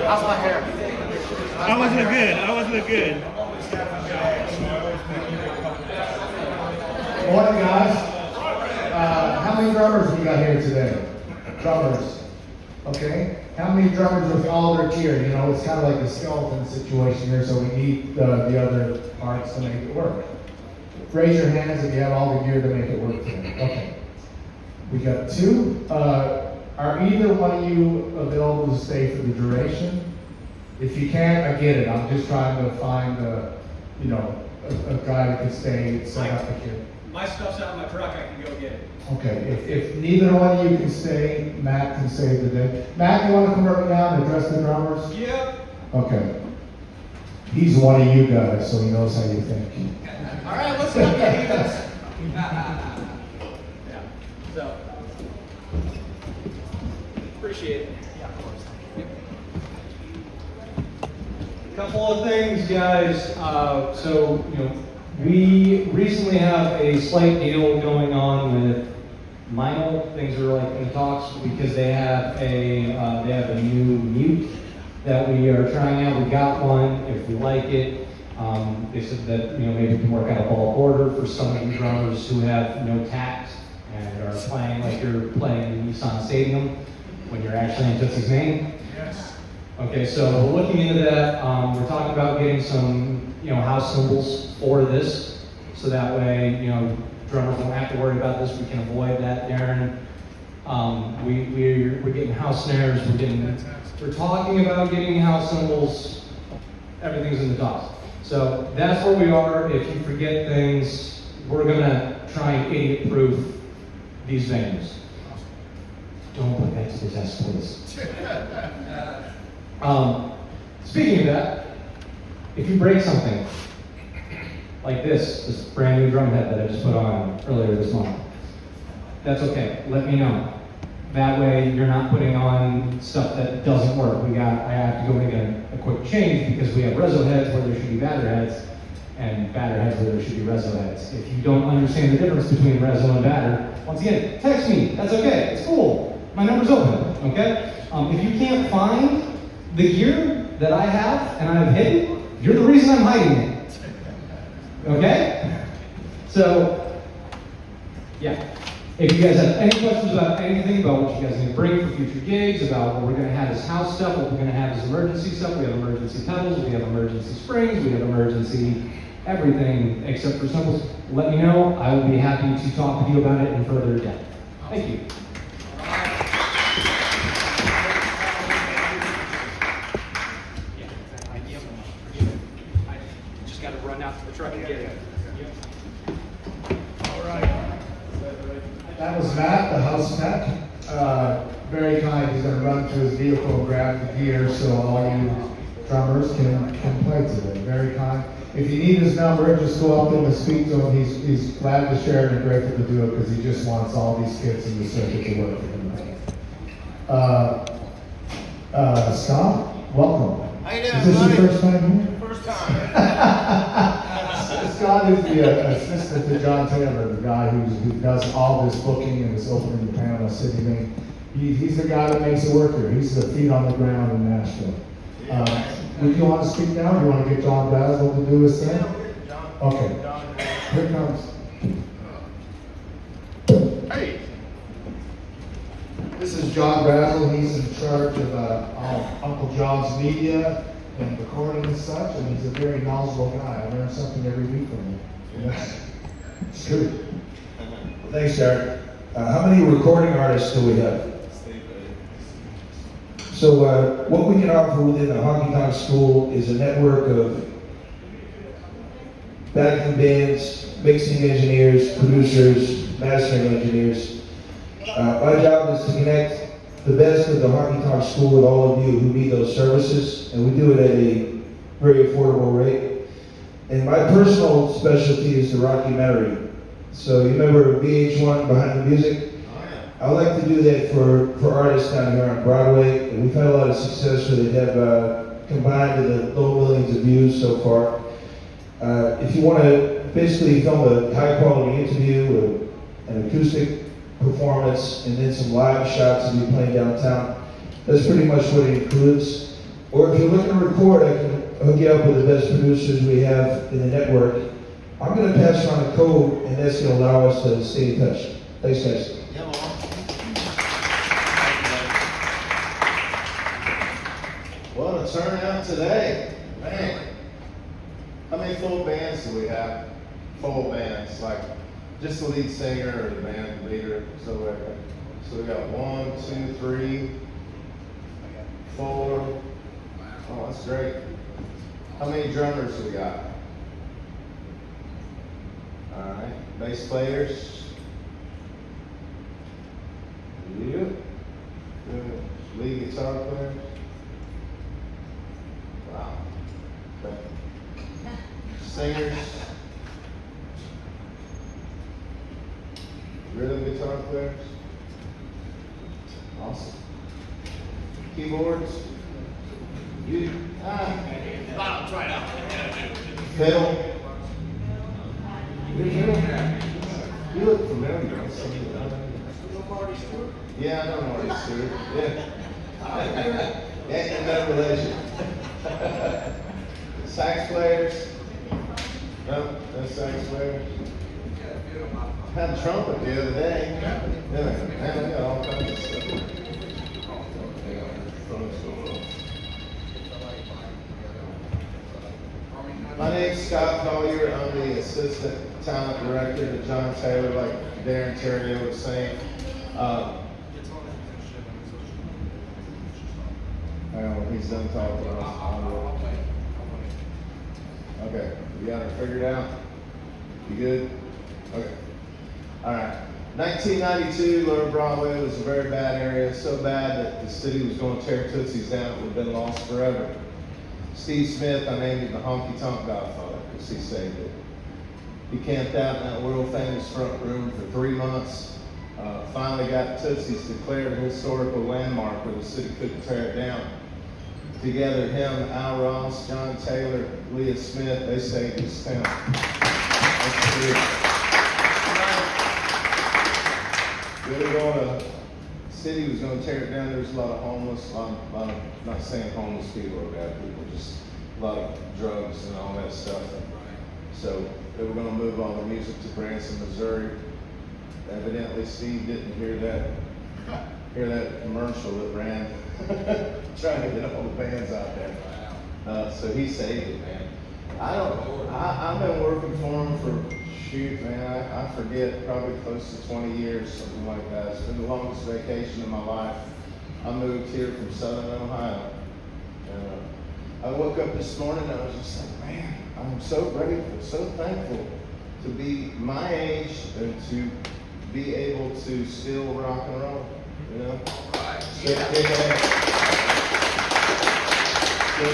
How's my hair? I always look good. I always look good. Morning, guys. How many drummers we got here today? Drummers. Okay. How many drummers with all their gear? You know, it's kind of like a skeleton situation here, so we need the other parts to make it work. Raise your hands if you have all the gear to make it work today. Okay. We got two. Are either one of you available to stay for the duration? If you can't, I get it. I'm just trying to find a guy that can stay set up with you. My stuff's out in my truck, I can go get it. Okay, if neither one of you can stay, Matt can save the day. Matt, you want to come right now and address the drummers? Yep. Okay. He's one of you guys, so he knows how you think. All right, let's go get this. Yeah. So, appreciate it. Yeah, of course. Yep. A couple of things, guys. We recently have a slight deal going on with Mino. Things are like in the talks because they have a new mute that we are trying out. We got one. If we like it, they said that maybe we can work out a bulk order for some of the drummers who have no tact and are playing like you're playing in Nissan Stadium when you're actually in Tootsie's Maine. Yes. Okay, so we're looking into that. We're talking about getting some house cymbals for this, so that way drummers don't have to worry about this. We can avoid that, Darren. We're getting house snares. We're talking about getting house cymbals. Everything's in the talks. So that's where we are. If you forget things, we're gonna try and idiot-proof these venues. Don't put that to the test, please. Speaking of that, if you break something like this brand new drum head that I just put on earlier this month, that's okay. Let me know. That way you're not putting on stuff that doesn't work. I have to go make a quick change because we have reso heads where there should be batter heads and batter heads where there should be reso heads. If you don't understand the difference between reso and batter, once again, text me. That's okay. It's cool. My number's open, okay? If you can't find the gear that I have and I've hidden, you're the reason I'm hiding it. Okay? So, yeah. If you guys have any questions about anything, about what you guys need to bring for future gigs, about what we're going to have as house stuff, what we're going to have as emergency stuff, we have emergency pedals, we have emergency springs, we have emergency everything except for cymbals, let me know. I will be happy to talk with you about it in further depth. Thank you. I just got to run out to the truck and get it. That was Matt, the house tech. Very kind. He's going to run to his vehicle and grab the gear so all you drummers can play today. Very kind. If you need his number, just go up and speak to him. He's glad to share it and grateful to do it because he just wants all these kids in the circuit to work for him. Scott, welcome. How you doing, Is this buddy? your first time here? First time. Scott is the assistant to John Taylor, the guy who does all this booking and this opening the panel city thing. He's the guy that makes it work here. He's the feet on the ground in Nashville. Do you want to speak now? Or do you want to get John Brazel to do his thing? Okay. Here it comes. Hey. This is John Brazel. He's in charge of Uncle John's media and recording and such, and he's a very knowledgeable guy. I learn something every week from him. It's good. Well, thanks, Derek. How many recording artists do we have? So what we can offer within the Honky Tonk School is a network of backing bands, mixing engineers, producers, mastering engineers. My job is to connect the best of the Honky Tonk School with all of you who need those services, and we do it at a very affordable rate. And my personal specialty is the rockumentary. So you remember VH1, Behind the Music? I like to do that for artists down here on Broadway, and we've had a lot of success with it. Have combined to the low millions of views so far. If you want to basically film a high quality interview, an acoustic performance, and then some live shots of you playing downtown, that's pretty much what it includes. Or if you're looking to record, I can hook you up with the best producers we have in the network. I'm going to pass around a code, and that's going to allow us to stay in touch. Thanks, guys. What a turnout today, man. How many full bands do we have? Full bands, like just the lead singer or the band leader. So we got 1, 2, 3, 4. Oh, that's great. How many drummers do we got? All right, bass players. Yep. Good. Lead guitar players. Wow. Okay. Singers. Rhythm guitar players. Awesome. Keyboards. You. Try it out. Fiddle. You look familiar. Yeah, I know Marty Stewart. Yeah. Yeah, in that relation. Sax players? No, no sax players. Had a trumpet the other day. Yeah, man, I got all kinds of stuff. My name's Scott Collier. I'm the assistant talent director to John Taylor, like Darren Terrio was saying. He's done talking to us. Okay, you got it figured out? You good? Okay. All right. 1992, Lower Broadway was a very bad area, so bad that the city was going to tear Tootsie's down. It would have been lost forever. Steve Smith, I named him the Honky Tonk Godfather because he saved it. He camped out in that world famous front room for 3 months. Finally got Tootsie's declared a historical landmark where the city couldn't tear it down. Together, him, Al Ross, John Taylor, Leah Smith, they saved this town. We were going to, the city was going to tear it down. There was a lot of homeless, a lot of, not saying homeless people are bad people, just a lot of drugs and all that stuff. So they were going to move all the music to Branson, Missouri. Evidently, Steve didn't hear that commercial that ran trying to get all the bands out there. So he saved it, man. I've been working for him for, shoot, man, I forget, probably close to 20 years, something like that. It's been the longest vacation of my life. I moved here from Southern Ohio. I woke up this morning and I was just like, man, I'm so grateful, so thankful to be my age and to be able to still rock and roll, you know? Still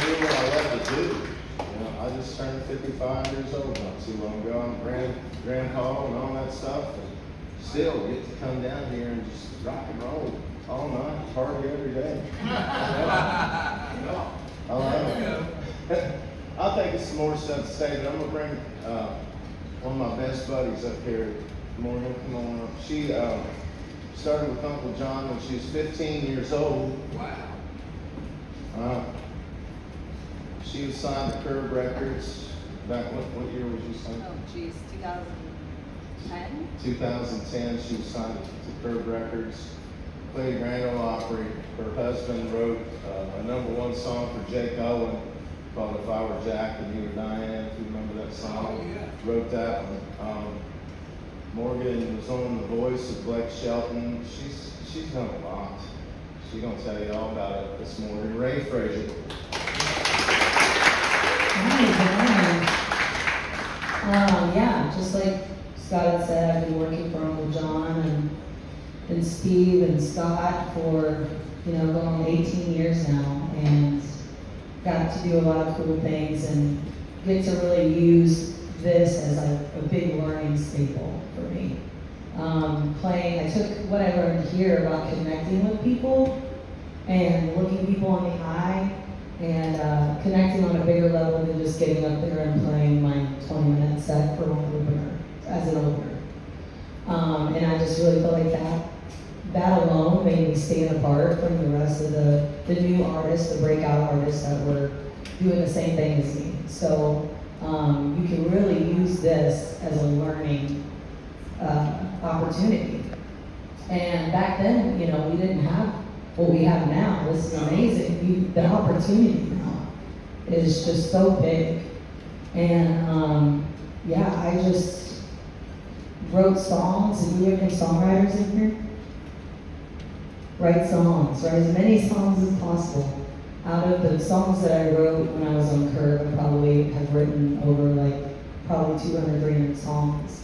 do what I love to do. You know, I just turned 55 years old not too long ago. I'm grandpa and all that stuff, and still get to come down here and just rock and roll all night, party every day. I love it. I think it's some more stuff to say, but I'm gonna bring one of my best buddies up here. Morgan, come on up. She started with Uncle John when she was 15 years old. Wow. She was signed to Curb Records back, what year was you signed? Oh, geez, 2010? 2010, she was signed to Curb Records. Played Grand Ole Opry. Her husband wrote a #1 song for Jake Owen called If I Were Jack and You Were Diane, if you remember that song. Oh, yeah. Wrote that one. Morgan was on The Voice of Blake Shelton. She's done a lot. She's gonna tell you all about it this morning. Ray Frazier. Yeah, just like Scott had said, I've been working for Uncle John and Steve and Scott for, going on 18 years now, and got to do a lot of cool things and get to really use this as a big learning staple for me. I took what I learned here about connecting with people and looking people in the eye and connecting on a bigger level than just getting up there and playing my 20-minute set for an opener, as an opener. And I just really felt like that alone made me stand apart from the rest of the new artists, the breakout artists that were doing the same thing as me. So you can really use this as a learning opportunity. And back then, we didn't have what we have now. This is amazing. The opportunity now is just so big. And I just wrote songs. And do we have any songwriters in here? Write songs, write as many songs as possible. Out of the songs that I wrote when I was on Curb, I probably have written over probably 200, 300 songs.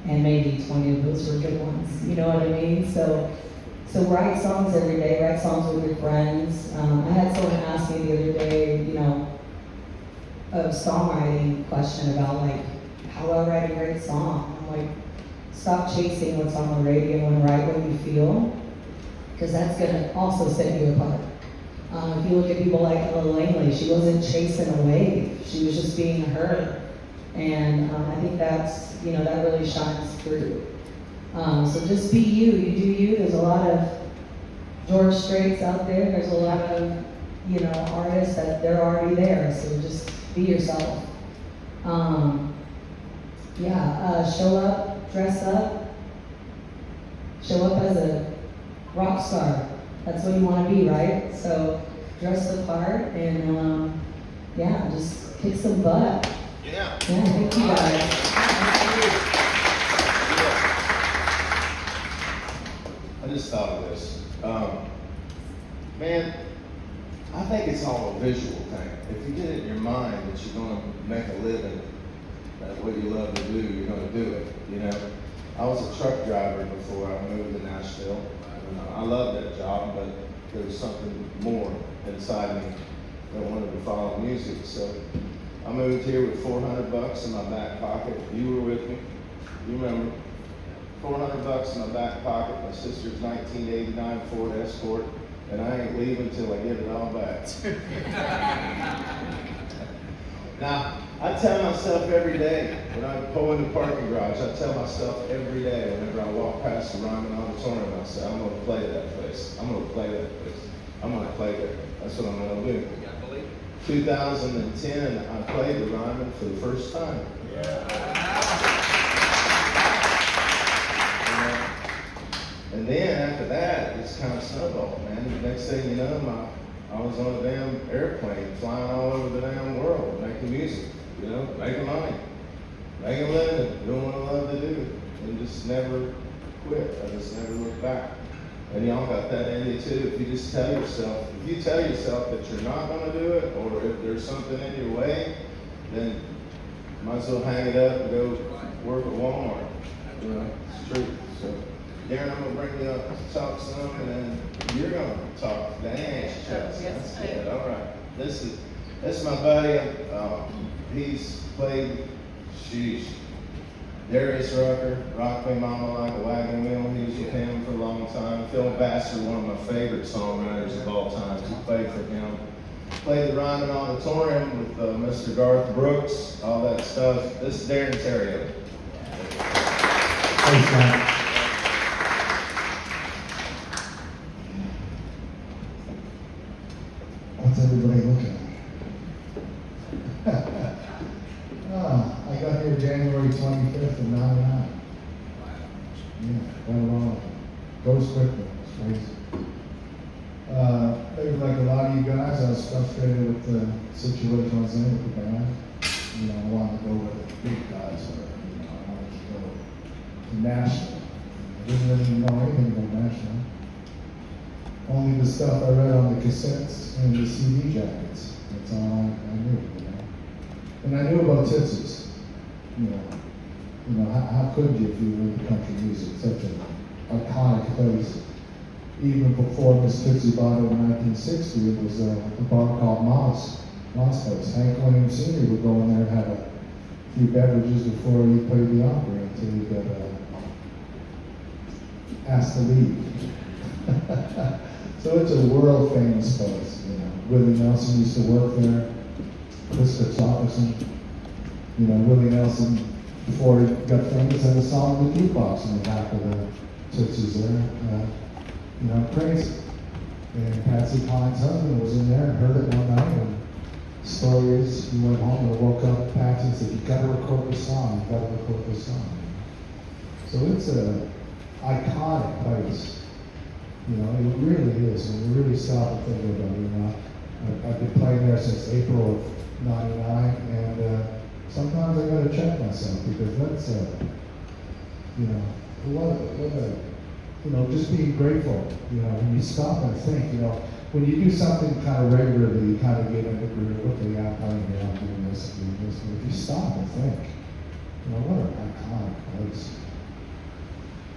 And maybe 20 of those were good ones. You know what I mean? So write songs every day, write songs with your friends. I had someone ask me the other day, a songwriting question about how do I write a great song? I'm like, stop chasing what's on the radio and write what you feel, because that's gonna also set you apart. If you look at people like Ella Langley, she wasn't chasing a wave, she was just being her. And I think that really shines through. So just be you, you do you. There's a lot of George Straits out there. There's a lot of, artists that they're already there. So just be yourself. Show up, dress up. Show up as a rock star. That's what you want to be, right? So dress the part and just kick some butt. Yeah. Thank you guys. I just thought of this. Man, I think it's all a visual thing. If you get it in your mind that you're going to make a living at what you love to do, you're going to do it, I was a truck driver before I moved to Nashville. I loved that job, but there was something more inside me that wanted to follow music. So I moved here with $400 in my back pocket. You were with me. You remember. $400 in my back pocket. My sister's 1989 Ford Escort, and I ain't leaving till I get it all back. Now, I tell myself every day when I pull in the parking garage, I tell myself every day whenever I walk past the Ryman Auditorium, I say, I'm going to play that place. I'm going to play that place. I'm going to play there. That's what I'm going to do. 2010, I played the Ryman for the first time. Yeah. kind of snowballed, man. The next thing you know, I was on a damn airplane flying all over the damn world, making music, you know, making money, making a living, doing what I love to do, and just never quit. I just never looked back. And y'all got that in you too. If you just tell yourself, if you tell yourself that you're not gonna do it, or if there's something in your way, then might as well hang it up and go work at Walmart. You know, it's true. So, Darren, I'm gonna bring you up to talk some, and then you're gonna talk. Dang, shucks. That's good. All right. This is my buddy. He's played, sheesh. Darius Rucker, Rock Me Mama Like a Wagon Wheel. He was with him for a long time. Phil Vassar, one of my favorite songwriters of all time. He played for him. Played the Ryman Auditorium with Mr. Garth Brooks, all that stuff. This is Darren Terrio. Thanks, man. What's everybody looking at? I got here January 25th of '99. Yeah, went along. Goes quickly. It's crazy. Maybe like a lot of you guys, I was frustrated with the situation I was in with the band. You know, I wanted to go where the big guys were. You know, I wanted to go to Nashville. I didn't really know anything about Nashville. Only the stuff I read on the cassettes and the CD jackets. That's all I knew, you know. And I knew about Tootsie's. You know, how could you if you were into country music? Such an iconic place. Even before Miss Tootsie bought it in 1960, it was a bar called Moss Place. Hank Williams Sr. would go in there and have a few beverages before he played the opera until he got asked to leave. So it's a world famous place. You know, Willie Nelson used to work there. Chris Christopherson. You know, Willie Nelson, before he got famous, had a song with jukebox in the back of the Tootsies there. You know, crazy. And Patsy Cline's husband was in there and heard it one night. And the story is, he went home and woke up Patsy and said, "You gotta record this song. You gotta record this song." So it's a iconic place. You know, it really is. When you really stop and think about it, you know, I've been playing there since April of '99, and sometimes I gotta check myself because that's you know, what a you know, just being grateful. You know, when you stop and think, you know, when you do something kind of regularly, you kind of get in the groove. Okay, I'm playing here, I'm doing this, doing this. But if you stop and think, you know, what an iconic place.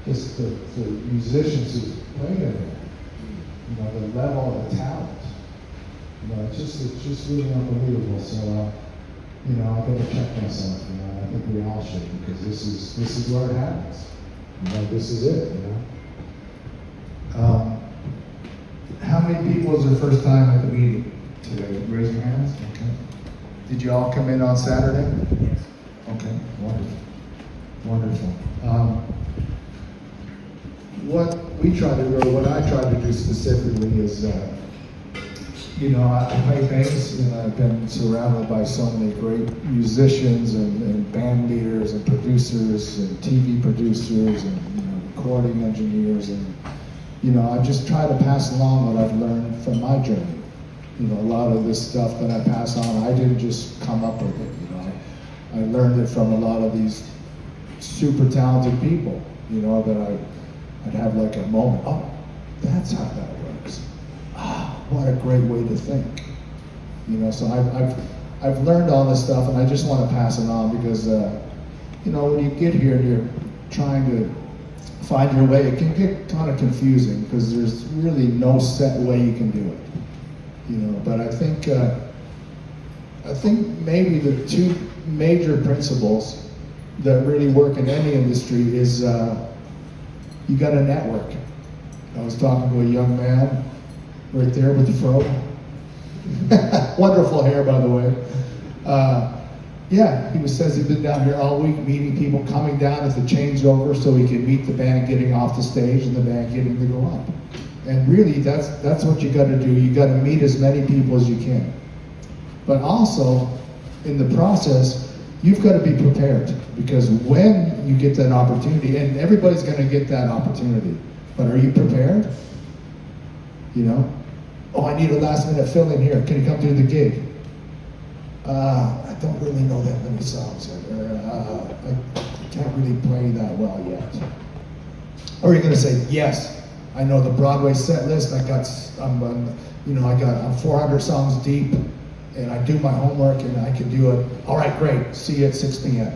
Just the musicians who played in there, you know, the level of the talent. You know, it's just really unbelievable. So, you know, I gotta check myself. You know, I think we all should because this is where it happens. You know, this is it. You know. How many people was their first time at the meeting today? Raise your hands. Okay. Did you all come in on Saturday? Yes. Okay. Wonderful. Wonderful. What we try to do, or what I try to do specifically is, you know, I play bass, and I've been surrounded by so many great musicians and band leaders and producers and TV producers and, you know, recording engineers, and you know, I just try to pass along what I've learned from my journey. You know, a lot of this stuff that I pass on, I didn't just come up with it. You know, I learned it from a lot of these super talented people. You know, that I'd have like a moment. Oh, that's how that works. Ah, what a great way to think. You know, so I've learned all this stuff, and I just want to pass it on because, you know, when you get here and you're trying to find your way, it can get kind of confusing because there's really no set way you can do it. You know, but I think maybe the two major principles that really work in any industry is you got to network. I was talking to a young man right there with the fro. Wonderful hair, by the way. Yeah, he says he's been down here all week meeting people coming down at the changeover so he can meet the band getting off the stage and the band getting to go up. And really, that's what you got to do. You got to meet as many people as you can. But also, in the process, you've got to be prepared because when you get that opportunity, and everybody's going to get that opportunity, but are you prepared? you know? Oh, I need a last minute fill in here. Can you come do the gig? I don't really know that many songs. I can't really play that well yet. Or you're gonna say, yes, I know the Broadway set list. I'm 400 songs deep, and I do my homework, and I can do it. All right, great. See you at 6 p.m.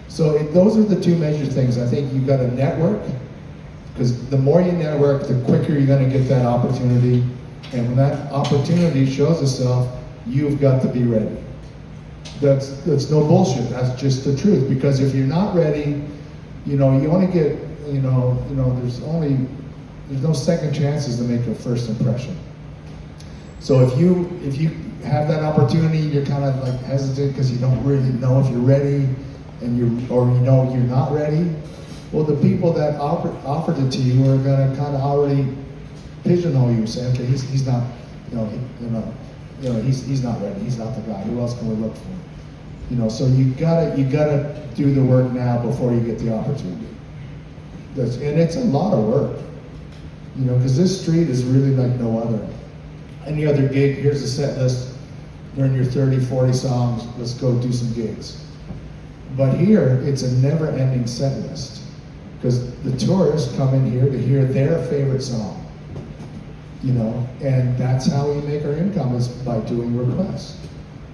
So those are the two major things. I think you've got to network, because the more you network, the quicker you're going to get that opportunity. And when that opportunity shows itself, you've got to be ready. That's no bullshit. That's just the truth. Because if you're not ready, you only get, there's no second chances to make a first impression. So if you have that opportunity, you're kind of like hesitant because you don't really know if you're ready, and you're not ready. Well, the people that offered it to you are going to kind of already pigeonhole you, say, okay, he's not, he's not ready. He's not the guy. Who else can we look for? So you gotta do the work now before you get the opportunity. And it's a lot of work, because this street is really like no other. Any other gig, here's a set list, learn your 30, 40 songs, let's go do some gigs. But here, it's a never-ending set list, because the tourists come in here to hear their favorite song, and that's how we make our income, is by doing requests.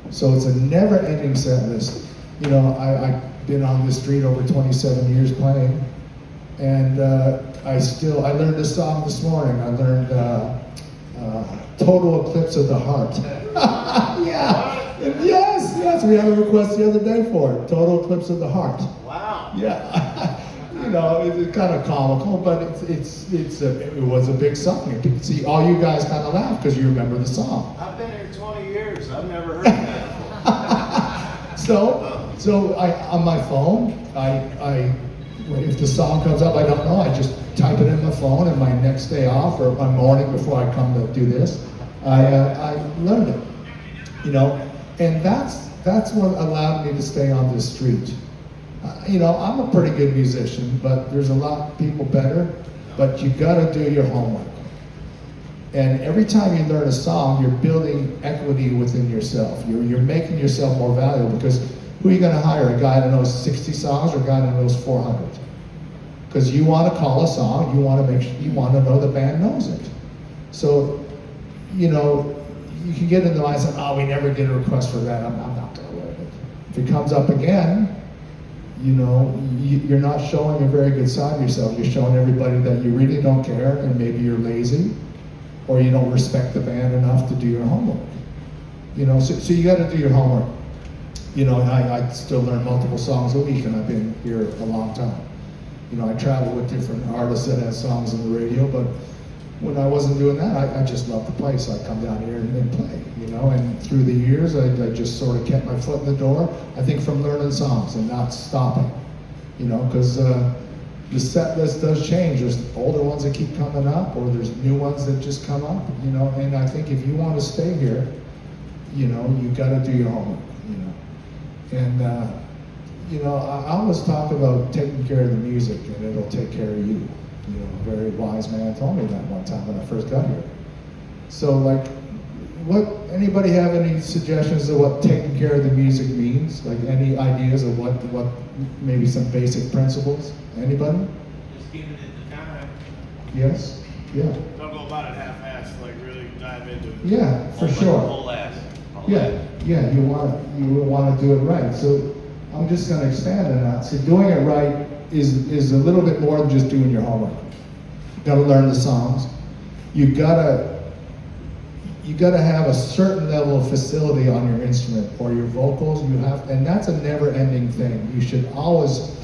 So it's a never-ending set list. I've been on this street over 27 years playing, and I learned this song this morning. I learned Total Eclipse of the Heart. Yeah. Yes, we had a request the other day for it. Total Eclipse of the Heart. Wow. Yeah. It's kind of comical, but it was a big song. You can see all you guys kind of laugh because you remember the song. I've been here 20 years. I've never heard that. So I on my phone, if the song comes up, I don't know, I just type it in my phone, and my next day off or my morning before I come to do this, I learned it. And that's what allowed me to stay on this street. I'm a pretty good musician, but there's a lot of people better, but you gotta do your homework. And every time you learn a song, you're building equity within yourself. You're making yourself more valuable, because who are you gonna hire? A guy that knows 60 songs or a guy that knows 400? Because you wanna call a song, you wanna know the band knows it. So, you can get in the mindset, oh, we never get a request for that, I'm not gonna work it. If it comes up again, you're not showing a very good side of yourself. You're showing everybody that you really don't care, and maybe you're lazy, or you don't respect the band enough to do your homework. So you gotta do your homework. I still learn multiple songs a week, and I've been here a long time. I travel with different artists that have songs on the radio, but when I wasn't doing that, I just love to play, so I come down here and play, and through the years, I just sort of kept my foot in the door, I think, from learning songs and not stopping, because the set list does change. There's older ones that keep coming up, or there's new ones that just come up, and I think if you want to stay here, you got to do your homework, and I always talk about taking care of the music, and it'll take care of you. A very wise man told me that one time when I first got here. So, anybody have any suggestions of what taking care of the music means? Like, any ideas of what maybe some basic principles? Anybody? Just giving it the time. Yes? Yeah. Don't go about it half-assed, really dive into it. Yeah, for sure. Whole ass. Yeah, you want to do it right. So I'm just going to expand on that. So doing it right is a little bit more than just doing your homework. You got to learn the songs. You gotta have a certain level of facility on your instrument or your vocals. And that's a never-ending thing. You should always,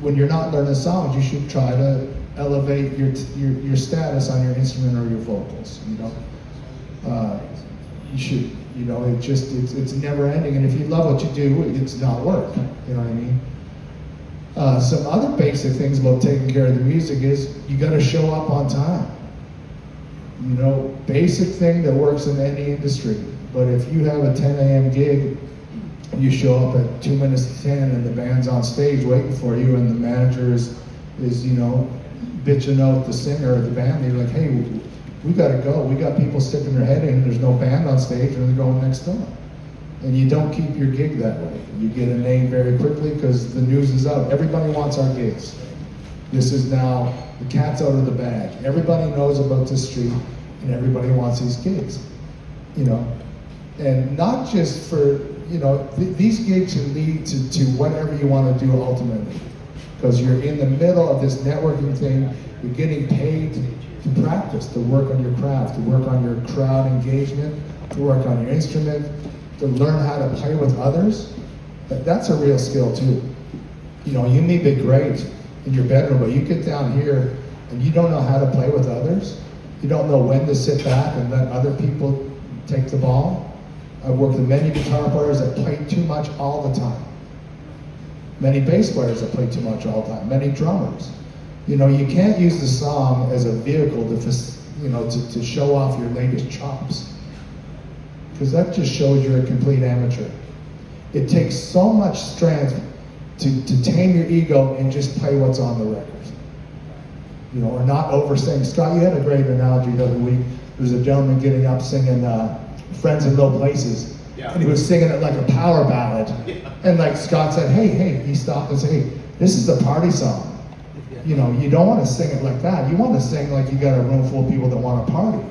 when you're not learning songs, you should try to elevate your status on your instrument or your vocals. You should. It's never-ending. And if you love what you do, it's not work. You know what I mean? Some other basic things about taking care of the music is you got to show up on time. Basic thing that works in any industry. But if you have a 10 a.m. gig, you show up at 2 minutes to 10 and the band's on stage waiting for you, and the manager is bitching out the singer of the band. They're like, hey, We gotta go. We got people sticking their head in, and there's no band on stage, and they're going next door. And you don't keep your gig that way. You get a name very quickly because the news is out. Everybody wants our gigs. This is now, the cat's out of the bag. Everybody knows about this street, and everybody wants these gigs, you know? And not just for, you know, these gigs can lead to whatever you want to do ultimately. Because you're in the middle of this networking thing, you're getting paid to practice, to work on your craft, to work on your crowd engagement, to work on your instrument, to learn how to play with others. That's a real skill too. You know, you may be great in your bedroom, but you get down here and you don't know how to play with others. You don't know when to sit back and let other people take the ball. I've worked with many guitar players that play too much all the time. Many bass players that play too much all the time. Many drummers. You know, you can't use the song as a vehicle to show off your latest chops. Because that just shows you're a complete amateur. It takes so much strength to tame your ego and just play what's on the record. You know, or not oversing. Scott, you had a great analogy the other week. There was a gentleman getting up singing Friends in Low Places. Yeah. And he was singing it like a power ballad. Yeah. And like Scott said, hey, he stopped and said, hey, this is a party song. You know, you don't want to sing it like that. You want to sing like you got a room full of people that want to party.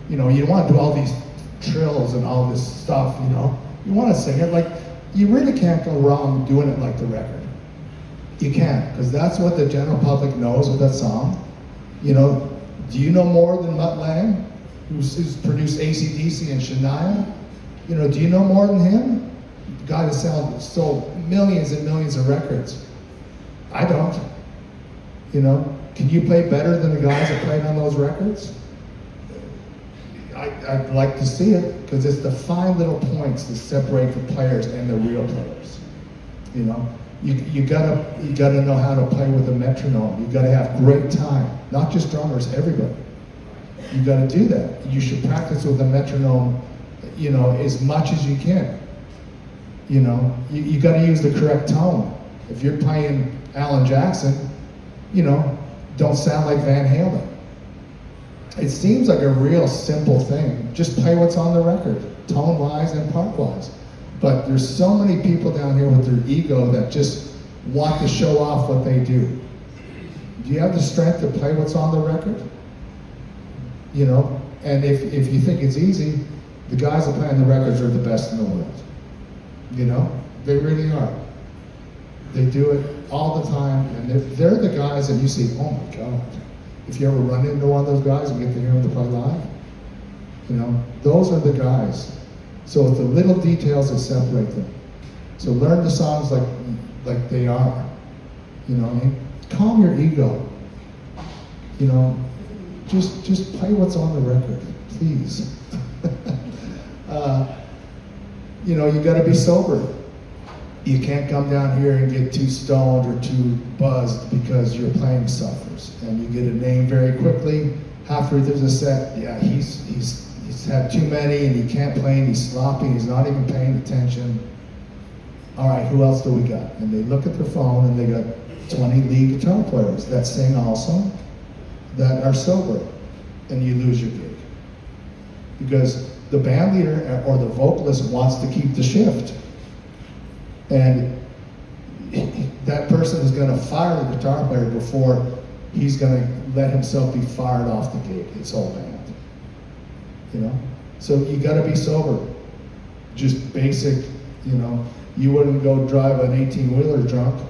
You know, you don't want to do all these trills and all this stuff, you know. You want to sing it like, you really can't go wrong doing it like the record. You can't, because that's what the general public knows with that song. You know, do you know more than Mutt Lange, who's produced AC/DC and Shania? You know, do you know more than him? The guy that sold millions and millions of records. I don't. You know, can you play better than the guys that played on those records? I'd like to see it, because it's the fine little points that separate the players and the real players. You know, you gotta know how to play with a metronome. You gotta have great time, not just drummers, everybody. You gotta do that. You should practice with a metronome, you know, as much as you can. You know, you gotta use the correct tone. If you're playing Alan Jackson, you know, don't sound like Van Halen. It seems like a real simple thing. Just play what's on the record, tone-wise and part-wise. But there's so many people down here with their ego that just want to show off what they do. Do you have the strength to play what's on the record? You know, and if you think it's easy, the guys that play on the records are the best in the world. You know, they really are. They do it all the time, and they're the guys that you see, oh my God. If you ever run into one of those guys and get to hear them to play live, you know, those are the guys. So it's the little details that separate them. So learn the songs like they are. You know what I mean? Calm your ego. You know, just play what's on the record, please. You know, you gotta be sober. You can't come down here and get too stoned or too buzzed because your playing suffers. And you get a name very quickly. Halfway through the set, yeah, he's had too many and he can't play and he's sloppy, he's not even paying attention. All right, who else do we got? And they look at their phone and they got 20 lead guitar players that sing also, that are sober, and you lose your gig. Because the band leader or the vocalist wants to keep the shift. And that person is going to fire the guitar player before he's going to let himself be fired off the gig, his whole band. You know? So you got to be sober. Just basic, you know. You wouldn't go drive an 18-wheeler drunk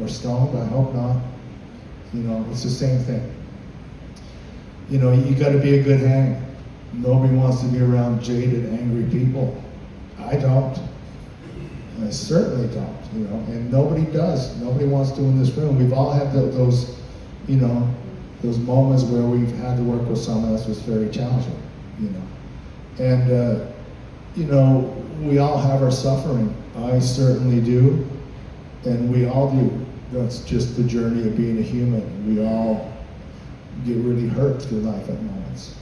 or stoned, I hope not. You know, it's the same thing. You know, you got to be a good hang. Nobody wants to be around jaded, angry people. I don't. I certainly don't, you know, and nobody does. Nobody wants to in this room. We've all had those, you know, those moments where we've had to work with someone else was very challenging, you know. And, you know, we all have our suffering. I certainly do, and we all do. That's just the journey of being a human. We all get really hurt through life at moments.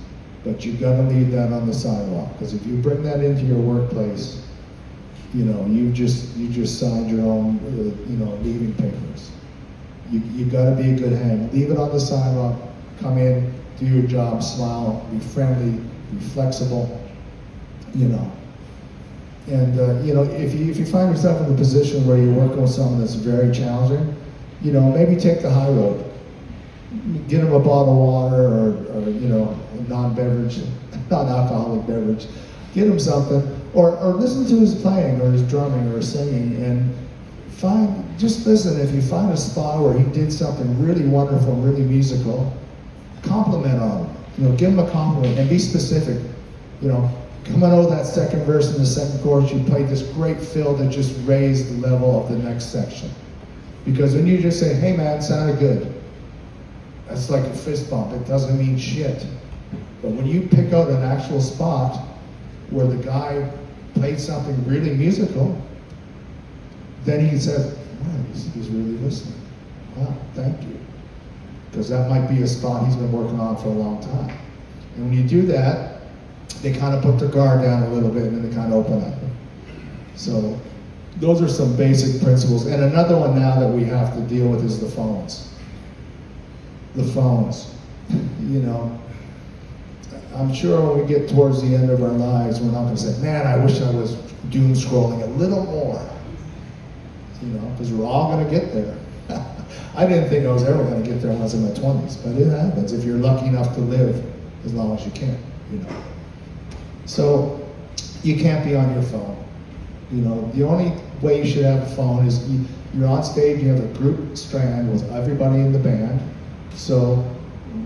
But you gotta leave that on the sidewalk, because if you bring that into your workplace, you know, you just signed your own, you know, leaving papers. You got to be a good hang. Leave it on the sidewalk. Come in, do your job, smile, be friendly, be flexible, you know. And if you find yourself in a position where you're working with someone that's very challenging, maybe take the high road. Get them a bottle of water or a non-beverage, non-alcoholic beverage. Get him something, or listen to his playing or his drumming or his singing, and just listen. If you find a spot where he did something really wonderful, really musical, compliment on him. Give him a compliment and be specific. Come on over that second verse in the second chorus, you played this great fill that just raised the level of the next section. Because when you just say, hey man, sounded good, that's like a fist bump. It doesn't mean shit. But when you pick out an actual spot where the guy played something really musical, then he says, wow, he's really listening. Wow, thank you. Because that might be a spot he's been working on for a long time. And when you do that, they kind of put their guard down a little bit and then they kind of open up. So those are some basic principles. And another one now that we have to deal with is the phones. The phones. I'm sure when we get towards the end of our lives, we're not going to say, man, I wish I was doom scrolling a little more. Because we're all going to get there. I didn't think I was ever going to get there when I was in my 20s, but it happens if you're lucky enough to live as long as you can, So you can't be on your phone. The only way you should have a phone is you're on stage, you have a group strand with everybody in the band. So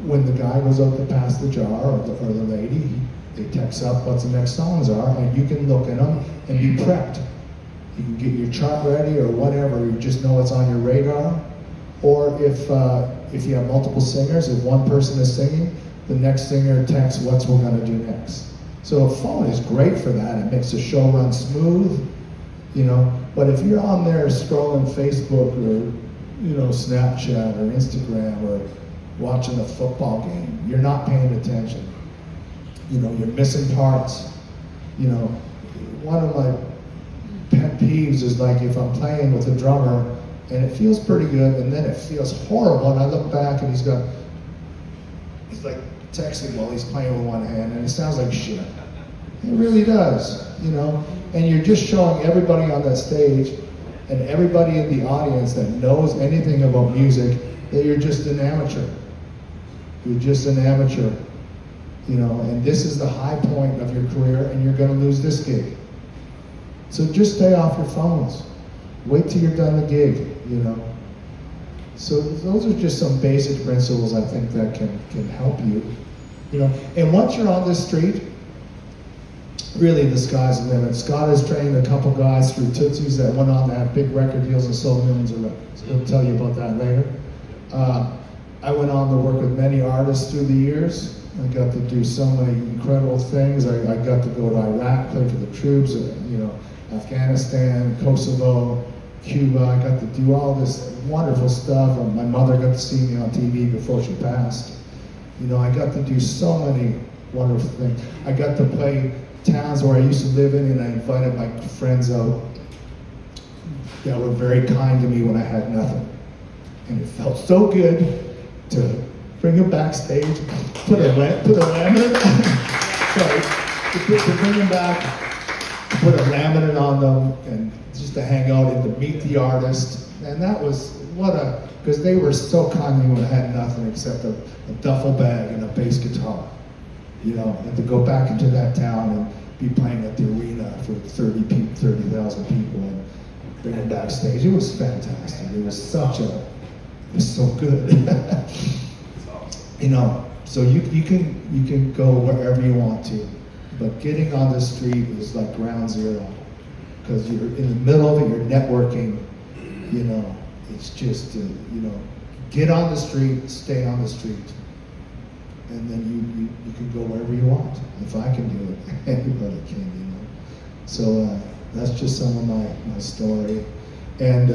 when the guy goes out to pass the jar or the lady, they text up what the next songs are, and you can look at them and be prepped. You can get your chart ready or whatever, you just know it's on your radar. Or if you have multiple singers, if one person is singing, the next singer texts what's we're going to do next. So a phone is great for that. It makes the show run smooth, But if you're on there scrolling Facebook or, Snapchat or Instagram or watching a football game, you're not paying attention. You're missing parts. One of my pet peeves is like if I'm playing with a drummer and it feels pretty good and then it feels horrible and I look back and he's like texting while he's playing with one hand and it sounds like shit. It really does, and you're just showing everybody on that stage and everybody in the audience that knows anything about music that you're just an amateur. You're just an amateur, and this is the high point of your career and you're going to lose this gig. So just stay off your phones. Wait till you're done the gig, So those are just some basic principles I think that can help you, And once you're on this street, really the sky's the limit. Scott has trained a couple guys through Tootsie's that went on to have big record deals and sold millions of records. He'll tell you about that later. I went on to work with many artists through the years. I got to do so many incredible things. I got to go to Iraq, play for the troops, Afghanistan, Kosovo, Cuba. I got to do all this wonderful stuff. My mother got to see me on TV before she passed. I got to do so many wonderful things. I got to play towns where I used to live in, and I invited my friends out that were very kind to me when I had nothing. And it felt so good to bring them backstage, put a laminate to bring them back, put a laminate on them, and just to hang out and to meet the artist. And that was because they were so kind to me when I had nothing except a duffel bag and a bass guitar. And to go back into that town and be playing at the arena for 30,000 people and bring them backstage. It was fantastic. It was so good. So you can go wherever you want to, but getting on the street is like ground zero, because you're in the middle of it, you're networking, it's just, get on the street, stay on the street, and then you can go wherever you want. If I can do it, everybody can, So that's just some of my story. And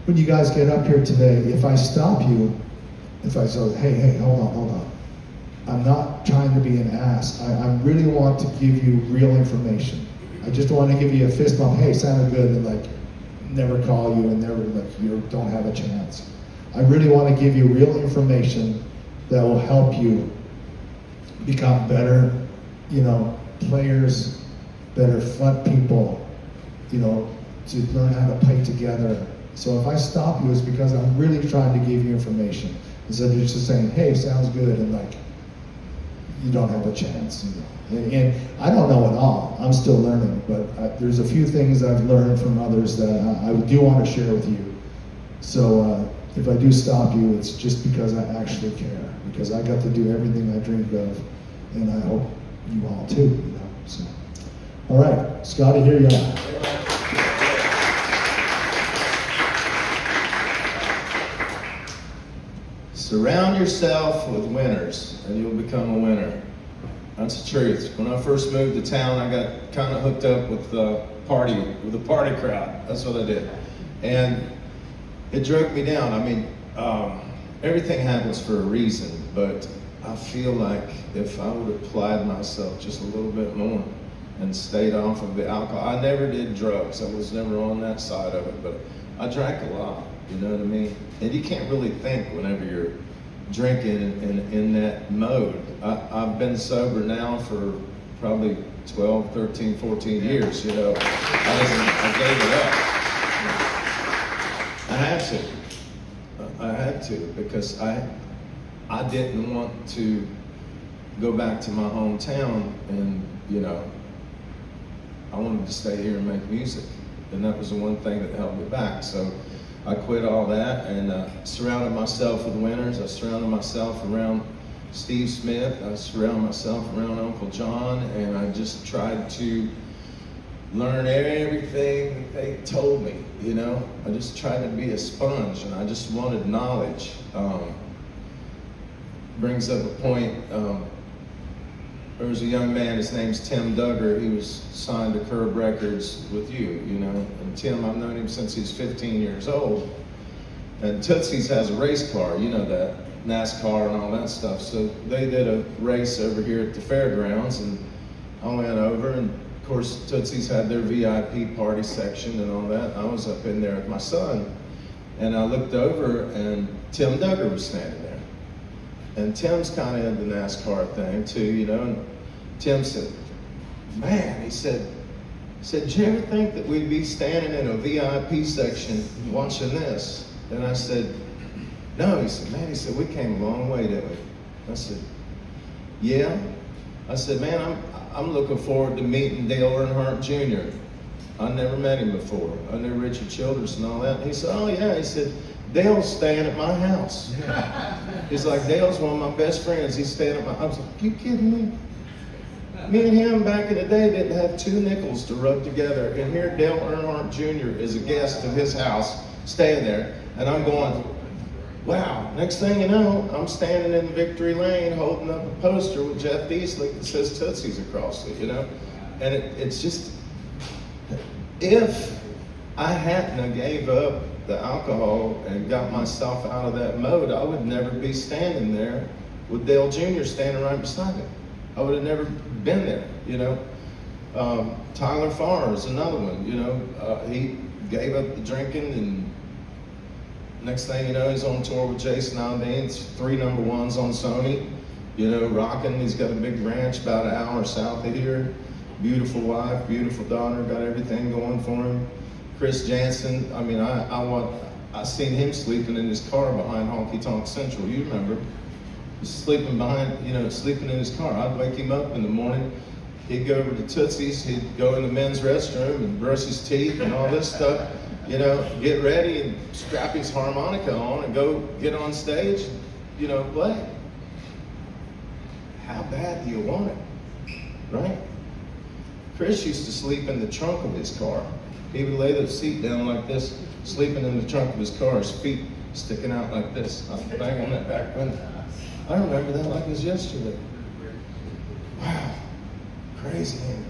when you guys get up here today, if I stop you, if I say, hey, hold on. I'm not trying to be an ass. I really want to give you real information. I just want to give you a fist bump. Hey, sounded good, and never call you and never you don't have a chance. I really want to give you real information that will help you become better, players, better front people, to learn how to play together. So if I stop you, it's because I'm really trying to give you information instead of just saying, hey, sounds good, and like, you don't have a chance. And I don't know it all. I'm still learning, but there's a few things I've learned from others that I do want to share with you. So if I do stop you, it's just because I actually care, because I got to do everything I dreamed of, and I hope you all too. So, all right, Scotty, here you are. Surround yourself with winners, and you'll become a winner. That's the truth. When I first moved to town, I got kind of hooked up with the party crowd. That's what I did, and it drug me down. I mean, everything happens for a reason, but I feel like if I would have applied myself just a little bit more and stayed off of the alcohol. I never did drugs. I was never on that side of it, but I drank a lot. You know what I mean? And you can't really think whenever you're drinking in that mode. I've been sober now for probably 12, 13, 14 years, I gave it up. I had to because I didn't want to go back to my hometown, and I wanted to stay here and make music, and that was the one thing that held me back. So I quit all that and surrounded myself with winners. I surrounded myself around Steve Smith. I surrounded myself around Uncle John, and I just tried to learn everything that they told me. I just tried to be a sponge, and I just wanted knowledge. Brings up a point. There was a young man, his name's Tim Duggar. He was signed to Curb Records with you, And Tim, I've known him since he's 15 years old. And Tootsie's has a race car, that, NASCAR and all that stuff. So they did a race over here at the fairgrounds, and I went over, and of course Tootsie's had their VIP party section and all that. I was up in there with my son, and I looked over, and Tim Duggar was standing there. And Tim's kind of into the NASCAR thing too, and Tim said, man, he said, did you ever think that we'd be standing in a VIP section watching this? And I said, no. He said, man, we came a long way, didn't we? I said, yeah. I said, man, I'm looking forward to meeting Dale Earnhardt Jr. I never met him before. I knew Richard Childress and all that. And he said, oh yeah. He said, Dale's staying at my house. He's like, Dale's one of my best friends. He's staying at my house. I was like, you kidding me? Me and him back in the day didn't have 2 nickels to rub together. And here Dale Earnhardt Jr. is a guest at his house, staying there. And I'm going, wow. Next thing you know, I'm standing in Victory Lane holding up a poster with Jeff Beasley that says Tootsie's across it, And it's just, if I hadn't have gave up the alcohol and got myself out of that mode, I would never be standing there with Dale Jr. standing right beside me. I would have never been there, Tyler Farr is another one, he gave up the drinking, and next thing you know, he's on tour with Jason Aldean. It's 3 number 1s on Sony, rocking. He's got a big ranch about an hour south of here. Beautiful wife, beautiful daughter, got everything going for him. Chris Jansen, I mean, I seen him sleeping in his car behind Honky Tonk Central. You remember? He's sleeping sleeping in his car. I'd wake him up in the morning. He'd go over to Tootsie's. He'd go in the men's restroom and brush his teeth and all this stuff. Get ready and strap his harmonica on and go get on stage, play. How bad do you want it, right? Chris used to sleep in the trunk of his car. He would lay the seat down like this, sleeping in the trunk of his car, his feet sticking out like this. I'd bang on that back window. I remember that like it was yesterday. Wow, crazy, man.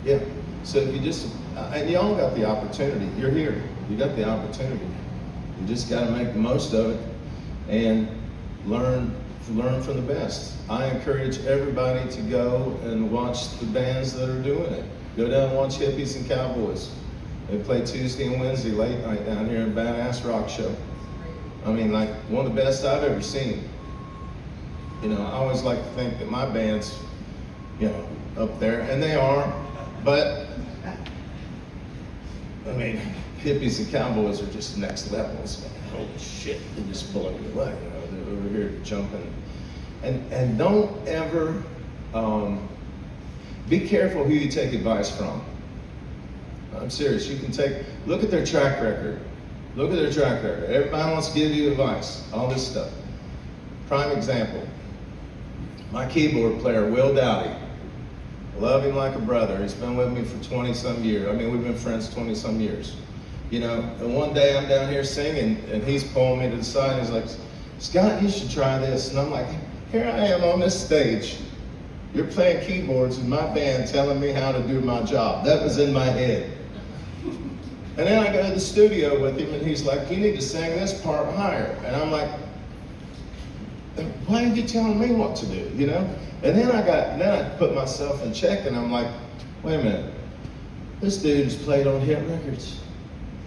Yeah, so if you just, and y'all got the opportunity. You're here, you got the opportunity. You just gotta make the most of it and learn from the best. I encourage everybody to go and watch the bands that are doing it. Go down and watch Hippies and Cowboys. They play Tuesday and Wednesday late night down here in Badass Rock Show. I mean, like one of the best I've ever seen. You know, I always like to think that my band's, you know, up there, and they are, but, I mean, hippies and cowboys are just next level. It's like, holy shit, they just blow you away, you know, they're over here jumping. And don't ever, be careful who you take advice from. I'm serious, you can look at their track record. Look at their track record. Everybody wants to give you advice, all this stuff. Prime example, my keyboard player, Will Dowdy. I love him like a brother. He's been with me for 20-some years. I mean, we've been friends 20-some years. You know, and one day I'm down here singing, and he's pulling me to the side, and he's like, Scott, you should try this. And I'm like, here I am on this stage. You're playing keyboards in my band telling me how to do my job. That was in my head. And then I go to the studio with him, and he's like, you need to sing this part higher. And I'm like, why are you telling me what to do, you know? And then I put myself in check, and I'm like, wait a minute. This dude's played on hit records.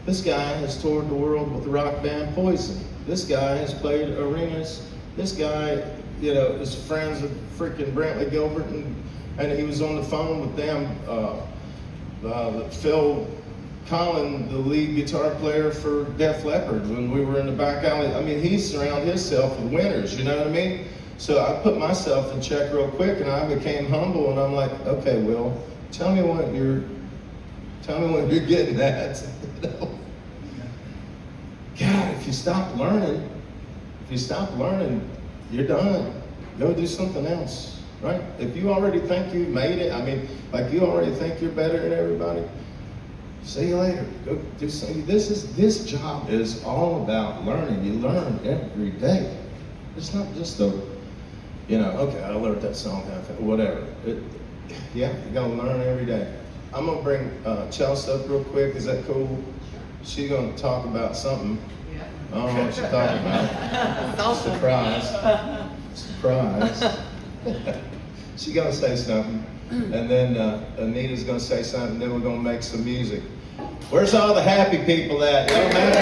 This guy has toured the world with the rock band Poison. This guy has played arenas. This guy, you know, is friends with freaking Brantley Gilbert, and he was on the phone with them, Phil Collin, the lead guitar player for Def Leppard, when we were in the back alley. I mean, he surrounded himself with winners, you know what I mean? So I put myself in check real quick, and I became humble, and I'm like, okay, Will, tell me what you're getting at. You know? God, if you stop learning, you're done. Go do something else, right? If you already think you've made it, I mean, like you already think you're better than everybody, see you later. Go do something. This job is all about learning. You learn every day. It's not just a, you know, okay, I learned that song, whatever. You gotta learn every day. I'm gonna bring Chelsea up real quick. Is that cool? She's gonna talk about something. I don't know what she's talking about. Surprise. She's gonna say something, and then Anita's gonna say something, then we're gonna make some music. Where's all the happy people at? Yo, man.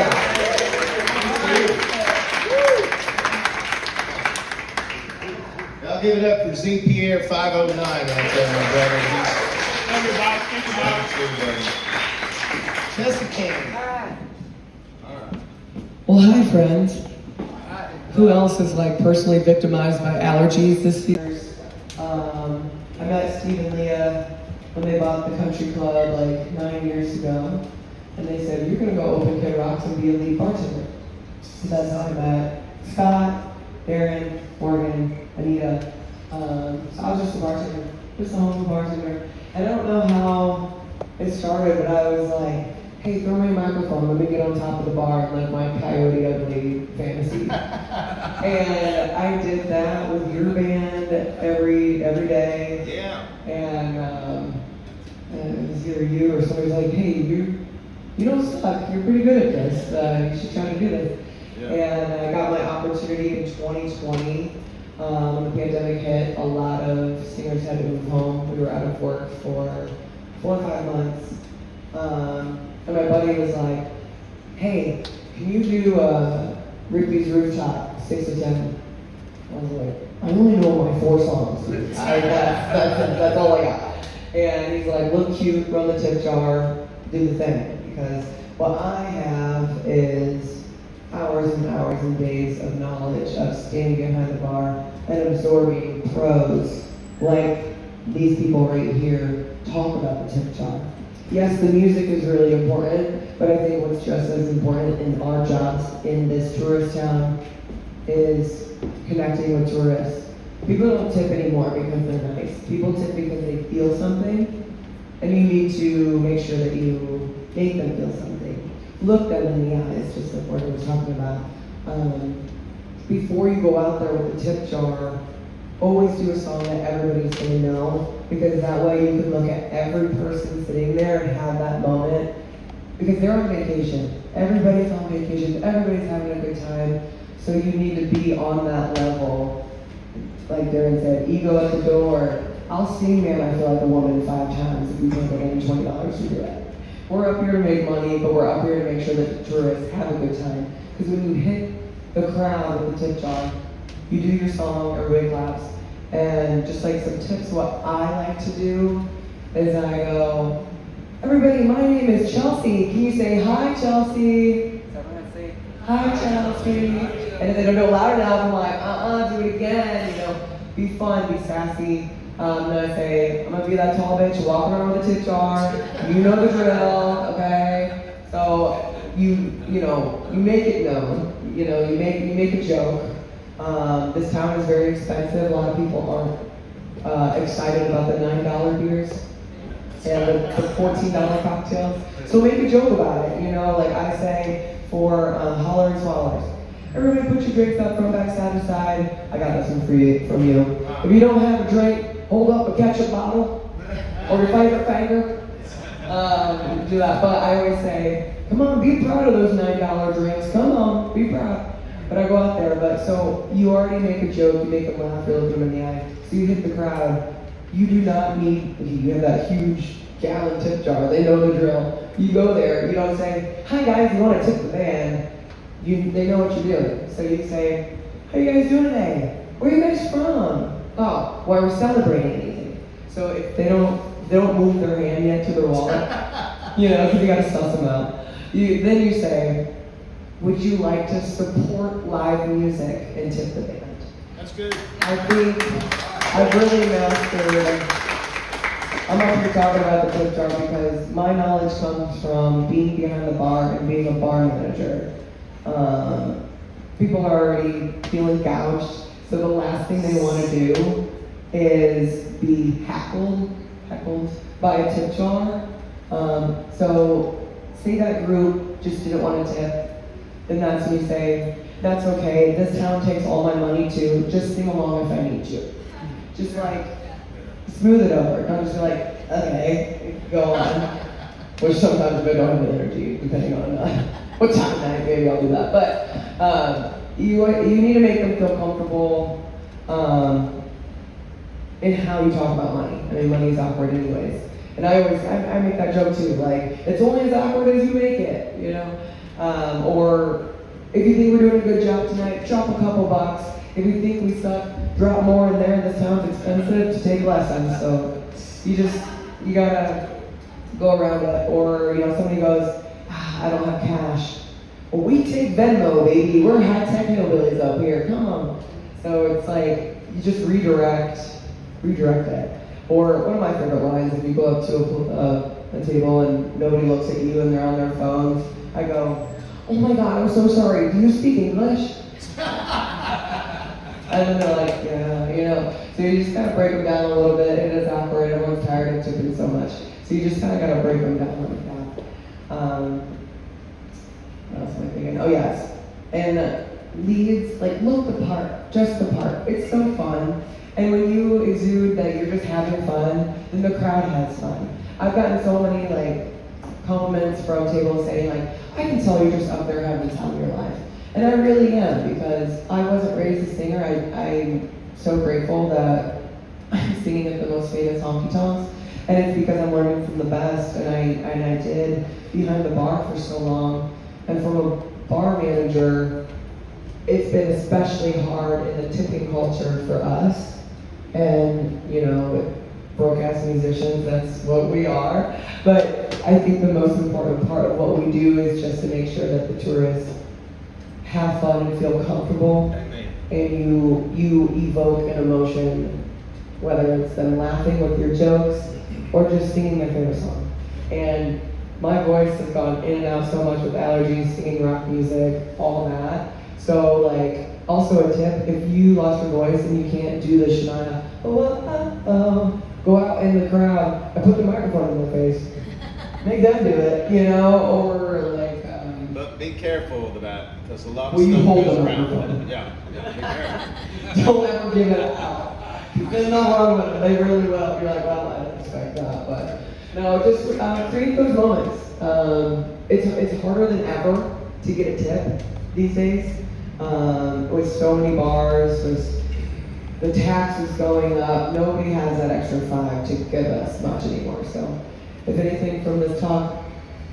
I'll give it up for Z. Pierre 509 right there, my brother. Jessica King. Well, hi, friends. Who else is like personally victimized by allergies this year? I met Steve and Leah when they bought the country club like 9 years ago, and they said, you're gonna go open Kid Rocks and be a lead bartender. So that's how I met Scott, Aaron, Morgan, Anita. So I was just a bartender, just a home bartender. And I don't know how it started, but I was like, hey, throw me a microphone, let me get on top of the bar and live my Coyote Ugly fantasy. And I did that with your band every day. Yeah. And it was either you or somebody's like, hey, you don't suck, you're pretty good at this, you should try to do this. Yeah. And I got my opportunity in 2020. When the pandemic hit, a lot of singers had to move home. We were out of work for 4 or 5 months. And my buddy was like, hey, can you do Rigby's Rooftop, 6 to 10? I was like, I only know my 4 songs. That's all I got. And he's like, look cute, run the tip jar, do the thing. Because what I have is hours and hours and days of knowledge of standing behind the bar and absorbing pros like these people right here talk about the tip jar. Yes, the music is really important, but I think what's just as important in our jobs in this tourist town is connecting with tourists. People don't tip anymore because they're nice. People tip because they feel something, and you need to make sure that you make them feel something. Look them in the eyes, just like what I was talking about. Before you go out there with the tip jar, always do a song that everybody's gonna know, because that way you can look at every person sitting there and have that moment, because they're on vacation. Everybody's on vacation, everybody's having a good time, so you need to be on that level. Like Darren said, ego at the door. I'll sing Man, I Feel Like a Woman 5 times if you can't get any $20 to do it. We're up here to make money, but we're up here to make sure that the tourists have a good time. Because when you hit the crowd with the tip jar, you do your song, everybody claps. And just like some tips, what I like to do is I go, everybody, my name is Chelsea. Can you say hi, Chelsea? So everyone say, hi, Chelsea. And if they don't go loud enough, I'm like, do it again. You know, be fun, be sassy. Then I say, I'm gonna be that tall bitch walking around with a tip jar. You know the drill, okay? So you make it known. You know, you make a joke. This town is very expensive. A lot of people aren't excited about the $9 beers and the $14 cocktails. So make a joke about it. You know, like I say for Holler and Swallers. Everybody put your drinks up, front, back, side to side. I got this one from you. If you don't have a drink, hold up a ketchup bottle or your favorite finger. Do that. But I always say, come on, be proud of those $9 drinks. Come on, be proud. But I go out there, so you already make a joke, you make them laugh, you look them in the eye. So you hit the crowd. You do not need, you have that huge gallon tip jar, they know the drill. You go there, you don't say, hi guys, you want to tip the band. They know what you're doing. So you say, how you guys doing today? Where are you guys from? Oh, well, we're celebrating anything. So if they don't move their hand yet to their wallet, you know, because you got to suss them out. Then you say, would you like to support live music and tip the band? That's good. I think I've really mastered, I'm up here talking about the tip jar because my knowledge comes from being behind the bar and being a bar manager. People are already feeling gouged, so the last thing they want to do is be heckled by a tip jar. So say that group just didn't want to tip, then that's when you say, that's okay, this town takes all my money too, just sing along if I need you. Just like, smooth it over, don't just be like, okay, go on. Which sometimes I don't have the energy, depending on what time of night, maybe I'll do that. But you need to make them feel comfortable in how you talk about money. I mean, money is awkward anyways. And I make that joke too, like, it's only as awkward as you make it, you know? Or if you think we're doing a good job tonight, drop a couple bucks. If you think we suck, drop more in there. This town's expensive to take lessons, so you gotta go around it. Or, you know, somebody goes, I don't have cash. Well, we take Venmo, baby. We're high-tech hillbillies up here, come on. So it's like, you just redirect it. Or one of my favorite lines, if you go up to a table and nobody looks at you and they're on their phones, I go, oh my God, I'm so sorry, do you speak English? And then they're like, yeah, you know. So you just kind of break them down a little bit. It is awkward, everyone's tired of tipping so much. So you just kind of got to break them down like that. What else am I thinking? Oh yes. And leads, like, look the part, dress the part. It's so fun. And when you exude that you're just having fun, then the crowd has fun. I've gotten so many, like, compliments from tables saying, like, I can tell you're just up there having the time of your life. And I really am, because I wasn't raised a singer. I'm so grateful that I'm singing at the most famous Honky Tonks. And it's because I'm learning from the best, and I did behind the bar for so long. And from a bar manager, it's been especially hard in the tipping culture for us. And, you know, broadcast musicians, that's what we are. But I think the most important part of what we do is just to make sure that the tourists have fun and feel comfortable. And you evoke an emotion, whether it's them laughing with your jokes or just singing their favorite song. And my voice has gone in and out so much with allergies, singing rock music, all that. So, like, also a tip, if you lost your voice and you can't do the Shania, go out in the crowd and put the microphone in their face. Make them do it, you know, or like... But be careful with that, because a lot of Will you stuff hold goes the around. microphone? Yeah, be careful. Don't ever give it out. There's no wrong with it, they really will. You're like, well, I didn't expect that, but... No, just create those moments. It's harder than ever to get a tip these days. With so many bars, with the taxes going up, nobody has that extra $5 to give us much anymore. So, if anything from this talk,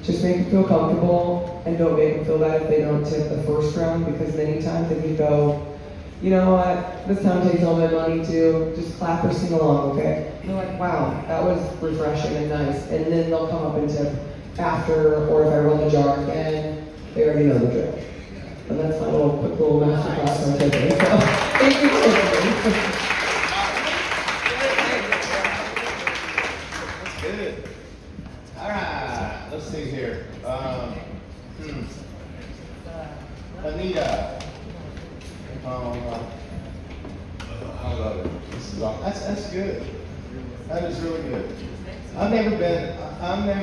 just make them feel comfortable and don't make them feel bad if they don't tip the first round, because many times if you go you know what, this town takes all my money too, just clap or sing along, okay? And they're like, wow, that was refreshing and nice. And then they'll come up and tip after, or if I roll the jar again, they already know the drill. And that's my quick little master class on tipping. So, thank you, Tiffany. Good. All right, let's see here. Anita. I love it. This is awesome. That's good. That is really good. I've never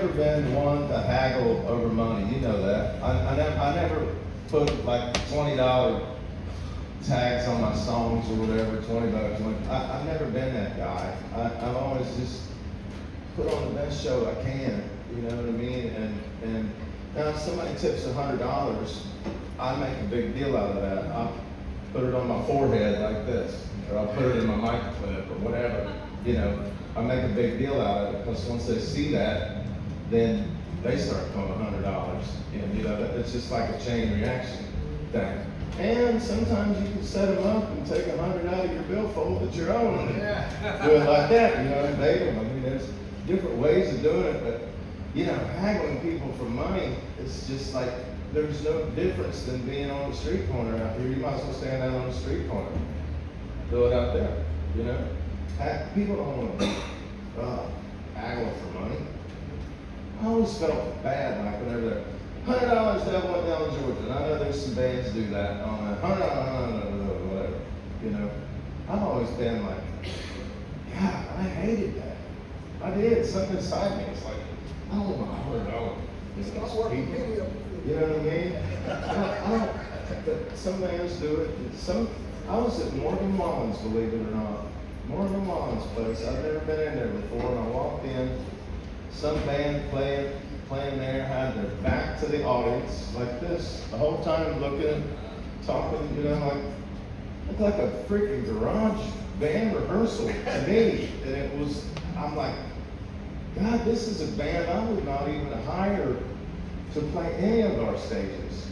been one to haggle over money. You know that. I never put like $20 tags on my songs or whatever. $20. I've never been that guy. I've always just put on the best show I can. You know what I mean? And now if somebody tips $100, I make a big deal out of that. I'll put it on my forehead like this, or I'll put it in my mic clip or whatever. You know, I make a big deal out of it because once they see that, then they start pulling $100. And you know, it's just like a chain reaction thing. And sometimes you can set them up and take $100 out of your billfold at your own and do it like that. You know, and date them. I mean, there's different ways of doing it, but you know, haggling people for money, it's just like there's no difference than being on the street corner out here. You might as well stand out on the street corner, throw it out there. You know, people don't want to haggle for money. I always felt bad like whenever they're $100 to have one down in Georgia, and I know there's some bands do that on that $100, whatever. You know, I've always been like, God, I hated that. I did. Something inside me. It's like, oh my $100. It's not working. You know what I mean? I don't. But some bands do it. I was at Morgan Wallen's, believe it or not. Morgan Wallen's place. I've never been in there before, and I walked in. Some band playing there had their back to the audience like this the whole time, looking, talking. You know, looked like a freaking garage band rehearsal to me. And it was. I'm like, God, this is a band I would not even hire to play any of our stages.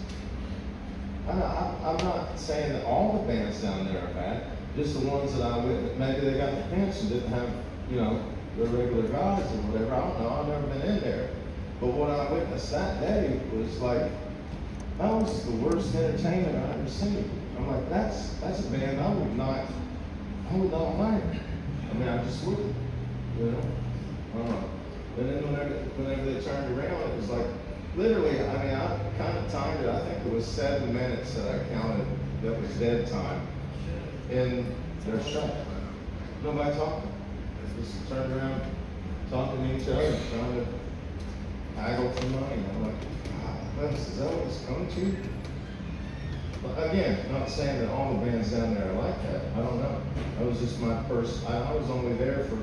I'm not saying that all the bands down there are bad, just the ones that I witnessed. Maybe they got the pants and didn't have, you know, the regular guys or whatever. I don't know. I've never been in there. But what I witnessed that day was like, that was the worst entertainment I've ever seen. I'm like, that's a band I would not hire. I mean, I just wouldn't, you know. And then whenever they turned around, it was like, literally, I mean, I kind of timed it. I think it was 7 minutes that I counted that was dead time in their show. Nobody talking. They just turned around, talking to each other, trying to haggle for money. I'm like, God, is that what it's come to? But again, not saying that all the bands down there are like that. I don't know. That was just my first. I was only there for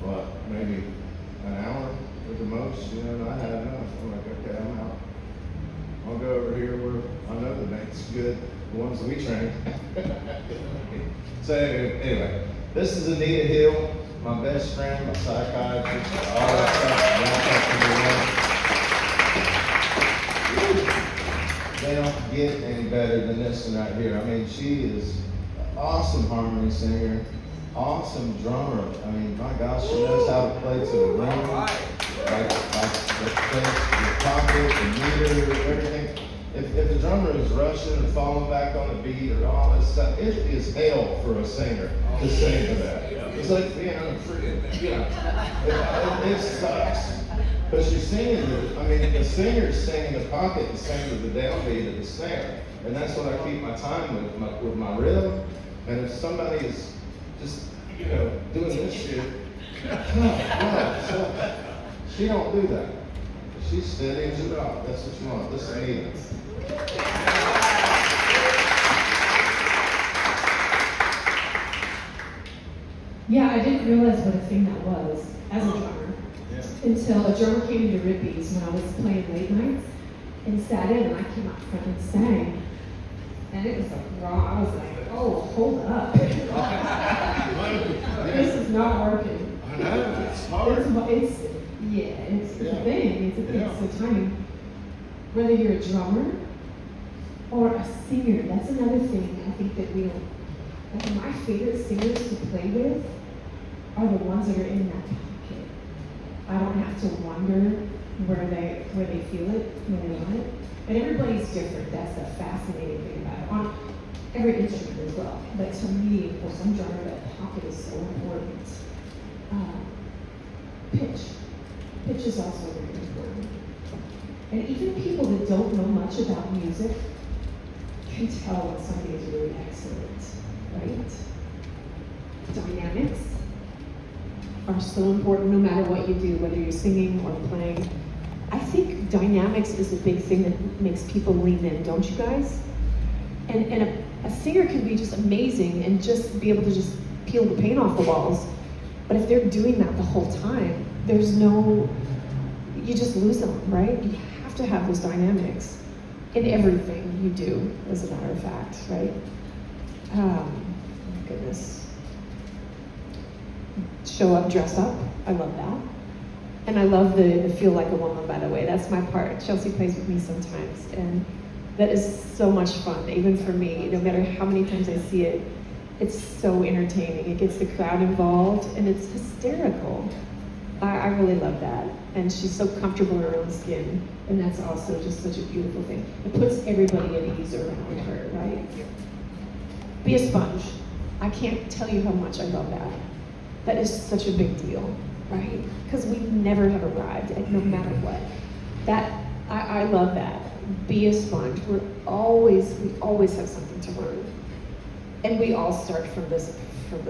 what, maybe an hour at the most, you know, and I had enough. I'm like, okay, I'm out. I'll go over here where I know the band's good, the ones that we train. So anyway, this is Anita Hill, my best friend, my psychiatrist, all that stuff. They don't get any better than this one right here. I mean, she is an awesome harmony singer. Awesome drummer. I mean, my gosh, she knows how to play to the room. Like the pocket, the meter, everything. If the drummer is rushing and falling back on the beat or all this stuff, it is hell for a singer to sing to that. It's like being on a freaking, you know, it sucks. Because you're singing, the singer's singing the pocket and singing to the downbeat of the snare. And that's what I keep my time with my rhythm. And if somebody is just, you know, doing this shit, so she don't do that. She's steady as a rock. That's what you want. Listen to me. Yeah, I didn't realize what a thing that was as a drummer until a drummer came into Rippies when I was playing late nights and sat in, and I came out front and sang, and it was like raw. I was like, oh, hold up. This is not working. I know, it's hard. It's a thing. It's a timing. Whether you're a drummer Or a singer, that's another thing I think that we don't, like my favorite singers to play with are the ones that are in that pocket. I don't have to wonder where they feel it, where they want it. And everybody's different, that's the fascinating thing about it, on every instrument as well. But to me, for some genre, that pocket is so important. Pitch is also very important. And even people that don't know much about music can tell when somebody is really excellent, right? Dynamics are so important no matter what you do, whether you're singing or playing. I think dynamics is a big thing that makes people lean in, don't you guys? And a singer can be just amazing and just be able to just peel the paint off the walls. But if they're doing that the whole time, you just lose them, right? You have to have those dynamics in everything you do, as a matter of fact, right? My goodness. Show up, dress up. I love that. And I love the feel like a woman, by the way. That's my part. Chelsea plays with me sometimes, and that is so much fun, even for me. No matter how many times I see it, it's so entertaining. It gets the crowd involved, and it's hysterical. I really love that. And she's so comfortable in her own skin, and that's also just such a beautiful thing. It puts everybody at ease around her, right? Be a sponge. I can't tell you how much I love that. That is such a big deal, right? Because we never have arrived, no matter what. I love that. Be a sponge. We always have something to learn. And we all start from the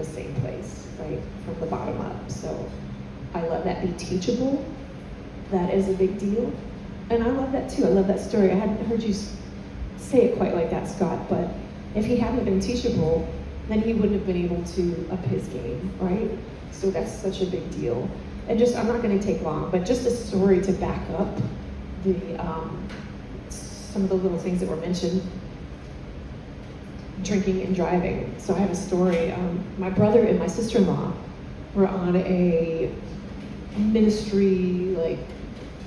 same place, right? From the bottom up. So I love that. Be teachable. That is a big deal. And I love that too. I love that story. I hadn't heard you say it quite like that, Scott, but if he hadn't been teachable, then he wouldn't have been able to up his game, right? So that's such a big deal. And just, I'm not gonna take long, but just a story to back up some of the little things that were mentioned. Drinking and driving. So I have a story. My brother and my sister-in-law were on a ministry, like,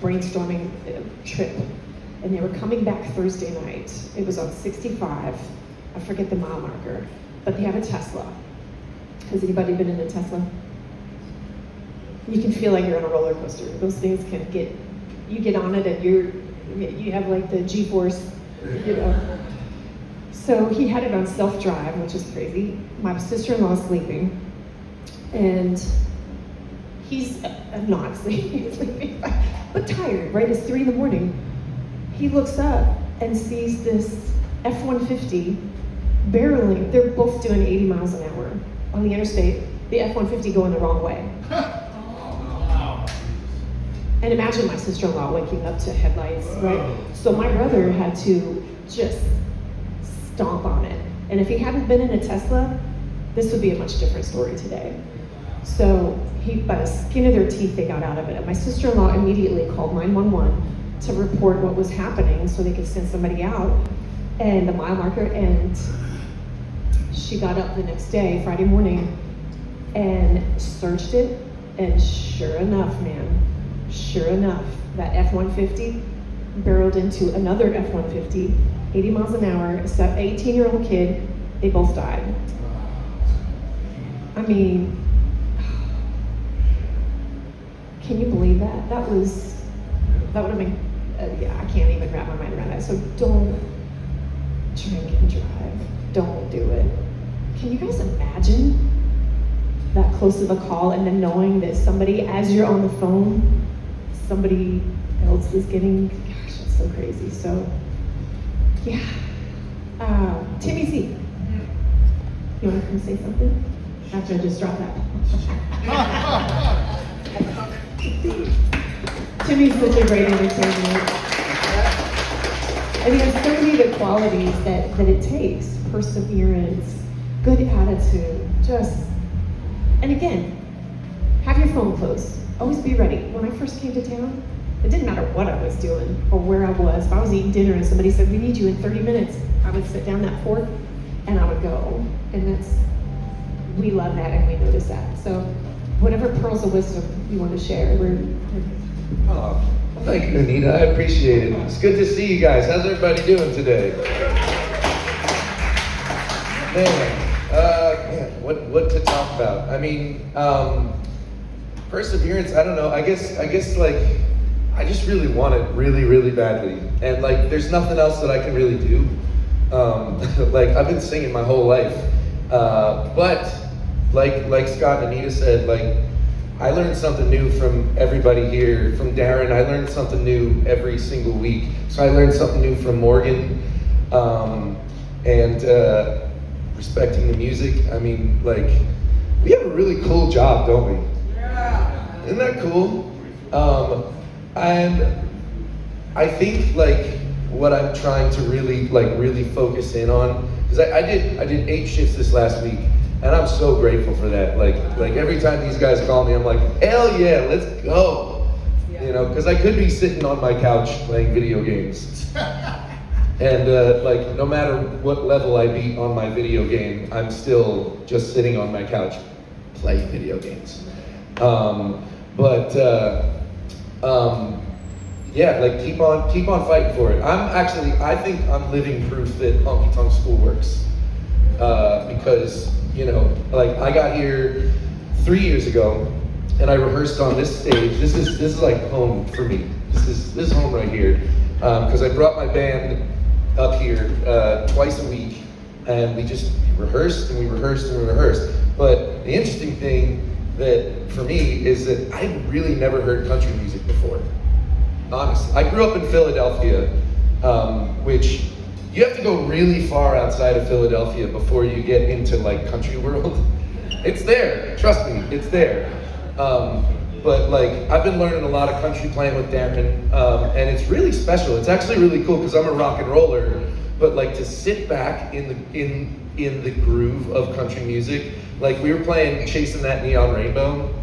brainstorming trip, and they were coming back Thursday night. It was on 65. I forget the mile marker, but they have a Tesla. Has anybody been in a Tesla? You can feel like you're on a roller coaster. Those things can you get on it and you have like the G-force, you know. So he had it on self-drive, which is crazy. My sister-in-law's sleeping, and he's not sleeping, but tired, right? It's 3 a.m. He looks up and sees this F-150 barreling. They're both doing 80 miles an hour on the interstate. The F-150 going the wrong way. And imagine my sister-in-law waking up to headlights, right? So my brother had to just stomp on it. And if he hadn't been in a Tesla, this would be a much different story today. So by the skin of their teeth, they got out of it. And my sister-in-law immediately called 911 to report what was happening so they could send somebody out and the mile marker. And she got up the next day, Friday morning, and searched it. And sure enough, that F-150 barreled into another F-150, 80 miles an hour, a 18-year-old kid. They both died. I mean, can you believe that? That would have been, I can't even wrap my mind around that. So don't drink and drive. Don't do it. Can you guys imagine that close of a call and then knowing that somebody, as you're on the phone, somebody else is getting, gosh, that's so crazy. So, yeah. Timmy C. You want to come say something? After I just dropped that. Timmy's such a great entertainer. And he has so many of the qualities that it takes. Perseverance, good attitude, and again, have your phone close. Always be ready. When I first came to town, it didn't matter what I was doing or where I was. If I was eating dinner and somebody said, we need you in 30 minutes, I would sit down that fork and I would go. And we love that and we notice that. So whatever pearls of wisdom you want to share, Hello. Thank you, Anita. I appreciate it. It's good to see you guys. How's everybody doing today? Man, what to talk about? I mean, perseverance. I don't know. I guess like I just really want it really badly, and like there's nothing else that I can really do. Like I've been singing my whole life, but like Scott and Anita said, like I learned something new from everybody here. From Darren, I learned something new every single week. So I learned something new from Morgan, and respecting the music. I mean, like we have a really cool job, don't we? Yeah. Isn't that cool? And I think like what I'm trying to really focus in on, because I did 8 shifts this last week, and I'm so grateful for that. Like every time these guys call me, I'm like, hell yeah, let's go. You know, because I could be sitting on my couch playing video games. And like no matter what level I beat on my video game, I'm still just sitting on my couch playing video games. Yeah, like keep on fighting for it. I think I'm living proof that Honky Tonk School works. Because, you know, like I got here 3 years ago and I rehearsed on this stage. This is like home for me. This is home right here. Because I brought my band up here twice a week, and we just rehearsed and we rehearsed and we rehearsed. But the interesting thing that for me is that I really never heard country music before. Honestly, I grew up in Philadelphia, which you have to go really far outside of Philadelphia before you get into like country world. It's there, trust me, it's there. But like I've been learning a lot of country playing with Darren, and it's really special. It's actually really cool because I'm a rock and roller, but like to sit back in the groove of country music. Like we were playing Chasing That Neon Rainbow,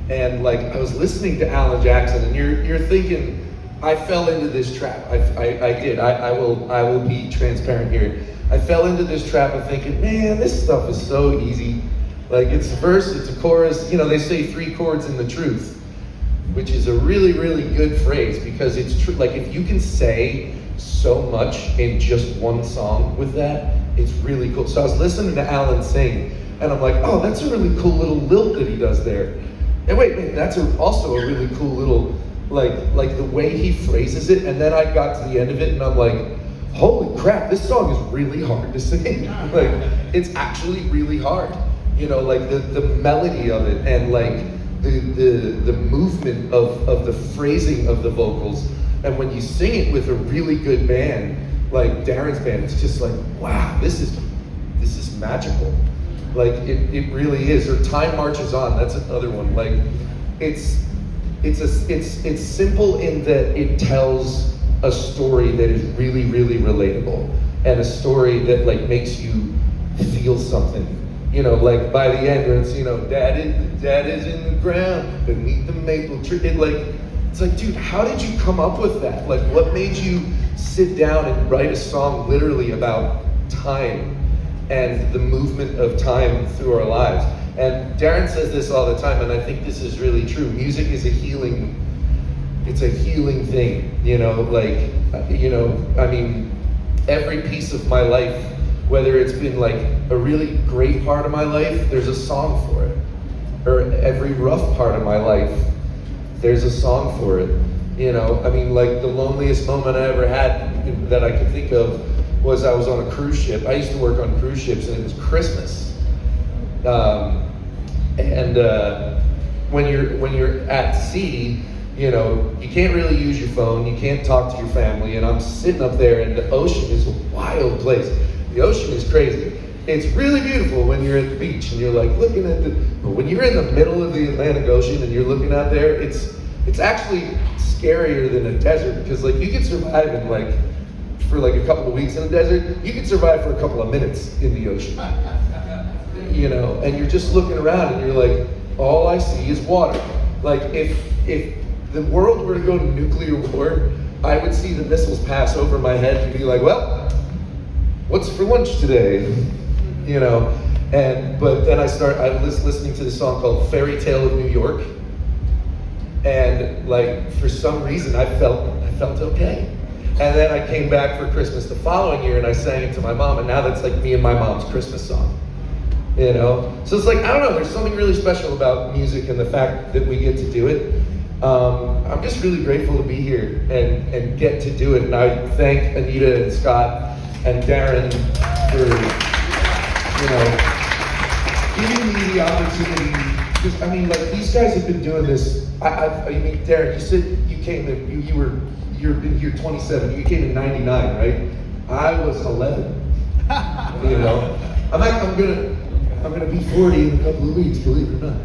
and like I was listening to Alan Jackson, and you're thinking, I fell into this trap. I did. I will be transparent here. I fell into this trap of thinking, man, this stuff is so easy. Like it's a verse, it's a chorus. You know, they say 3 chords in the truth, which is a really good phrase because it's true. Like if you can say so much in just one song with that, it's really cool. So I was listening to Alan sing, and I'm like, oh, that's a really cool little lilt that he does there. And wait, that's also a really cool little, like the way he phrases it. And then I got to the end of it, and I'm like, holy crap, this song is really hard to sing. Like it's actually really hard. You know, like the melody of it, and like the movement of the phrasing of the vocals. And when you sing it with a really good band, like Darren's band, it's just like, wow, this is magical. Like it really is. Or Time Marches On, that's another one. Like it's simple in that it tells a story that is really relatable, and a story that like makes you feel something. You know, like by the end, when it's, you know, dad is in the ground beneath the maple tree. It's like, dude, how did you come up with that? Like, what made you sit down and write a song literally about time and the movement of time through our lives? And Darren says this all the time, and I think this is really true. Music is it's a healing thing, you know, like, you know, I mean, every piece of my life, whether it's been like a really great part of my life, there's a song for it. Or every rough part of my life, there's a song for it. You know, I mean, like the loneliest moment I ever had that I could think of was I was on a cruise ship. I used to work on cruise ships, and it was Christmas. When you're at sea, you know, you can't really use your phone, you can't talk to your family, and I'm sitting up there, and the ocean is a wild place. The ocean is crazy. It's really beautiful when you're at the beach and you're like looking at but when you're in the middle of the Atlantic Ocean and you're looking out there, it's actually scarier than a desert, because like you could survive in like for like a couple of weeks in the desert, you could survive for a couple of minutes in the ocean. You know, and you're just looking around and you're like, all I see is water. Like if the world were to go to nuclear war, I would see the missiles pass over my head and be like, well, what's for lunch today? You know, but then I was listening to this song called Fairy Tale of New York. And like, for some reason, I felt okay. And then I came back for Christmas the following year and I sang it to my mom, and now that's like me and my mom's Christmas song. You know? So it's like, I don't know, there's something really special about music and the fact that we get to do it. I'm just really grateful to be here and get to do it. And I thank Anita and Scott and Darren for, giving me the opportunity. Because, I mean, like, these guys have been doing this. I mean, Darren, you said you came in, you've been here 27, you came in 99, right? I was 11, you know? I'm gonna be 40 in a couple of weeks, believe it or not.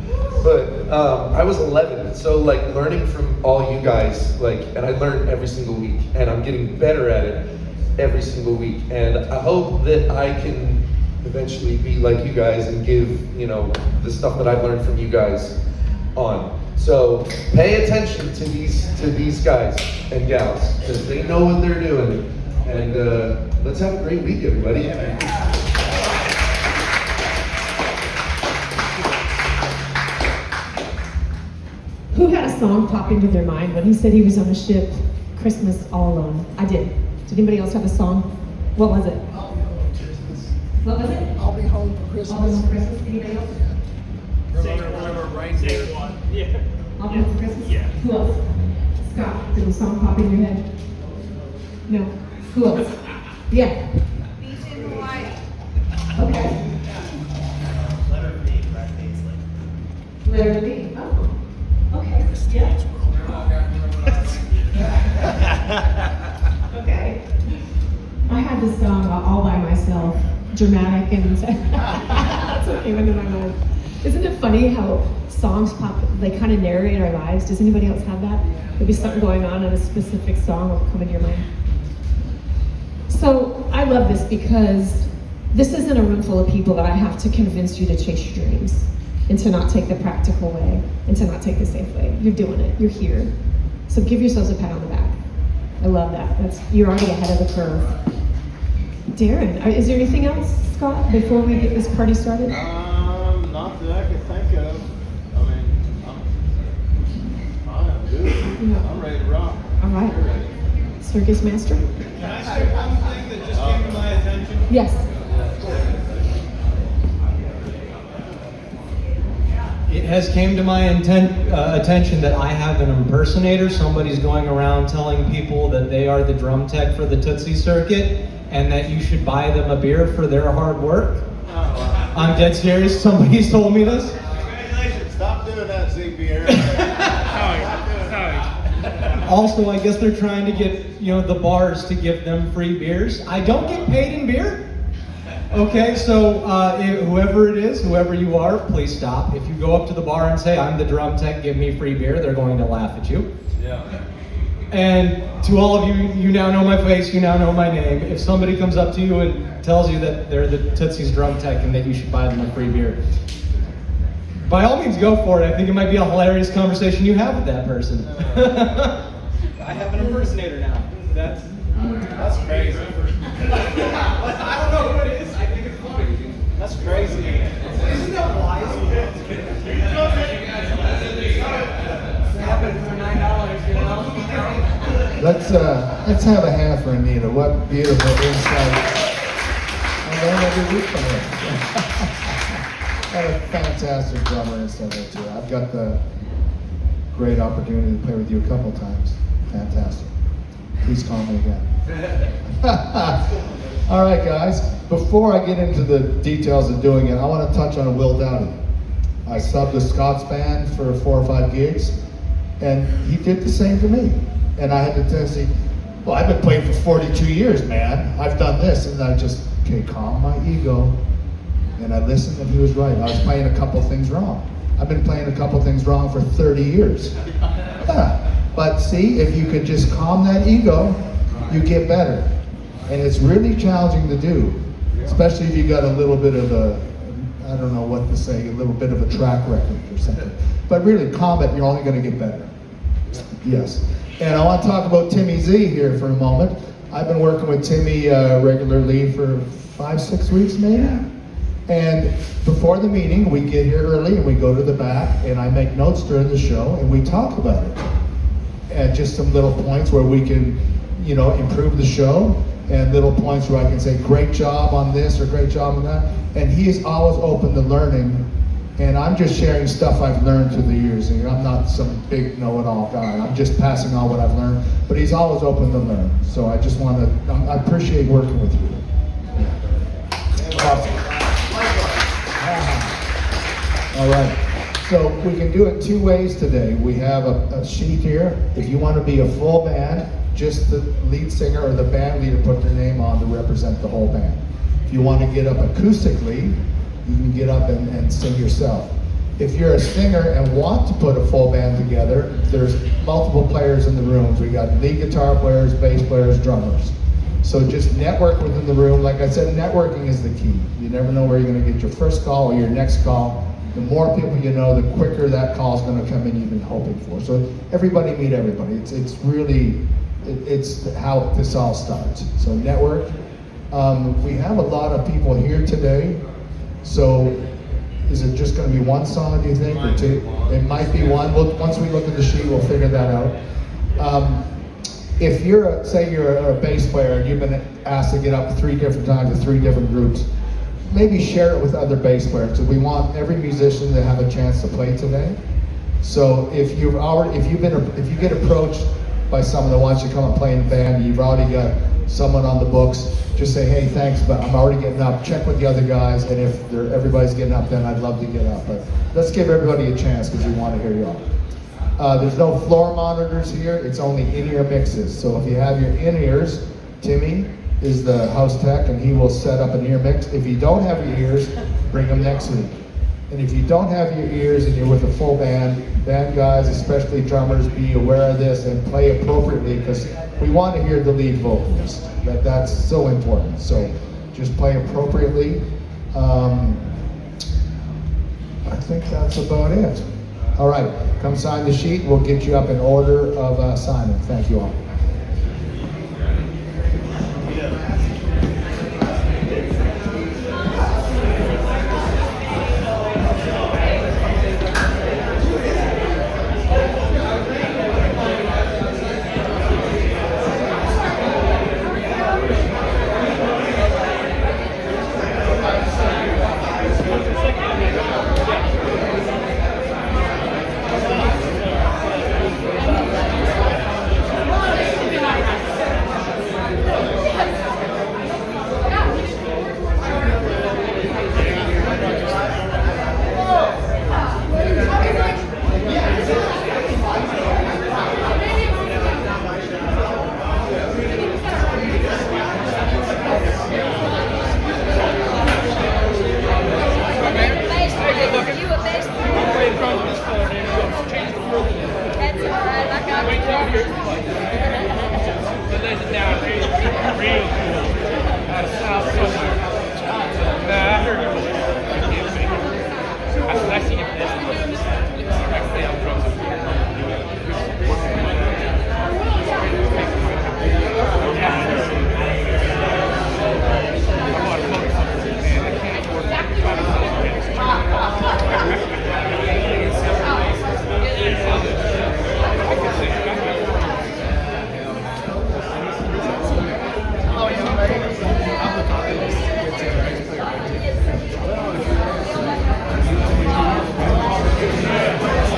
But I was 11, so like learning from all you guys, like, and I learned every single week, and I'm getting better at it every single week. And I hope that I can eventually be like you guys and give, the stuff that I've learned from you guys on. So pay attention to these guys and gals, because they know what they're doing. And let's have a great week, everybody. Who had a song pop into their mind when he said he was on a ship, Christmas all alone? I did. Did anybody else have a song? What was it? What was it? I'll be home for Christmas. I'll be home for Christmas. Anybody else? Same one. Yeah. I'll be home for Christmas? Yeah. Who else? Scott, did a song pop in your head? No. Who else? Yeah. Beach in Hawaii. Okay. Letter B, Brad Paisley. Letter B. Oh. Okay. Yeah. Okay. I had this song all by myself, dramatic and that's what came into my mind. Isn't it funny how songs pop, they kind of narrate our lives? Does anybody else have that? There'll be something going on and a specific song will come into your mind. So I love this because this isn't a room full of people that I have to convince you to chase your dreams and to not take the practical way and to not take the safe way. You're doing it, you're here. So give yourselves a pat on the back. I love that. You're already ahead of the curve. Darren, is there anything else, Scott, before we get this party started? Not that I can think of. I mean, I'm good. Yeah. I'm ready to rock. All right. You're ready. Circus master? Can I say one thing that just came to my attention? Yes. It has came to my attention that I have an impersonator. Somebody's going around telling people that they are the drum tech for the Tootsie Circuit and that you should buy them a beer for their hard work. I'm dead serious. Somebody's told me this. Congratulations. Stop doing that, ZPR. Sorry. Also, I guess they're trying to get, the bars to give them free beers. I don't get paid in beer. Okay, so whoever it is, whoever you are, please stop. If you go up to the bar and say, I'm the drum tech, give me free beer, they're going to laugh at you. Yeah. And to all of you, you now know my face, you now know my name. If somebody comes up to you and tells you that they're the Tootsie's drum tech and that you should buy them a free beer, by all means go for it. I think it might be a hilarious conversation you have with that person. I have an impersonator now. That's crazy. I don't know who it is. I think it's funny. That's crazy. Isn't that wise? Happened for $9, Let's have a hand for Anita. What beautiful insight. I learn every week from her. What a fantastic drummer and stuff like that. I've got the great opportunity to play with you a couple times. Fantastic. Please call me again. All right, guys. Before I get into the details of doing it, I want to touch on Will Dowdy. I subbed the Scott's band for 4 or 5 gigs, and he did the same to me. And I had to tell him, well, I've been playing for 42 years, man. I've done this, and I just, calm my ego. And I listened, and he was right. I was playing a couple things wrong. I've been playing a couple things wrong for 30 years. Yeah. But see, if you could just calm that ego, you get better. And it's really challenging to do, especially if you got a little bit of a, I don't know what to say, a little bit of a track record or something. But really, calm it, you're only going to get better. Yes. And I want to talk about Timmy Z here for a moment. I've been working with Timmy regularly for 5-6 weeks maybe. And before the meeting, we get here early and we go to the back and I make notes during the show and we talk about it. And just some little points where we can, improve the show, and little points where I can say, great job on this or great job on that. And he is always open to learning. And I'm just sharing stuff I've learned through the years. And I'm not some big know-it-all guy. I'm just passing on what I've learned. But he's always open to learn. So I just want to, I appreciate working with you. Awesome. All right. So we can do it two ways today. We have a sheet here. If you want to be a full band, just the lead singer or the band leader put their name on to represent the whole band. If you want to get up acoustically, you can get up and sing yourself. If you're a singer and want to put a full band together, there's multiple players in the rooms. We got lead guitar players, bass players, drummers. So just network within the room. Like I said, networking is the key. You never know where you're going to get your first call or your next call. The more people you know, the quicker that call is going to come in you've been hoping for. So everybody meet everybody. It's really, it's how this all starts. So network. We have a lot of people here today. So is it just going to be one song, do you think, or two? It might be one. Once we look at the sheet, we'll figure that out. If you're, say you're a bass player and you've been asked to get up 3 different times with 3 different groups, maybe share it with other bass players. So we want every musician to have a chance to play today. So if you get approached by someone that wants you to come and play in the band, and you've already got someone on the books, just say, hey, thanks, but I'm already getting up. Check with the other guys, and if everybody's getting up, then I'd love to get up. But let's give everybody a chance because we want to hear you all. There's no floor monitors here. It's only in-ear mixes. So if you have your in-ears, Timmy is the house tech, and he will set up an ear mix. If you don't have your ears, bring them next week. And if you don't have your ears and you're with a full band guys, especially drummers, be aware of this and play appropriately because we want to hear the lead vocalist. That's so important. So just play appropriately. I think that's about it. All right, come sign the sheet. We'll get you up in order of signing. Thank you all.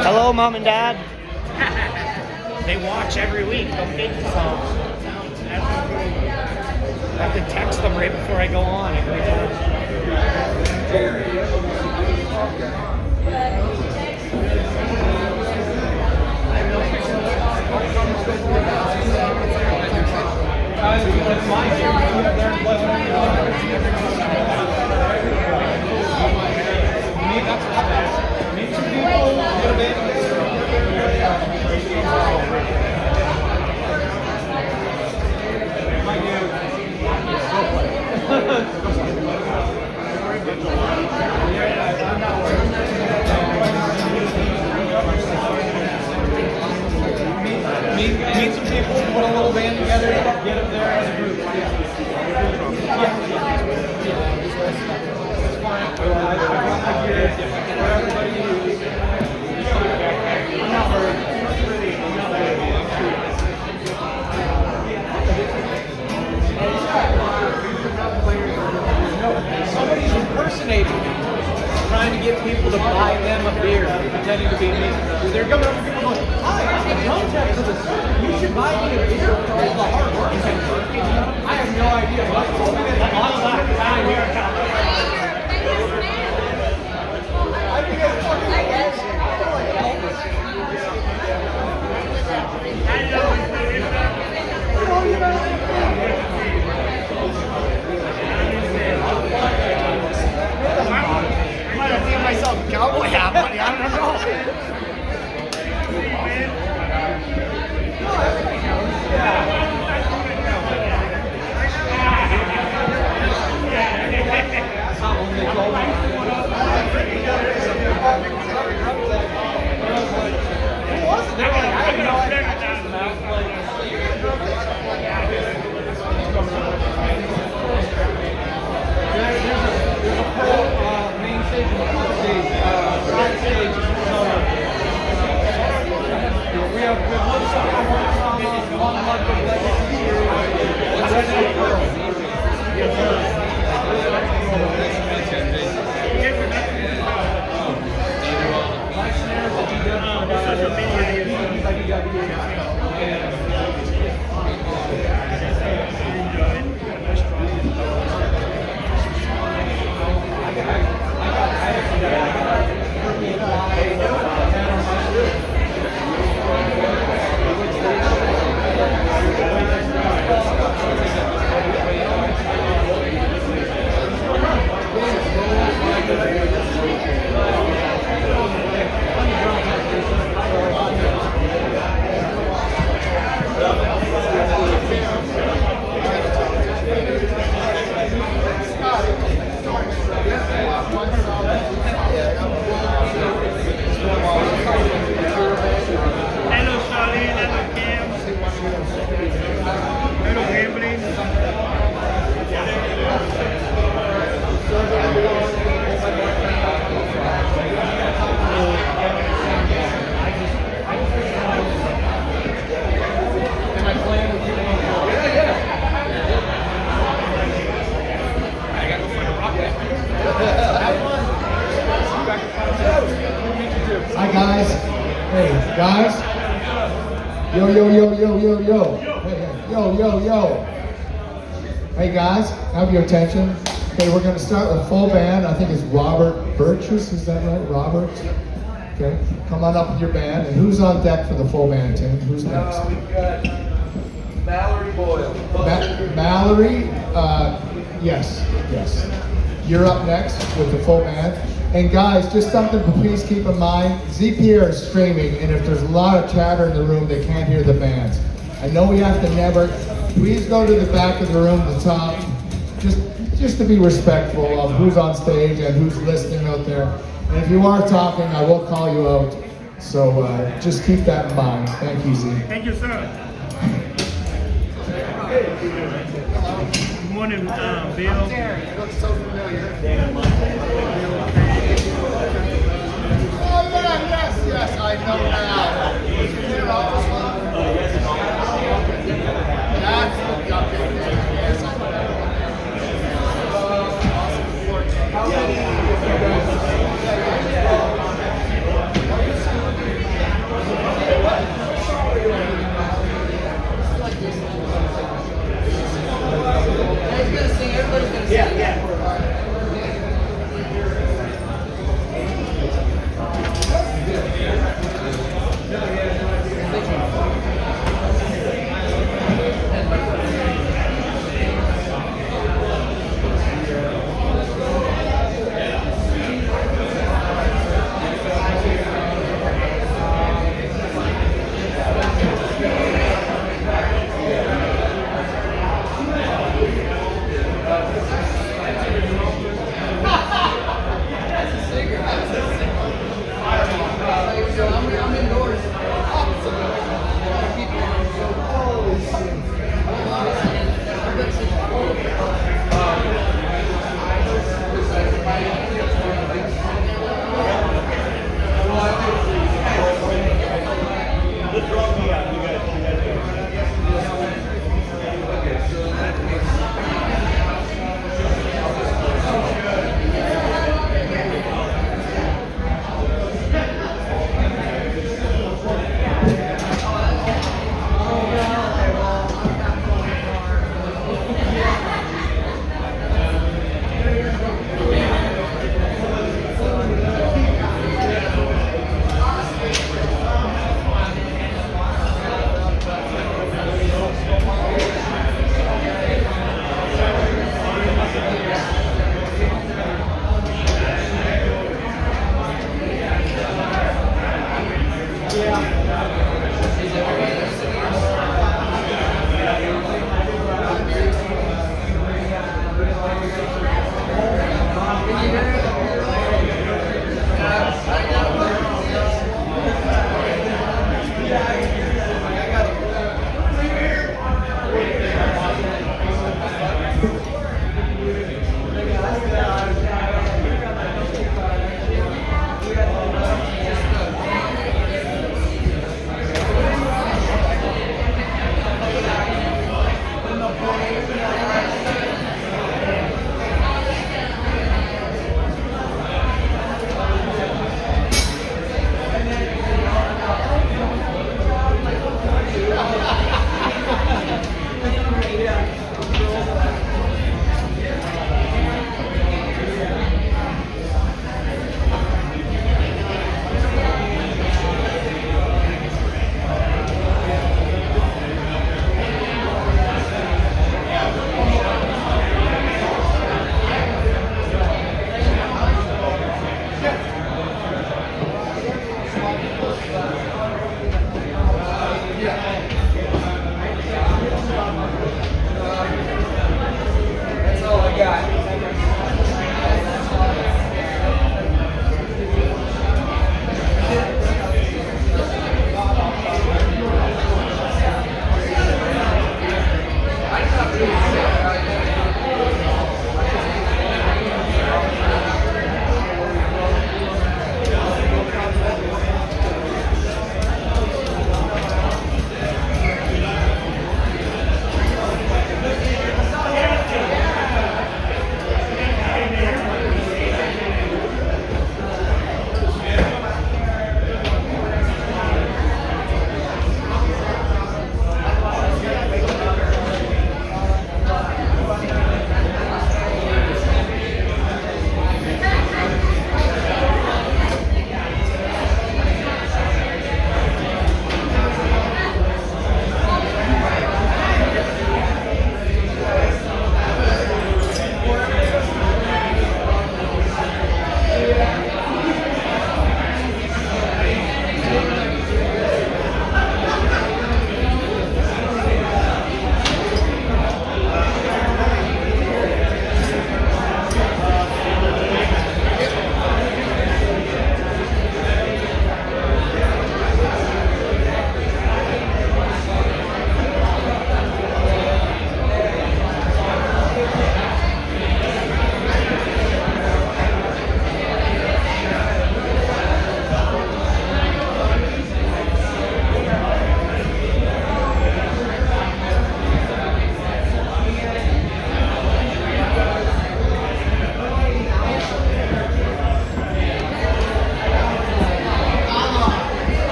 Hello, Mom and Dad. They watch every week. Don't get the songs. I have to text them right before I go on every time. impersonating me, trying to get people to buy them a beer, pretending to be me. They're coming up to people going, "Hi, I'm contact for this. You should buy me a beer for all the hard work." I have no idea. But I told me that I think it's fucking I might have named myself cowboy hat, buddy. I don't know. Hi guys. Hey guys. Yo yo yo yo yo yo. Hey, hey. Yo yo yo. Hey guys, have your attention. Okay, we're gonna start with full band. I think it's Robert Burgess. Is that right, Robert? Okay, come on up with your band. And who's on deck for the full band, Tim? Who's next? We've got Mallory Boyle. Mallory. Yes. You're up next with the full band. And guys, just something to please keep in mind, ZPR is streaming, and if there's a lot of chatter in the room, they can't hear the bands. I know we have to never, please go to the back of the room, the top, just to be respectful of who's on stage and who's listening out there. And if you are talking, I will call you out. So just keep that in mind. Thank you, Z. Thank you, sir. Good morning, Bill. You look so familiar. Oh yeah, yes, I know now. Was your hair always long? That's the okay. Yes, I know. How Everybody's gonna sing. Yeah.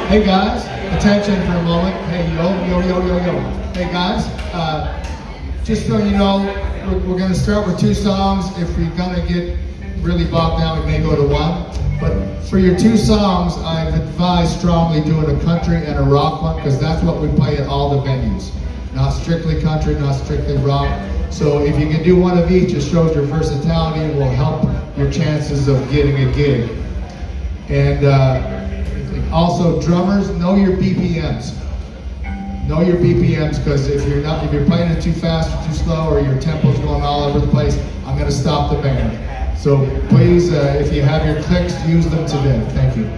Hey guys, attention for a moment. Hey, yo. Hey guys, just so you know, we're going to start with 2 songs. If we're going to get really bogged down, we may go to 1. But for your 2 songs, I've advised strongly doing a country and a rock one, because that's what we play at all the venues. Not strictly country, not strictly rock. So if you can do one of each, it shows your versatility and will help your chances of getting a gig. And also, drummers, know your BPMs. Know your BPMs, because if you're playing it too fast or too slow, or your tempo's going all over the place, I'm going to stop the band. So please, if you have your clicks, use them today. Thank you.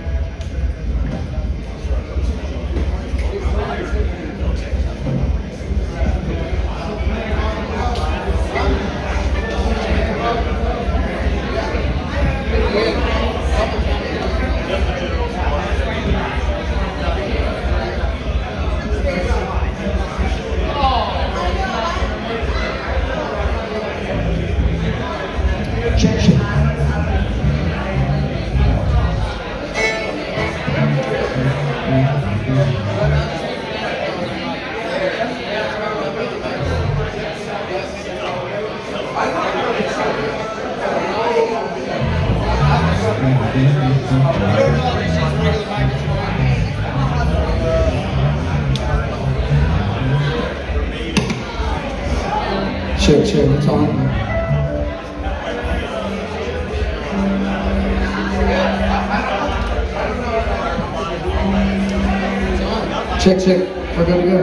Check, what's on? Check, we're good to go.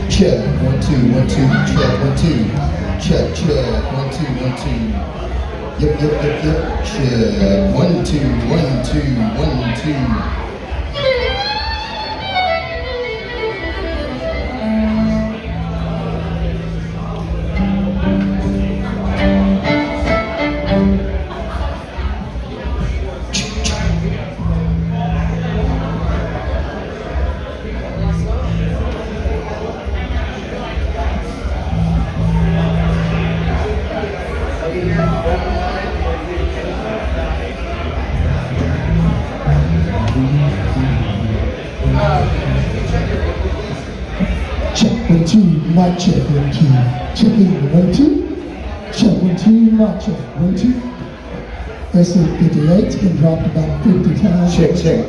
Check, 1 2 1 2, check 1 2, check 1 2 1 2. Yep. Check 1 2 1 2 1 2. Check 1 2, mic check 1 2. Check in 1 2. Check 1 2, mic check 1 2. SO58's been dropped about 50 times. Check. Check.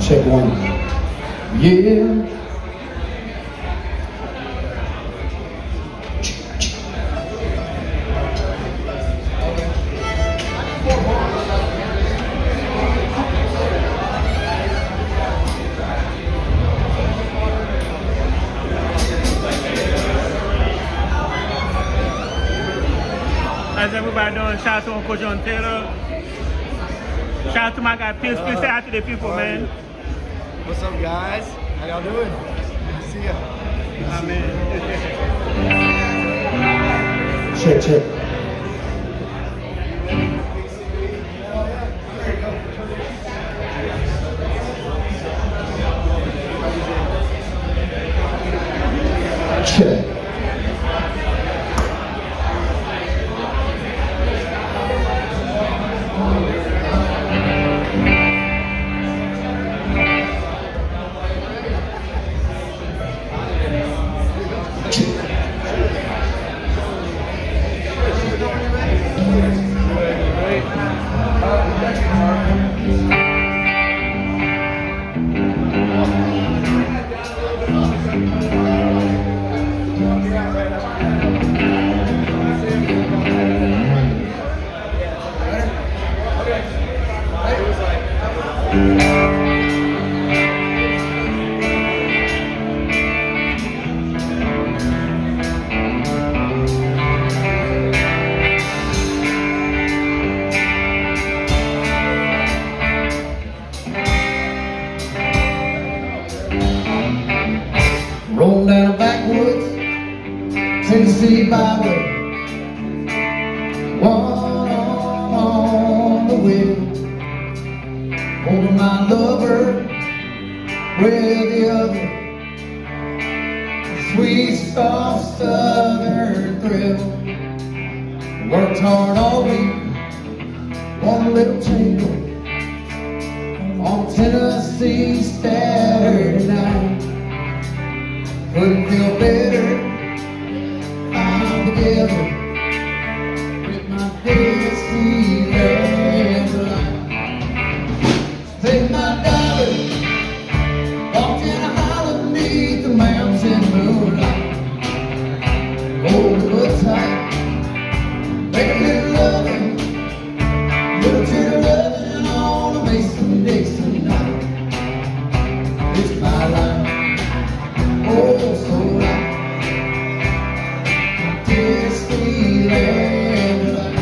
Check 1. Yeah. How's everybody doing? Shout out to Uncle John Taylor. Shout out to my guy Pierce. Say out to the people, man. What's up, guys? How y'all doing? Good to see ya. Amen. Check. Check. Roll down a backwoods, Tennessee byway. One on the wheel, holding my lover with the other. Sweet, soft southern thrill. Worked hard all week, want a little tingle on Tennessee Saturday night. Couldn't feel better, I'm together with my Dixieland light. Take my dollar, walked in a hollow beneath the mountain moonlight. Hold the hood tight, make a little loving, little tear loving on a Mason-Dixon night. It's my life. Oh, so right, Disneyland life.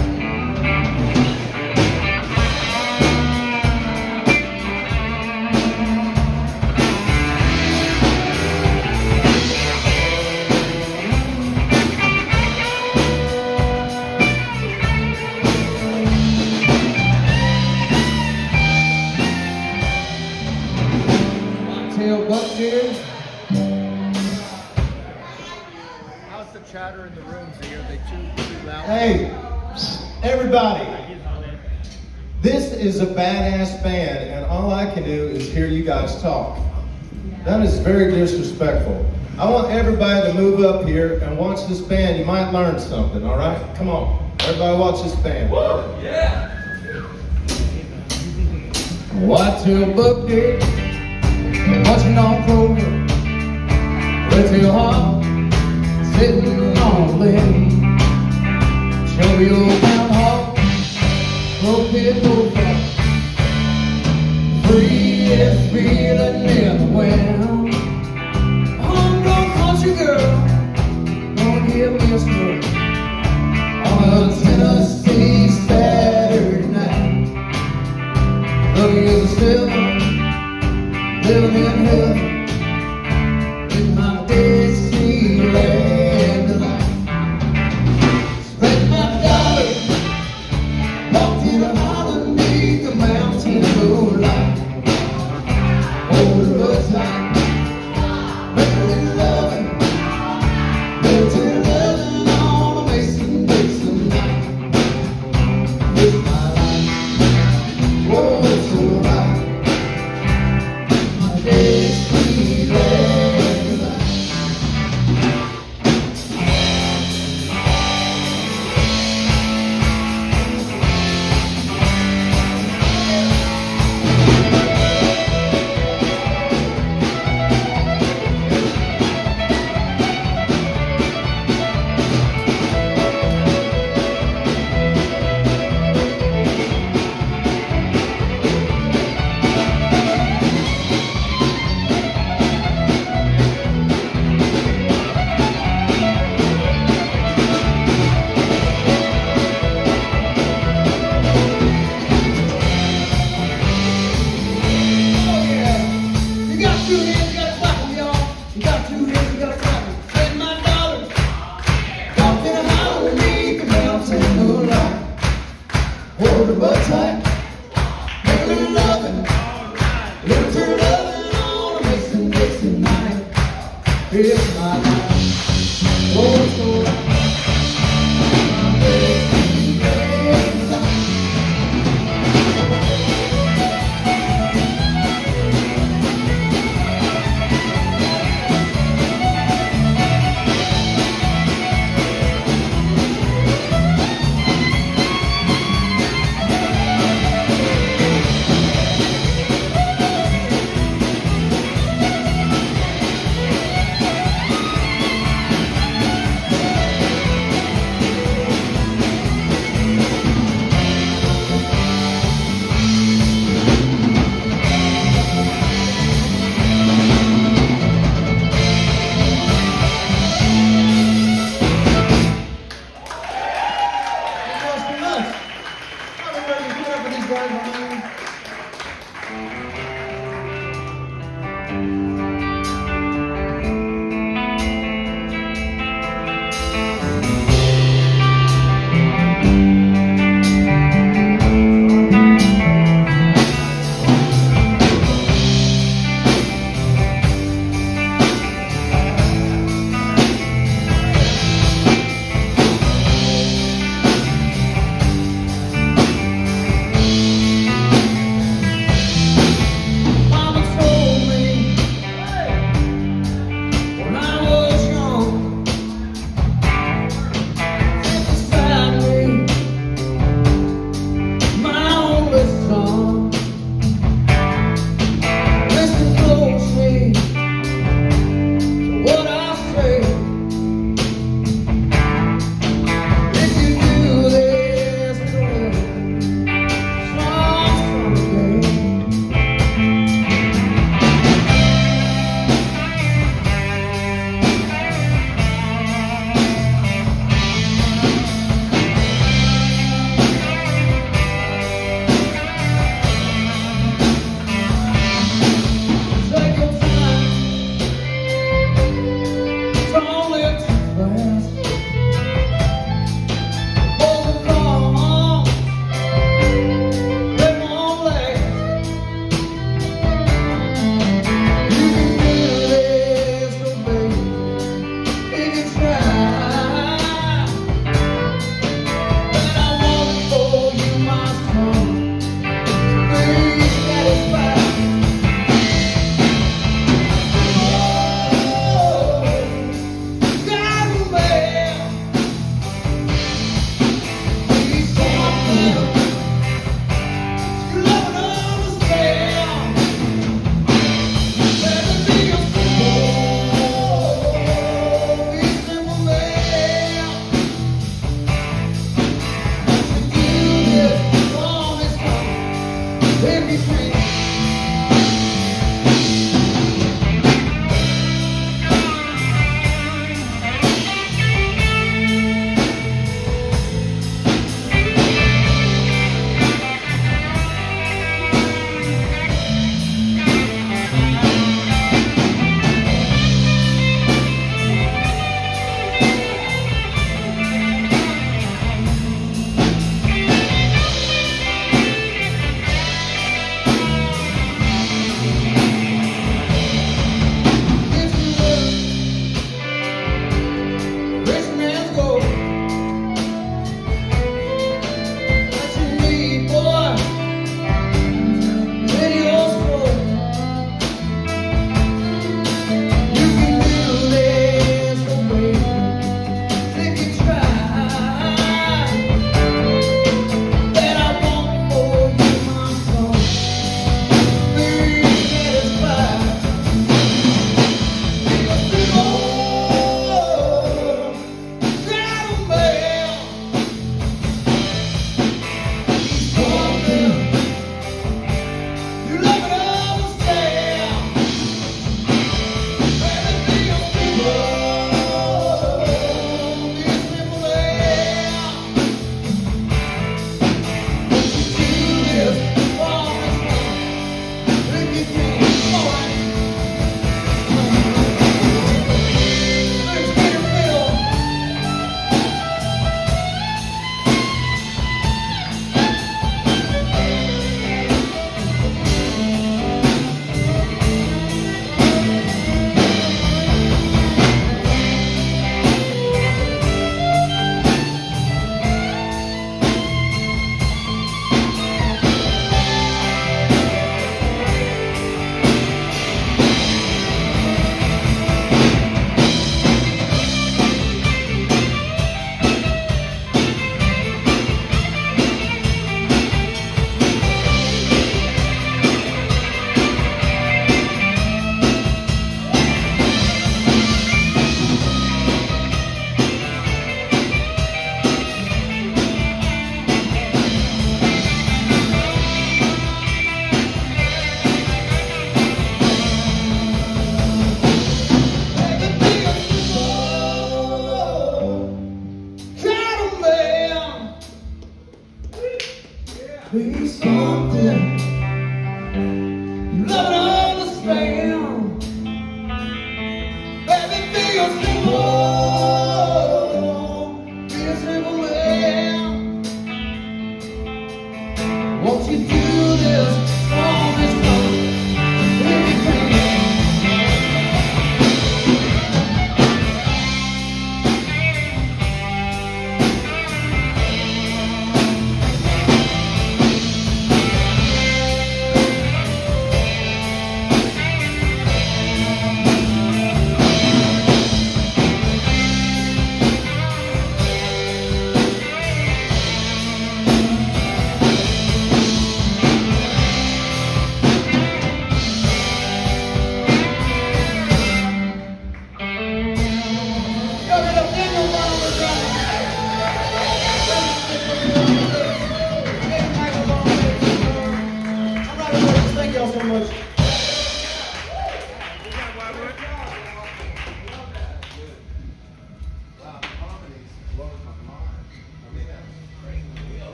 Tail buck deer. Chatter in the rooms here. Are they too loud? Hey, everybody. This is a badass band, and all I can do is hear you guys talk. That is very disrespectful. I want everybody to move up here and watch this band. You might learn something, all right? Come on. Everybody watch this band. Woo! Yeah! White-tail buck deer, watching on program. Red-tail hawk, sitting on a limb. Shelby old groundhog, crow-pit bullfrog. Free as feeling in the wind. Homegrown country girl, gonna give me a stroke on a Tennessee Saturday night. Looking at the silver, living in heaven with my Dixieland delight. Spent my dollar, walked in a hollow beneath the mountain moonlight. Hold the hood tight, make a little loving, little tender loving on a Mason-Dixon night. It's my life, oh, it's so right. My Dixieland delight. It's my life. Oh, it's so right.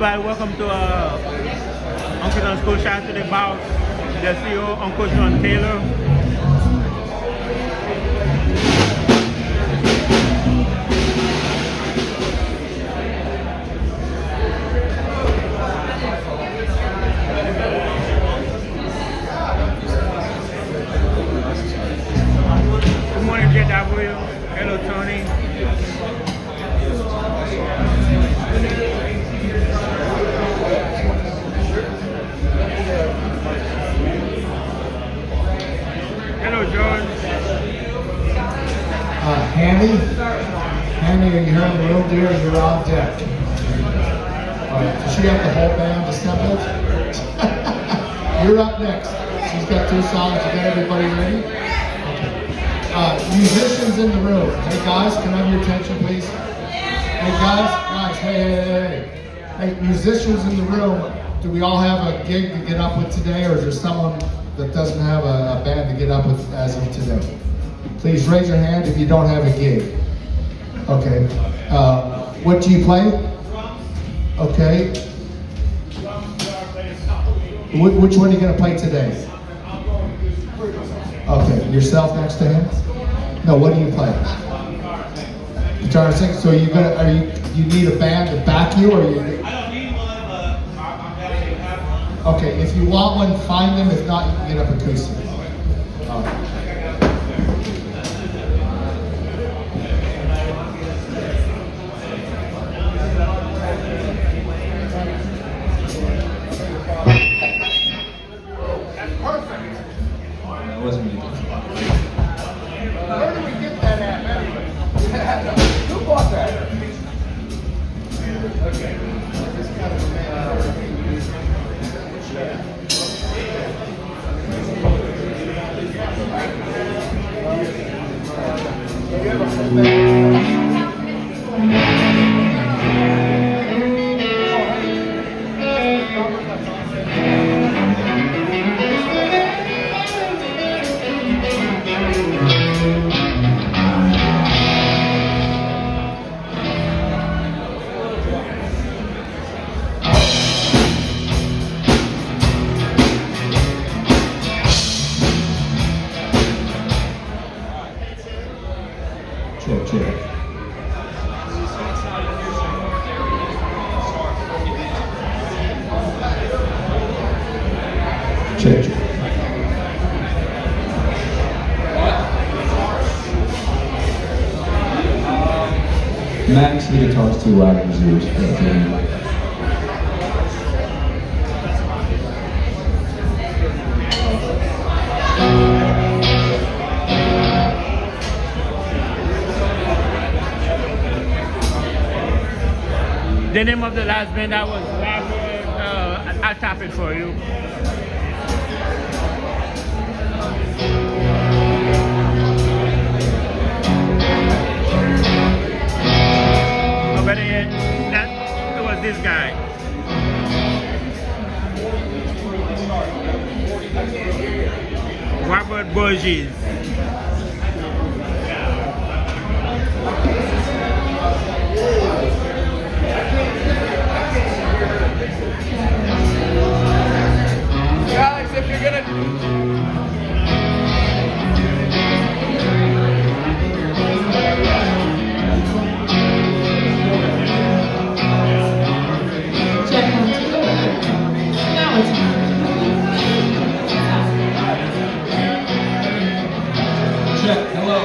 Everybody, welcome to Honky Tonk School. Shout out to the boss, the CEO, Uncle John Taylor. Good morning, JW. Hello, Tony. Hello, George. Hanny, are you here in the room, dear? You're on deck. All right, does she have the whole band assembled? You're up next. She's got 2 songs. You got everybody ready? Okay. Musicians in the room. Hey guys, can I have your attention, please? Hey guys, hey, musicians in the room. Do we all have a gig to get up with today, or is there someone that doesn't have a band to get up with as of today? Please raise your hand if you don't have a gig. Okay. What do you play? Okay. Which one are you going to play today? Okay. Yourself next to him? No. What do you play? Guitar and sing. So you need a band to back you, or you? I don't need one, but I'm happy to have one. Okay. If you want one, find them. If not, you can get up acoustic. All right. Where did we get that at, anyway? Who bought that? Okay. Check. Max, the guitar's too loud in his ears. The name of the last band that was I'll tap it for you. Or better yet, it was this guy. Robert Borges. Guys, if you're gonna... Check, hello.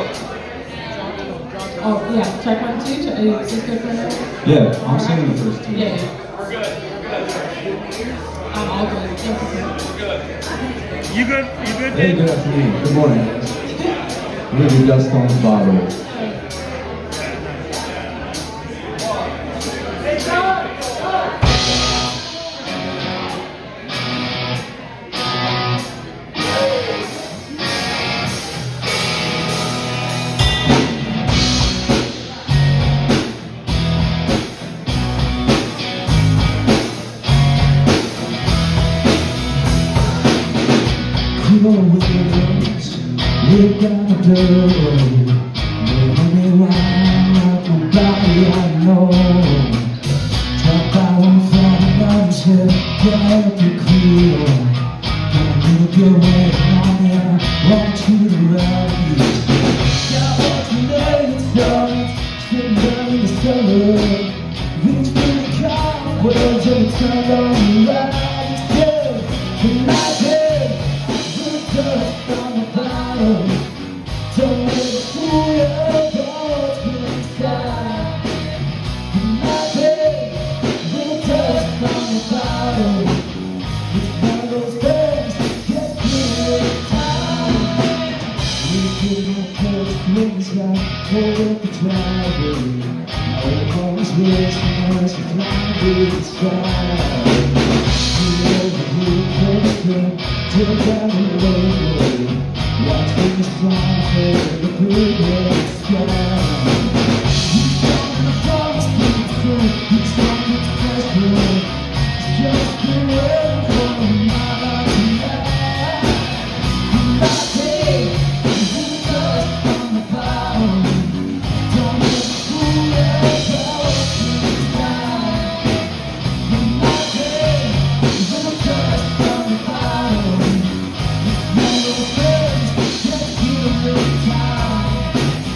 Oh, yeah, check 1, 2. Is this good for her? Yeah, I'm singing the first two. Yeah, yeah. We're good. I'm all good. You good? You good? Hey, good afternoon. Good morning, guys. We're gonna do Dust on the Bottle. You gotta do maybe right, nobody I know. Talk about one thing. Reach for the car, words every time on the ride. Yeah, in my head, we're just on the bottom. Don't let it fool you, don't get inside. In my head, we're just on the bottom. It's one of those things that gets me every time. We give our first wings right, hold up the driveway. Our homes race from us to fly through the sky. We over here, till down the road. Watch things fly over the blue red sky. He's on the forest, he's on the treasure. It's just been waiting for my life tonight. My day, we're just on the bottom. Don't let it fool you, don't inside. My day, we're just on the bottom. It's one of those things that give me time.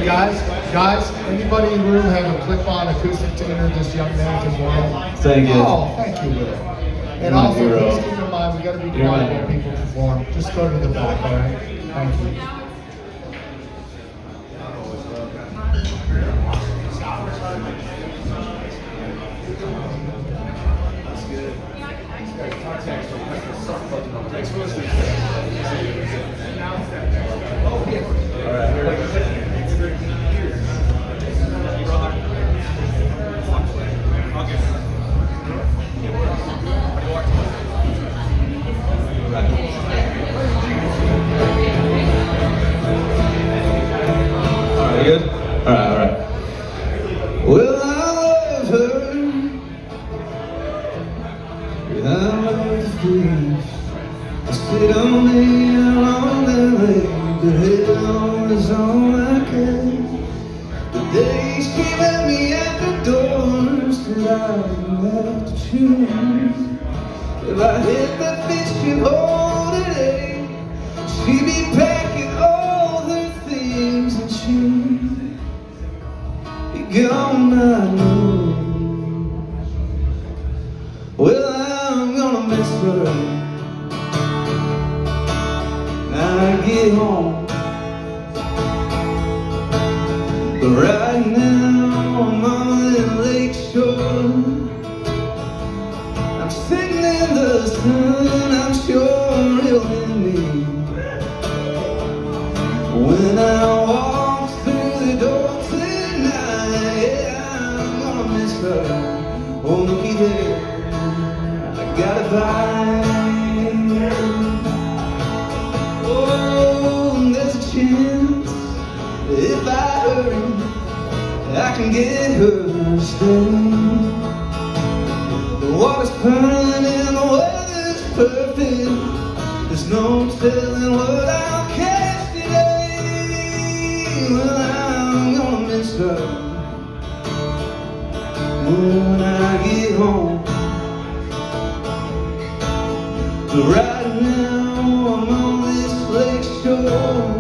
Hey guys, anybody in the room have a clip-on acoustic tuner this young man can borrow? Thank you. Oh, thank you, Will. And My also, hero. please keep in mind, we gotta be You're quiet my when people perform. Just go to the back, all right? Thank you. Alright, good? Alright. Well, I love her. And I love the breeze. I sit on the lonely lake. The head on is all I can. The days came at me at the doors that I left to choose. If I hit the fishing hole today, she'd be packing all her things and she'd be gone, I know. Well, I'm gonna miss her when I get home. But right now I'm on the lake shore. I'm sitting in the sun, I'm sure it'll hit me when I walk through the door tonight. Yeah, I'm gonna miss her. Oh, looky there, I gotta buy. Oh, there's a chance if I hurry, I can get her to stay. The water's fine and the weather's perfect. There's no telling what I'll catch today. Well, I'm gonna miss her when I get home. But right now I'm on this lake shore.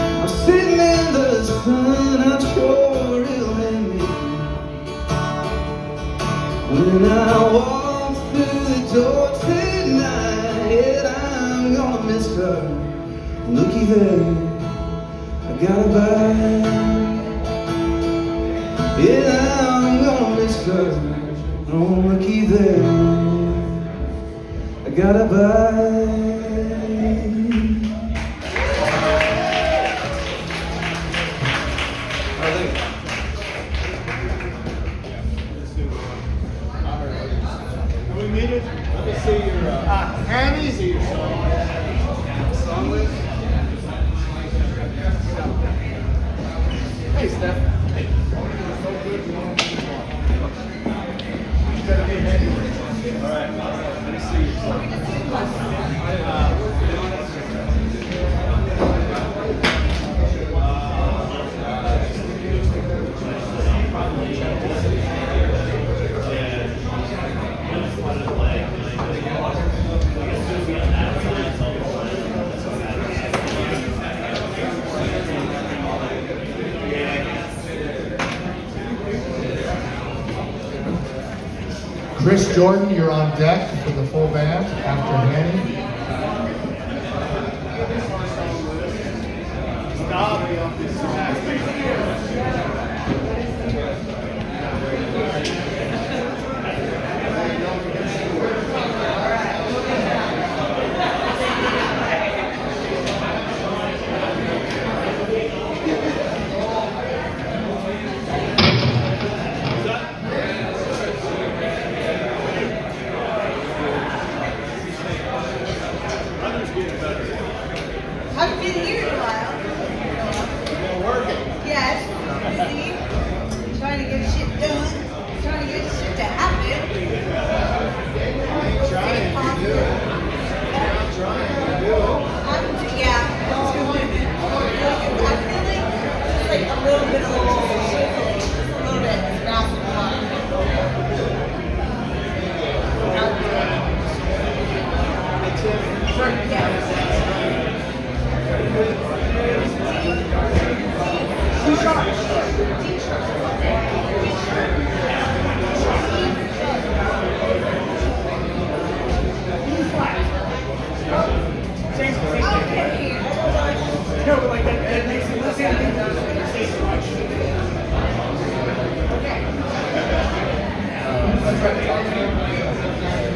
I'm sitting in the sun, I'm sure it'll hit me when I walk through the door tonight. I'm gonna miss her. Looky there, I gotta buy. Yeah, I'm gonna miss her. Oh, looky there, I gotta buy. Can we meet it? Let me see your, Annie? See your song list. Hey, Steph. All right, let me see your song. Chris Jordan, you're on deck for the full band after Hanny. Haven't been here in a while. No, but like that makes it the same thing.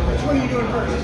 Which one are you doing first?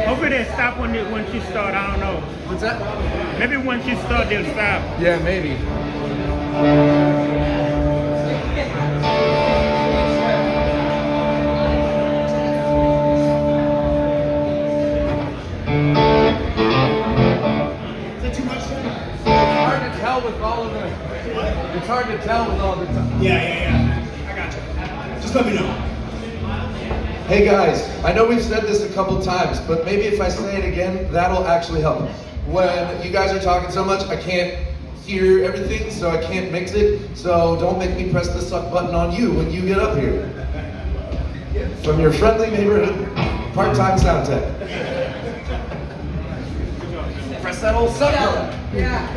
Hopefully they stop when you start. I don't know. What's that? Maybe once you start, they'll stop. Yeah, maybe. Is that too much time? It's hard to tell with all of the. It's hard to tell with all the time. Yeah. I got you. Just let me know. Hey guys, I know we've said this a couple times, but maybe if I say it again, that'll actually help. When you guys are talking so much, I can't hear everything, so I can't mix it. So don't make me press the suck button on you when you get up here. From your friendly neighborhood part-time sound tech. Press that old suck button. Yeah.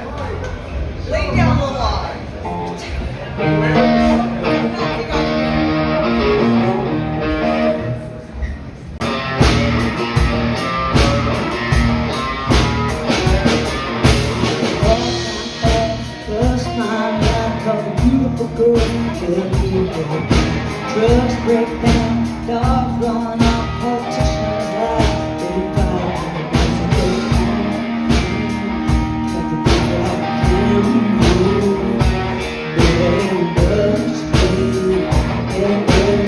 Lay down the law. Drugs break down, dogs run off, politicians lie, they divide and but the people out here they ain't much paid, and they're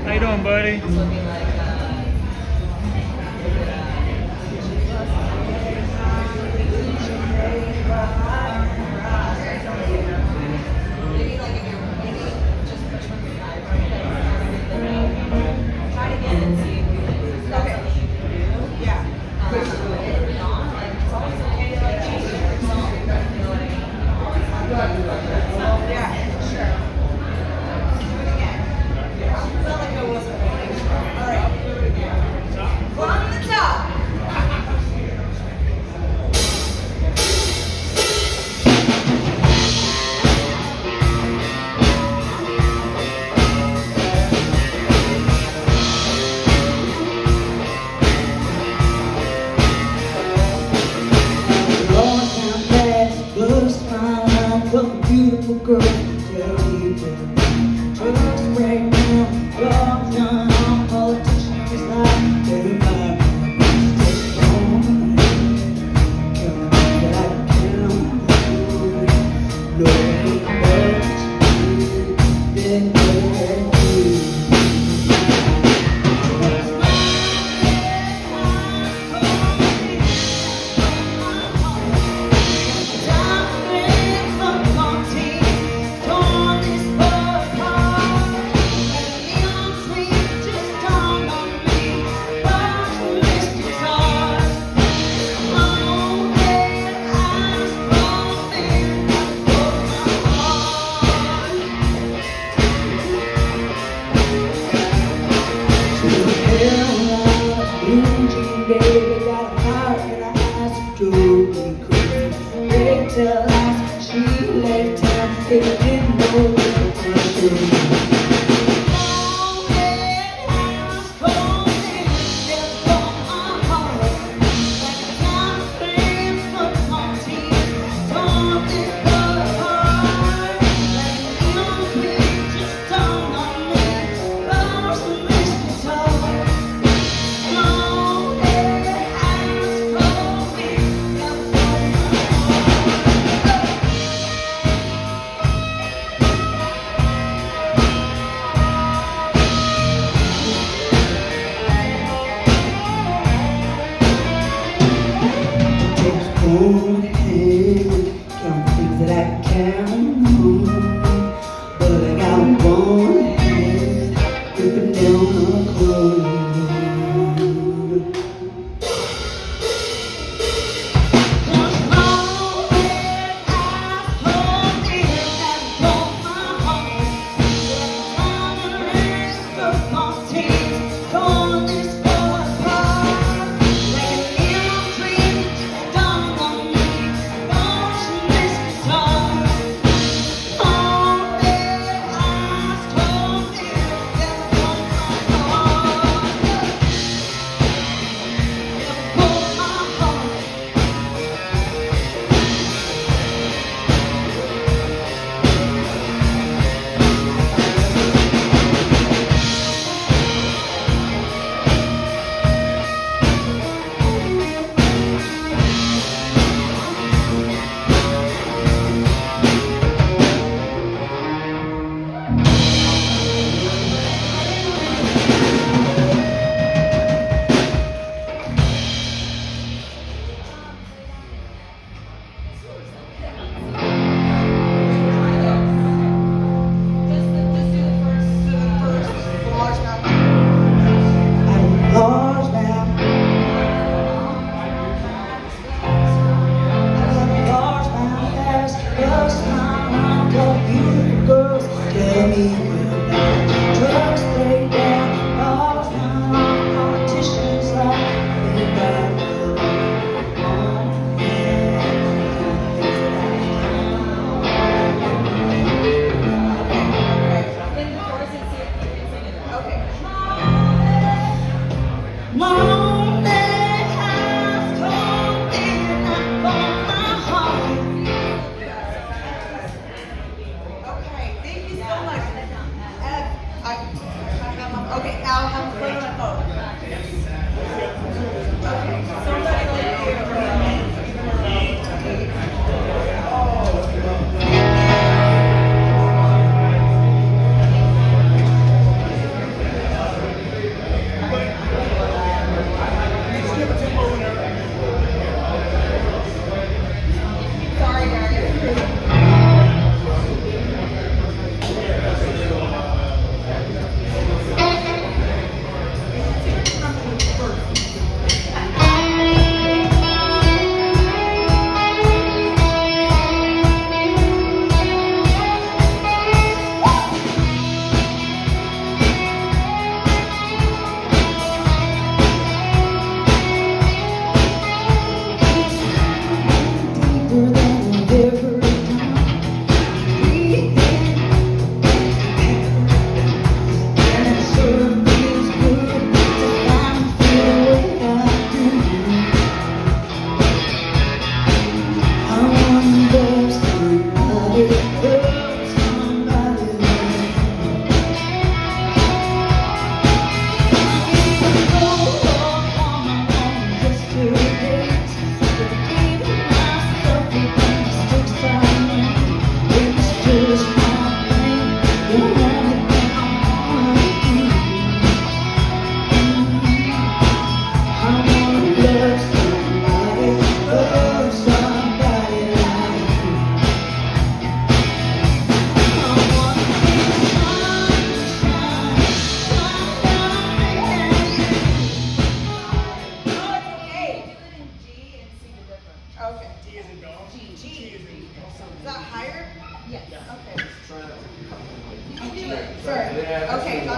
How you doing, buddy?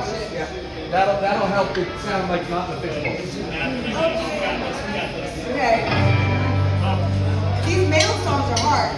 watch it. Yeah, that'll help it sound like not the fishbowl. Okay. These male songs are hard.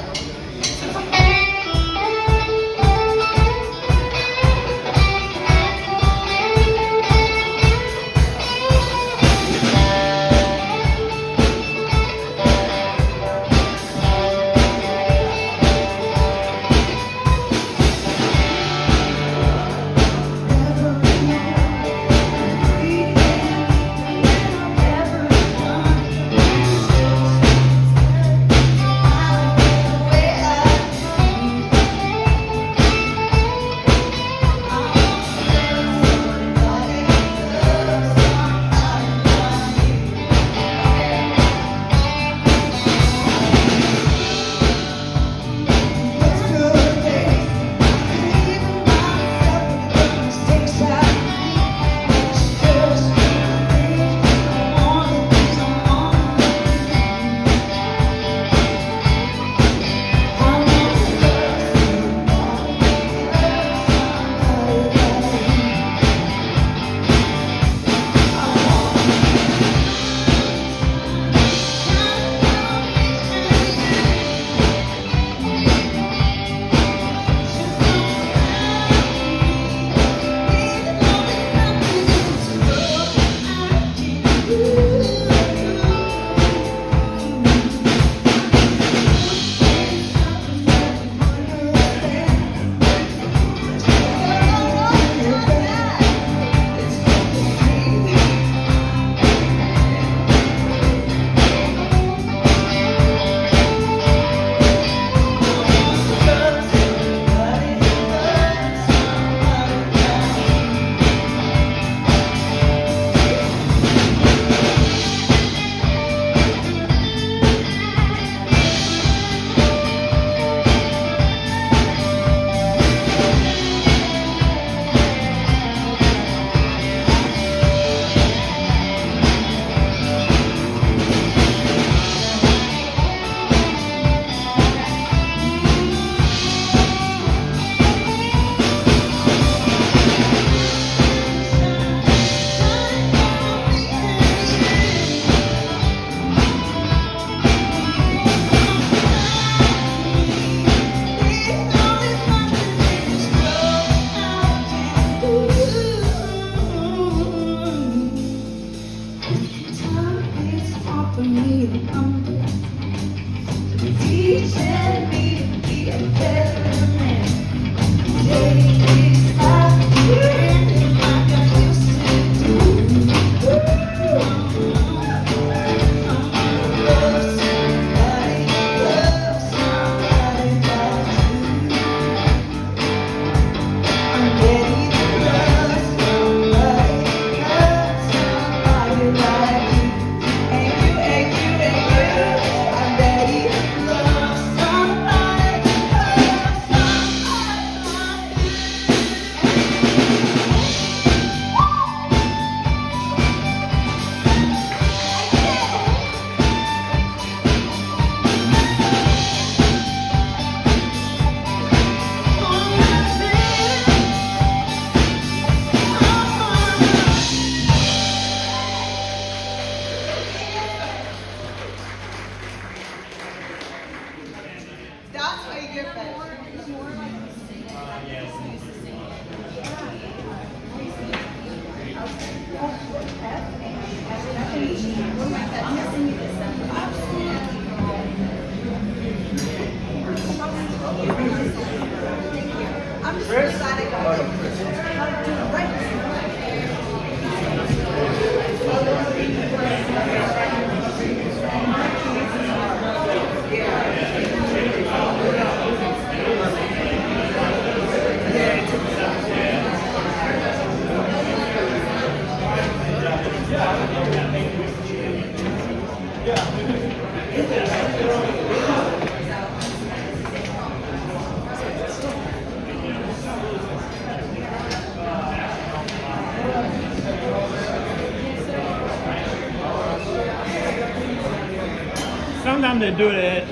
Sometimes they do that.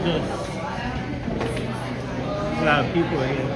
Just a lot of people here.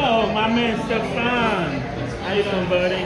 Oh, my man Stefan. How you doing, buddy?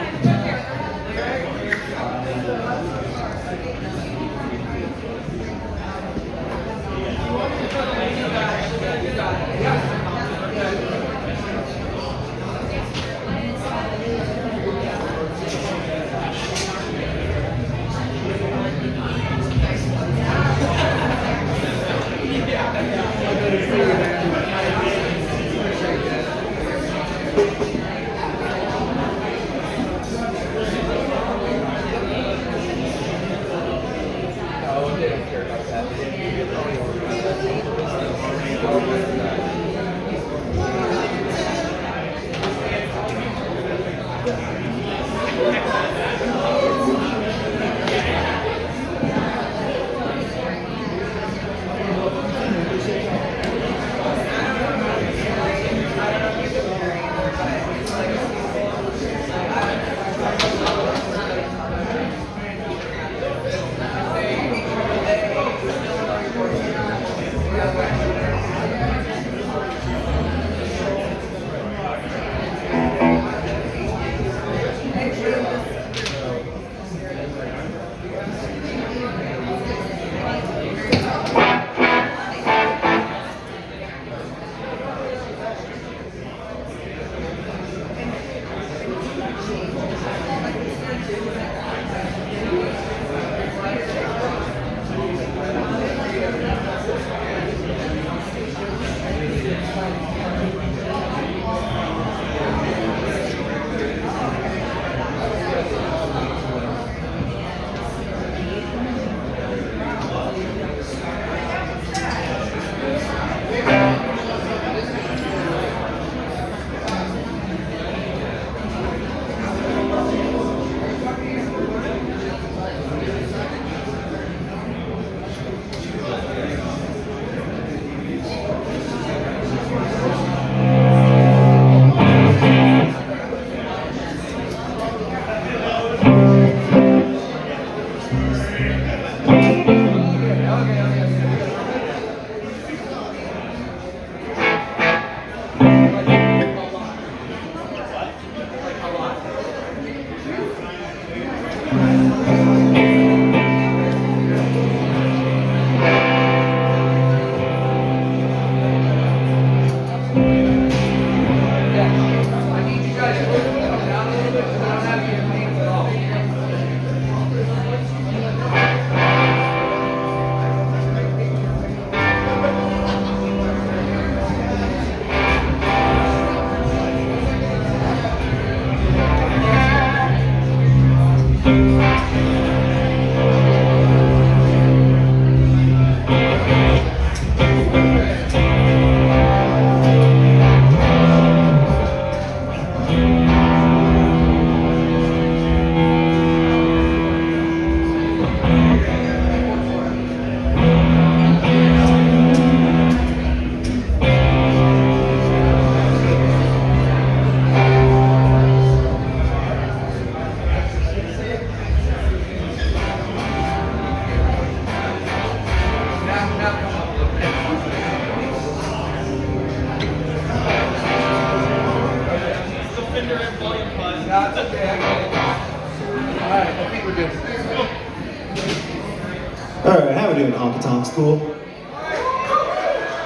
Alright, how we doing, Honky Tonk School?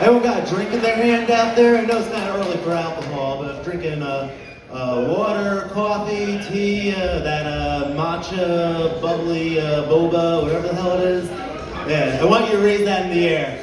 Everyone got a drink in their hand out there? I know it's kind of early for alcohol, but I'm drinking water, coffee, tea, that matcha, bubbly, boba, whatever the hell it is. Yeah, I want you to raise that in the air.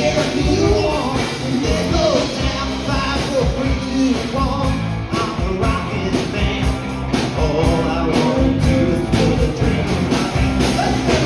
if you want. And this goes down 5, 4, 3, 2, 1. I'm a rockin' man. All I want to do is put a drink in my hand. Let's go.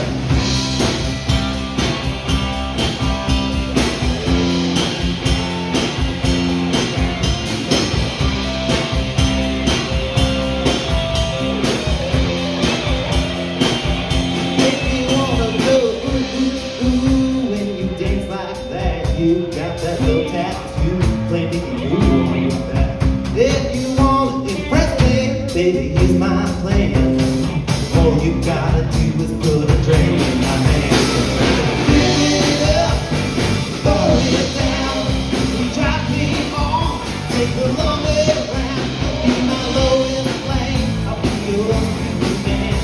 If you wanna go ooh, ooh, ooh, when you dance like that, you got that little tattoo, play me move with that. If you wanna impress me, baby, here's my plan. All you gotta do is put a drink in my hand. Fill it up, throw it down, drop me on, take the long way around. Be my lowest flame, I'll be your man.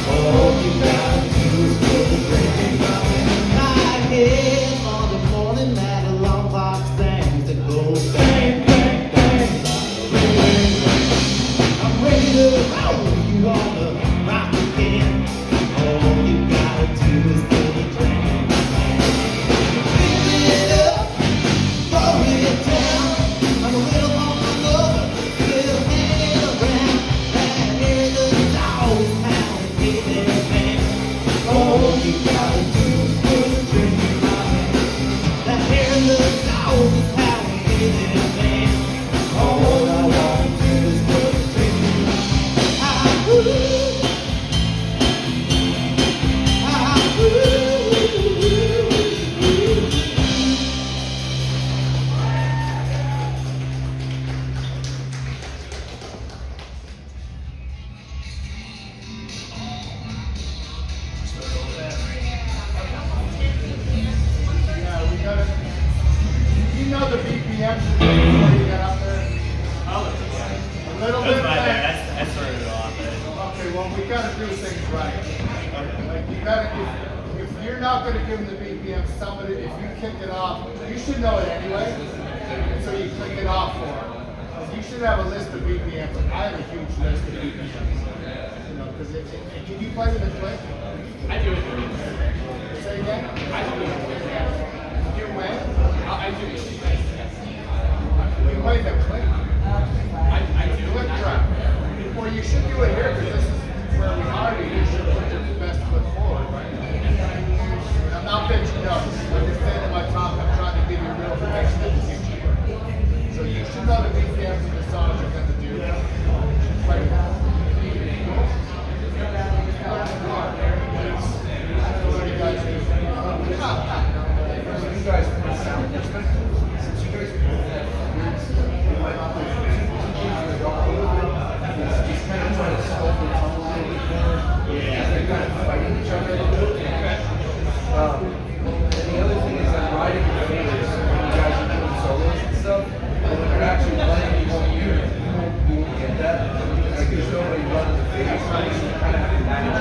All you gotta do is put a drink in my hand. My head on the morning that alarm clock stands to go bang, bang, bang. Ring, ring, ring. I'm ready to roll. You wanna rock again? All you gotta do is put a drink in my hand. Fill it up, throw it down. I'm a little on my lover, still hanging around. That hair looks always pounding, baby, man. All you gotta do is put a drink in my hand. That hair looks always pounding, baby, man. All I want to do is put a drink in my hand. Yeah, we got it. You know the BPM before you got up there? A little bit fast. I started it off. Okay, well, we gotta do things right. Like, you gotta, if you're not gonna give them the BPM, somebody, if you kick it off, you should know it anyway, so you kick it off for them. You should have a list of BPMs. I have a huge list of BPMs. You know, because can you play with a click? I do it. Say again? I do it. You when? I do it. You play the click? I do Click it. track. Well, you should do it here because this is where we hired you. You should put your best foot forward, right? I'm not bitching, no. I'm just saying in my talk, I'm trying to give you real information that is cheaper. So you should know the BPMs of the songs you're going to do. Right now. What do you guys do? You guys sound different. Since you guys he's kind of trying to sculpt the tone a little bit more. Yeah. They're kind of fighting each other a little bit. And the other thing is that writing your fingers when you guys are doing solos and stuff, and when you're actually playing, you won't get that. Like there's nobody running the fingers, so you kind of have to manage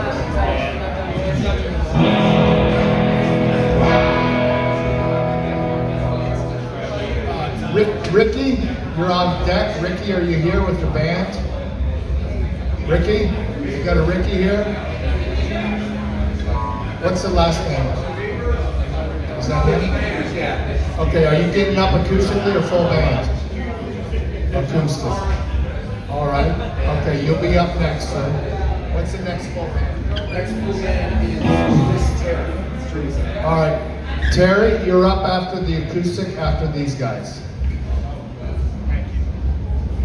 Ricky, you're on deck. Ricky, are you here with the band? Ricky? You got a Ricky here? What's the last name? Is that him? Okay, are you getting up acoustically or full band? Acoustic. All right. Okay, you'll be up next, sir. What's the next full band? Next full band is Terry. All right. Terry, you're up after the acoustic, after these guys.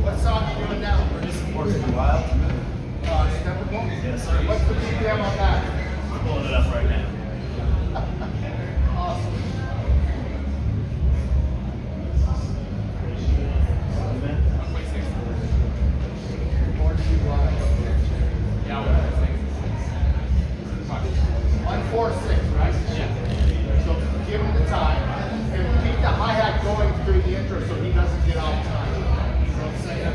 What song are you doing now? We're just working wild. Steppenwolf? Yes, sir. What's the BPM on that? We're pulling it up right now. Awesome. On 4/6, right? Yeah. So give him the time and keep the hi-hat going through the intro so he doesn't get off time. You know what I'm saying?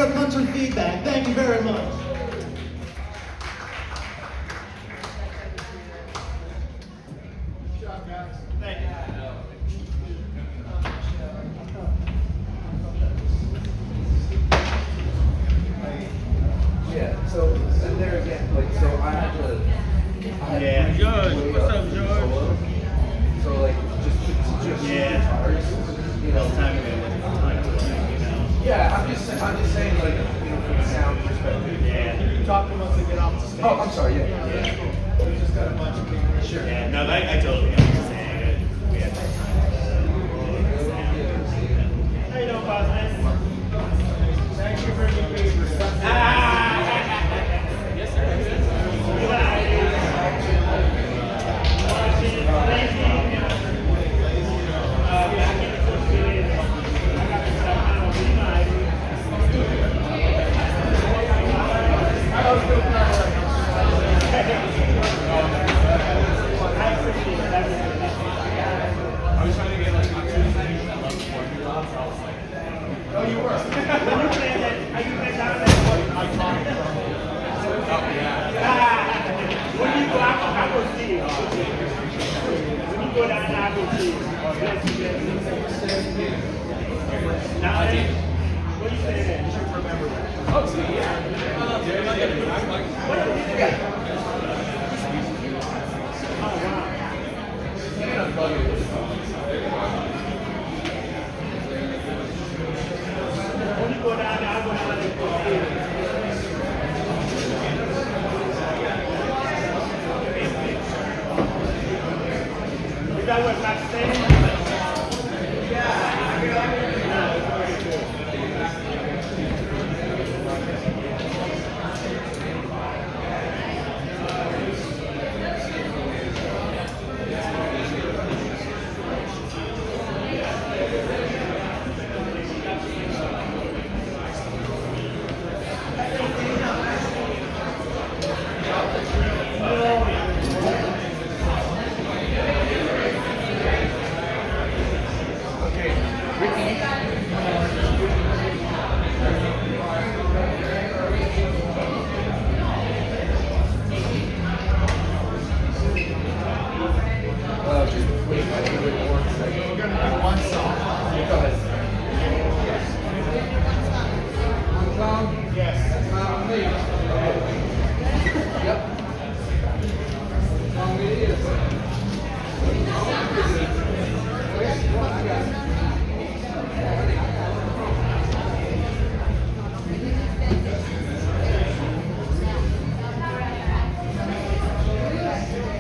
our country feedback. Thank you very much. Yeah, so, and there again, like, so I had to. Yeah. George, what's up, George? So, like, just Yeah. you know, yeah, I'm just saying, like, you know, from a sound perspective. Yeah. Talk to them once they get off the stage. Oh, I'm sorry, yeah. We just got a bunch of people. Sure. Yeah, no, I totally understand. We had How you doing, boss man? Thank you for being papers. Yes, sir. Oh, you were. When you go out, I will see you. When you go down, I will see you. Bless you, bless you. Now, what do you say there? You should remember that. Oh, see, yeah. What do you got? Oh, wow. When you go down, I go down and see you. Is that what Max saying?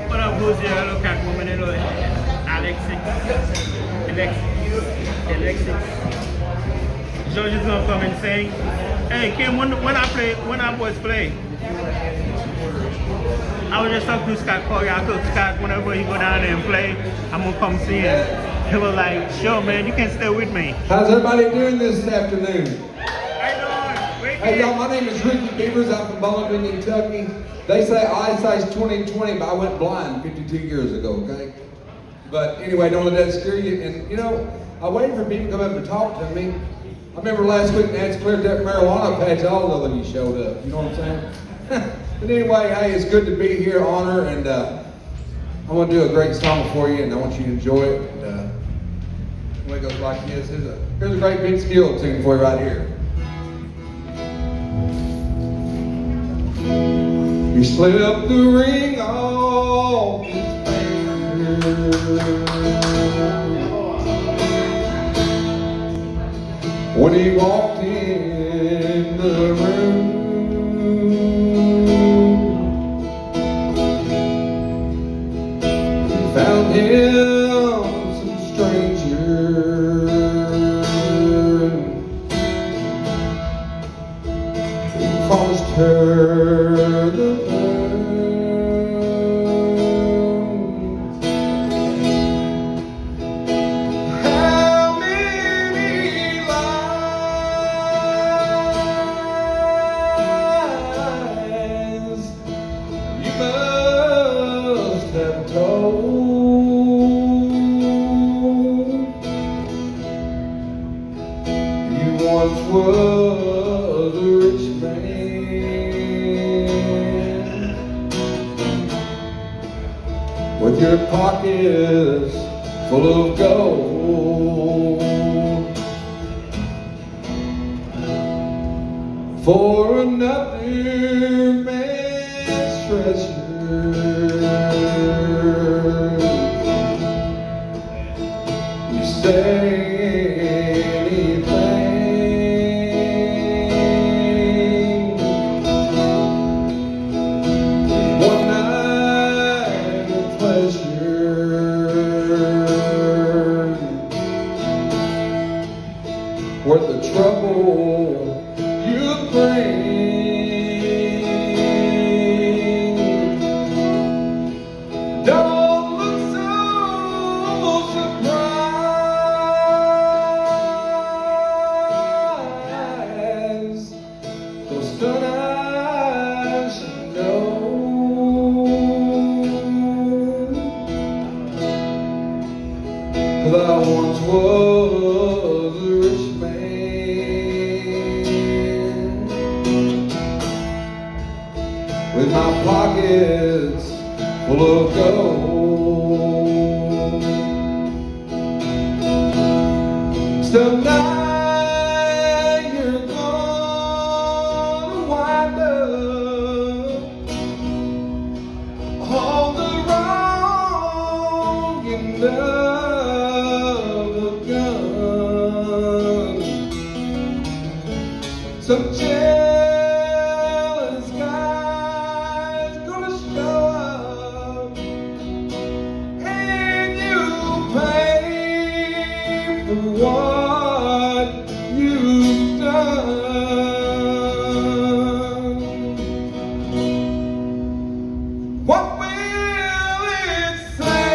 What up, who's your little cat woman? Alexis. George is gonna come and sing. Hey, Kim, when our boys play, I was just talking to Scott Corey. I told Scott whenever he go down there and play, I'm gonna come see him. He was like, sure, man, you can stay with me. How's everybody doing this afternoon? How you doing? Hey y'all, my name is Ricky Beavers. I'm from Bowling Green, Kentucky. They say eyesight's 20/20, but I went blind 52 years ago, okay? But anyway, don't let that scare you. And you know, I waited for people to come up and talk to me. I remember last week Nancy cleared that marijuana patch, all of you showed up. You know what I'm saying? But anyway, hey, it's good to be here, Honor, and I want to do a great song for you, and I want you to enjoy it. And, the way it goes like this. Here's a great big skill tune for you right here. He slipped the ring off his finger when he walked in the room. He found him some stranger who promised her the once was a with your pockets full of gold. For another man's treasure, you say worth the trouble you bring. Don't look so surprised. Those sun eyes should know. 'Cause I once was a rich man with my pockets full of gold. So now you're gonna wind up on the wrong end of the gun. Some jealous guy's gonna show up and you'll pay for what you've done. What will it say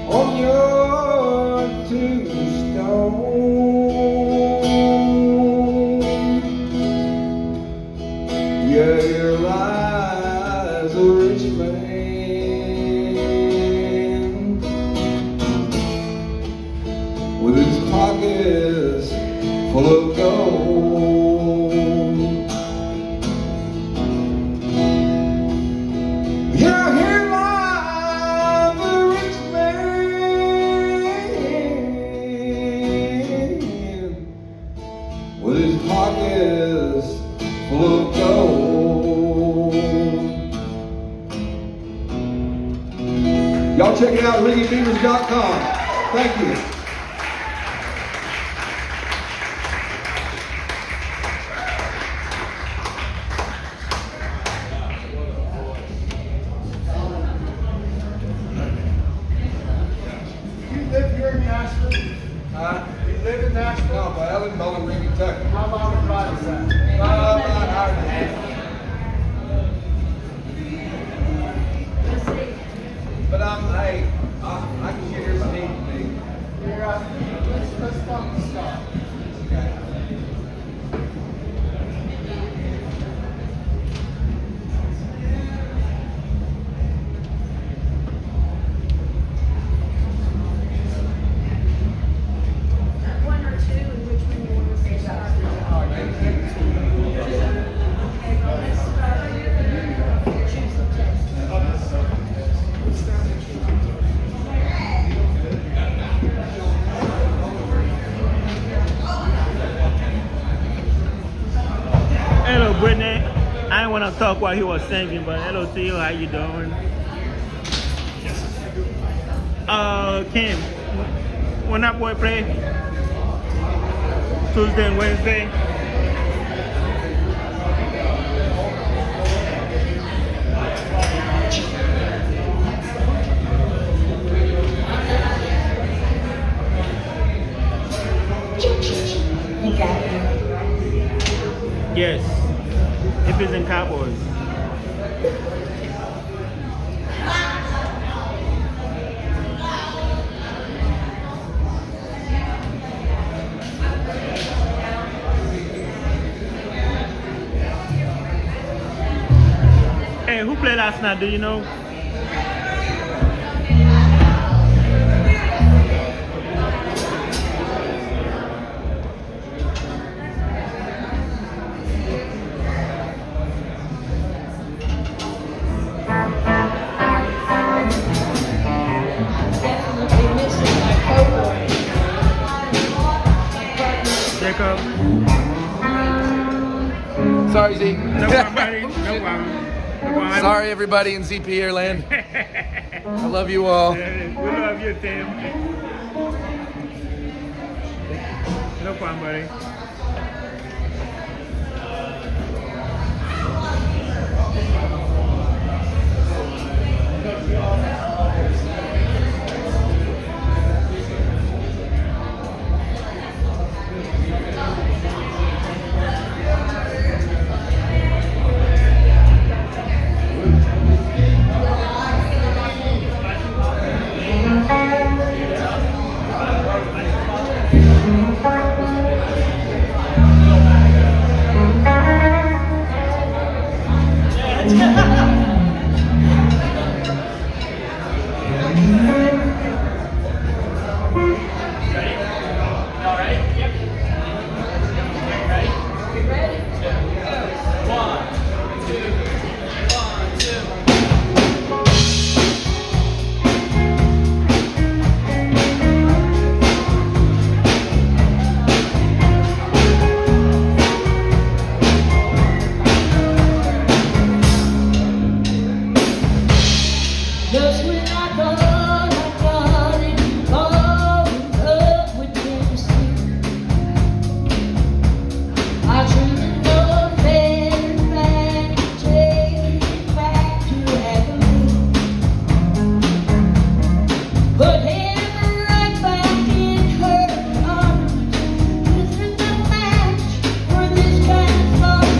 on your tombstone? Yeah, here lies a rich man with his pockets full of gold. Yeah, here lies a rich man with his pockets full of gold. Y'all check it out, RiggyBeavers.com. Thank you. You live here in Nashville? You live in Nashville? No, but I live in Bowling Green, Kentucky. How long a drive is that? About an hour and a half. But hey, I can get here if I need to be. Let's talk to Scott. Okay. One or two, and which one you want to say start? Let's start. Choose the text. Let's start with you. Hello, Brittany. I didn't want to talk while he was singing, but hello to you. How you doing? Kim, when that boy play? Tuesday and Wednesday? Yes, if it's in Cowboys. Hey, who played last night? Do you know? Sorry, Z. No problem, buddy. No problem. No problem. Sorry, everybody in ZP Airland. I love you all. We love you, Tim. No problem, buddy. Just when I thought I got it, falling up with Tennessee. I truly know better than to take it back to Abilene. Put him right back in her arms. This is the match for this kind of love.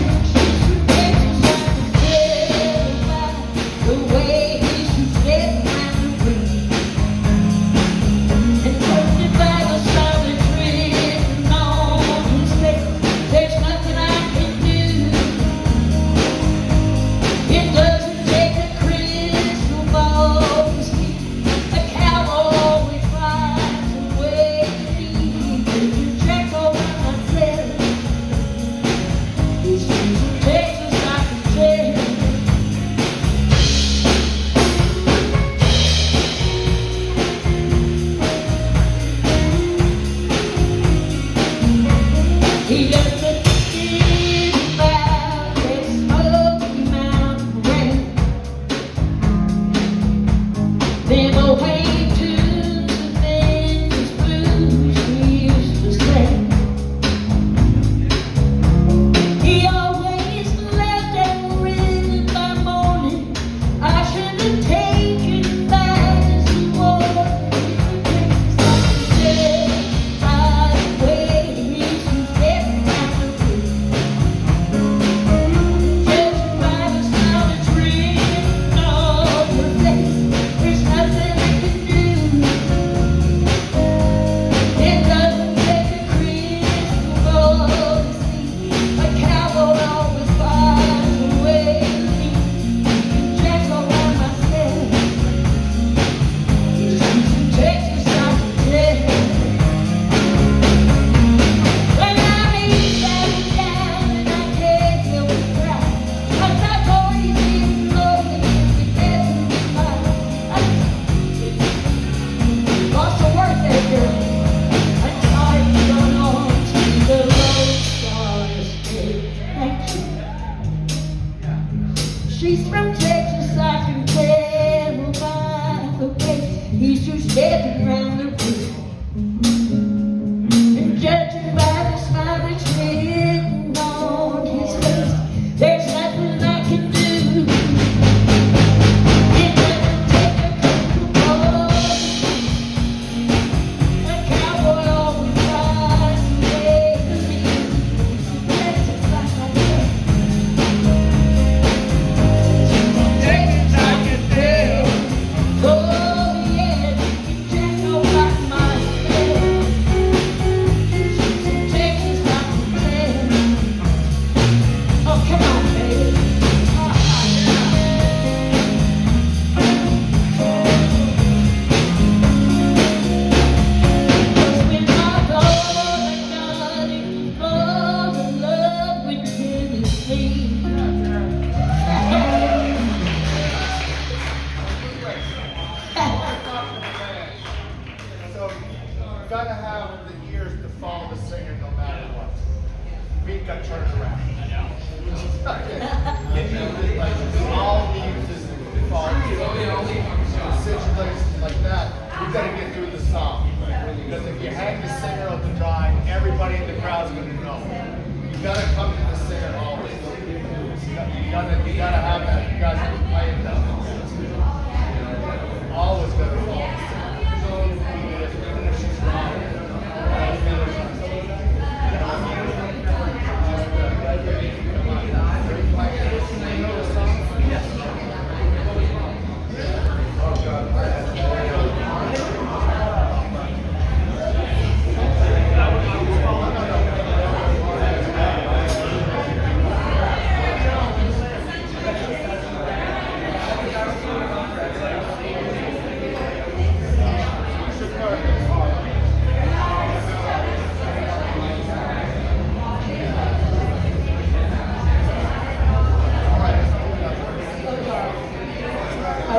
She's from Texas, I can tell by the way. She's from Texas, I can tell by the way he's just stepping around the room. And judging by the smile that's written on his face, there's nothing I can do. It doesn't take a couple a cowboy always flies away from me. Texas, I can tell. Texas, I can tell. Oh yeah, you can check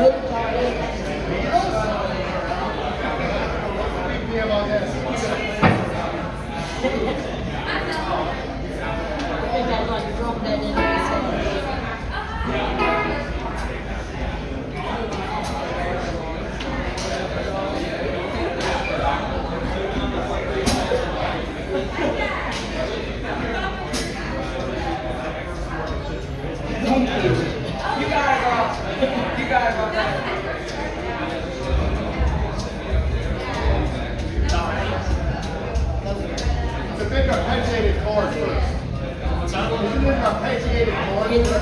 It's a big arpeggiated chord first. What's that? It's a big arpeggiated chord first.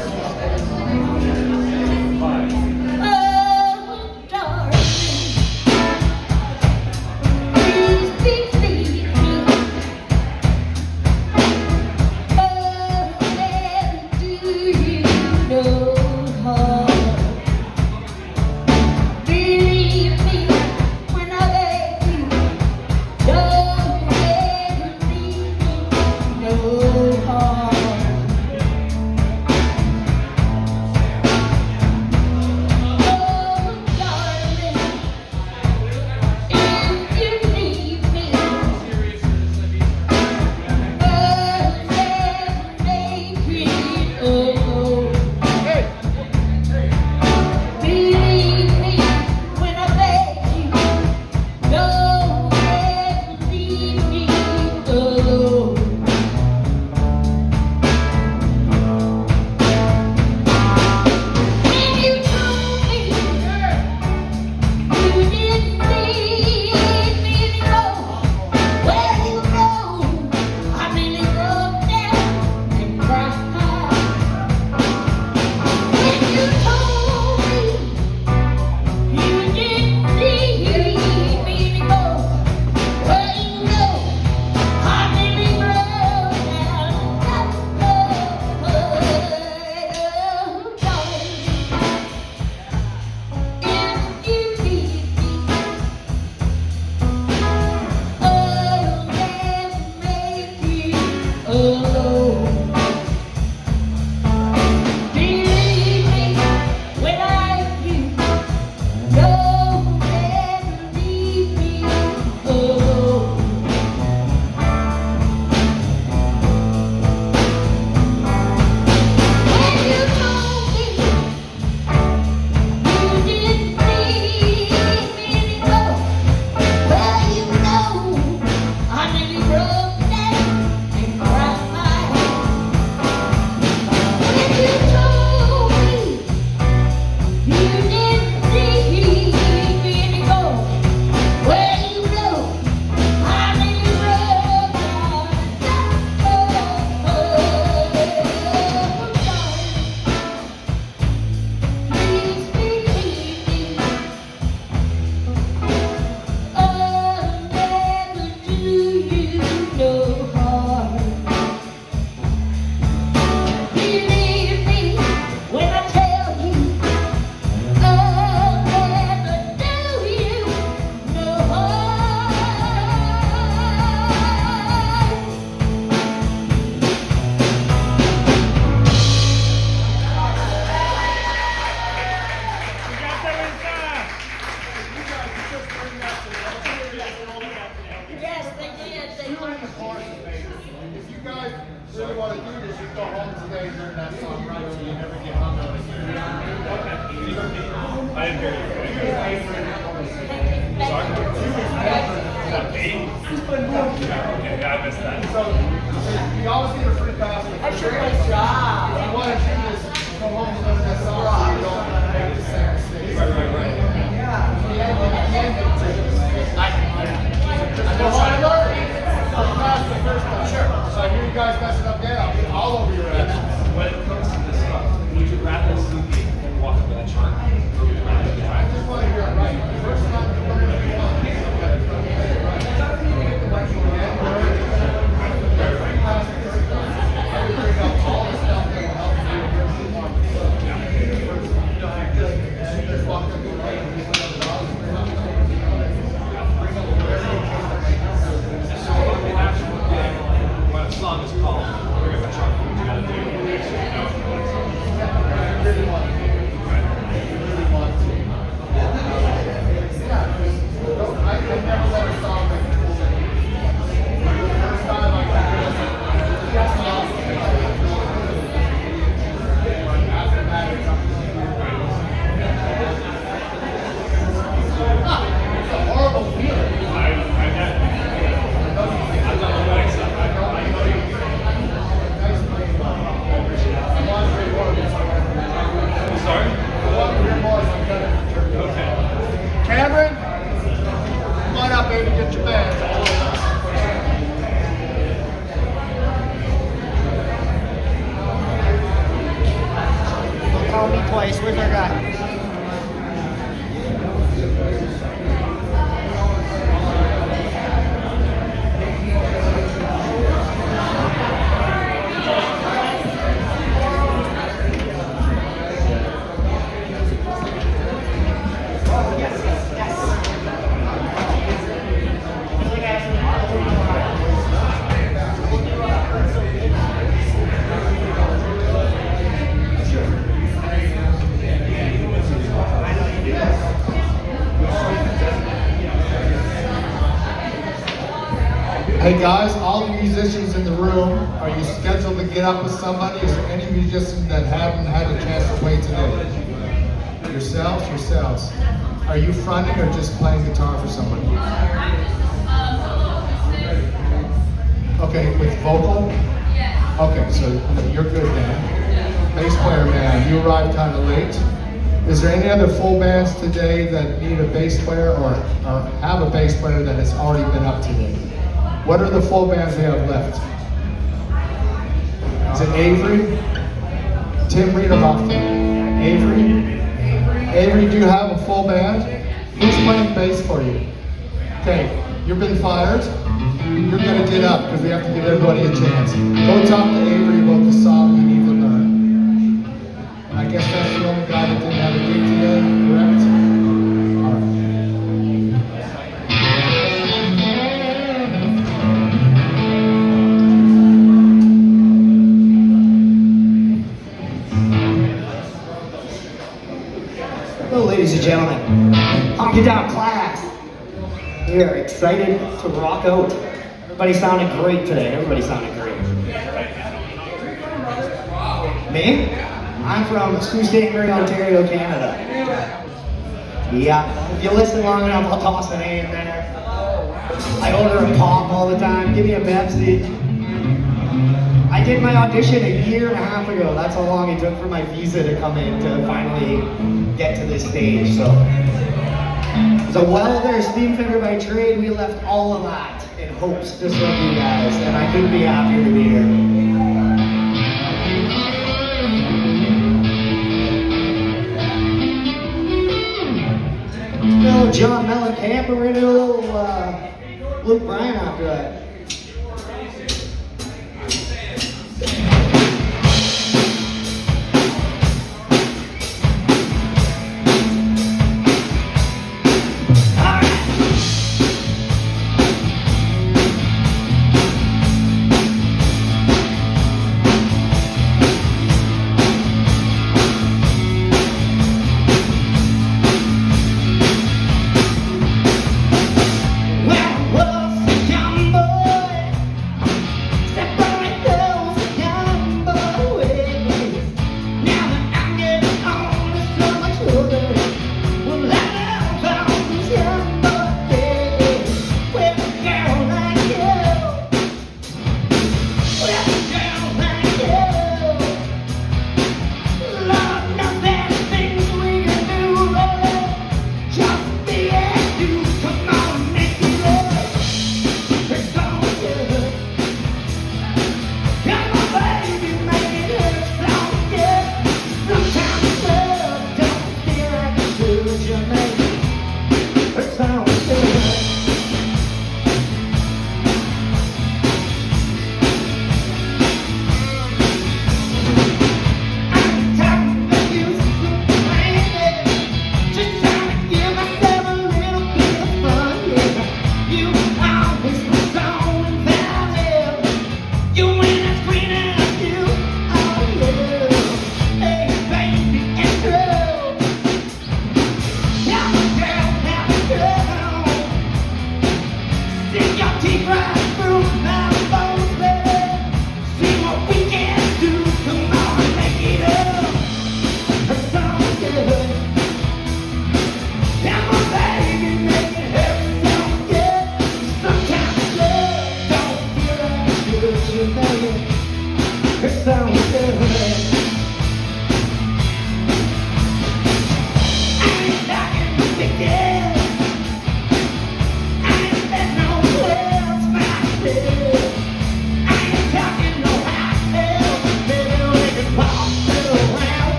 Hey guys, all the musicians in the room, are you scheduled to get up with somebody? Is there any musician that haven't had a chance to play today? Yourselves. Are you fronting or just playing guitar for somebody? Okay, with vocal? Okay, so you're good then. Bass player, man, you arrived kind of late. Is there any other full bands today that need a bass player or have a bass player that has already been up today? What are the full bands we have left? Is it Avery? Tim, read them off to me. Avery? Avery, do you have a full band? Who's playing bass for you? Okay, you've been fired. You're gonna get up because we have to give everybody a chance. Go talk to Avery about the song you need to learn. I guess that's the only guy that didn't have a gig today, correct? Hello, ladies and gentlemen. Honky Tonk class. We are excited to rock out. Everybody sounded great today. Everybody sounded great. Me? I'm from Sault Ste. Marie, Ontario, Canada. Yeah, if you listen long enough, I'll toss an A in there. I order a pop all the time. Give me a Pepsi. I did my audition a year and a half ago. That's how long it took for my visa to come in to finally get to this stage. So, as a welder, steam fitter by trade, we left all of that in hopes to serve you guys, and I couldn't be happier to be here. No, John Mellencamp, we're gonna do a little Luke Bryan after that.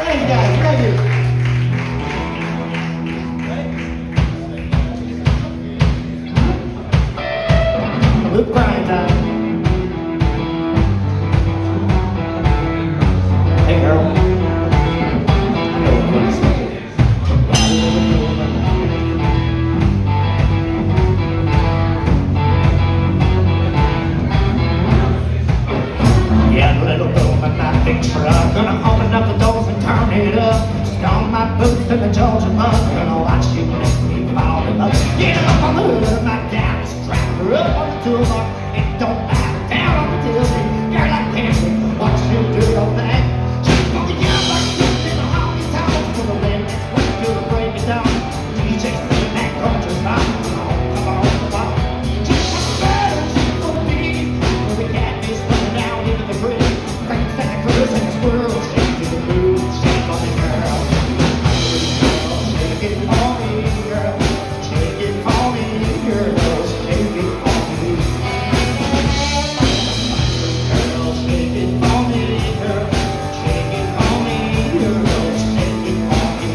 Thanks, guys. Thank you. Luke Bryan time. Hey, girl. I know what I'm saying. Yeah, little girl, my big truck. Gonna open up the doors and turn it up. Stone my boots to the Georgia mud. Gonna watch you make me fall in love. Get up on the hood of my down strap. Up on the toolbox. It don't matter. Down on the tailgate. You're like dancing. Watch you do your thing. She's gonna get up like you in the honky tonk. For the wind that's waiting till the break it down. DJ singing that country song. Come on, come on. She's better. She's gonna be. For the cat is running down into the bridge. Thanks to the girls in this world. Shake to the mood. Shake on me, girl. Shake it for me, girl. Shake it for me, girl. Shake it for me. Girl, shake it for me, girl. Shake it for me, girl. Shake it for me.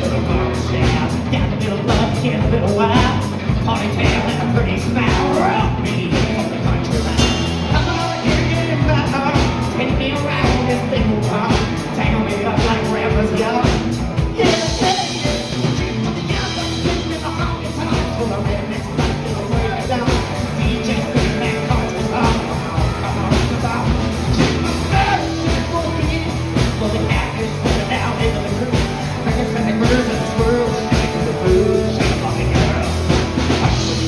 Little girl, shout. Got a bit of love, get a bit of wild. Ponytail and a pretty smile. Rock me from the country line. Come on, here, get in my heart. Take me around this big old car. Tangle me up like rappers, y'all. Yeah, yeah, yeah. She's from the young, but she's in the honky tonk. Full of rednecks, like little break it down. DJ spinning that country song. Come on, come on. She's my better, she's gonna be. For the cat is running down into the creek. Fingers and the critters in this world. Shake the food, shake for me, girl.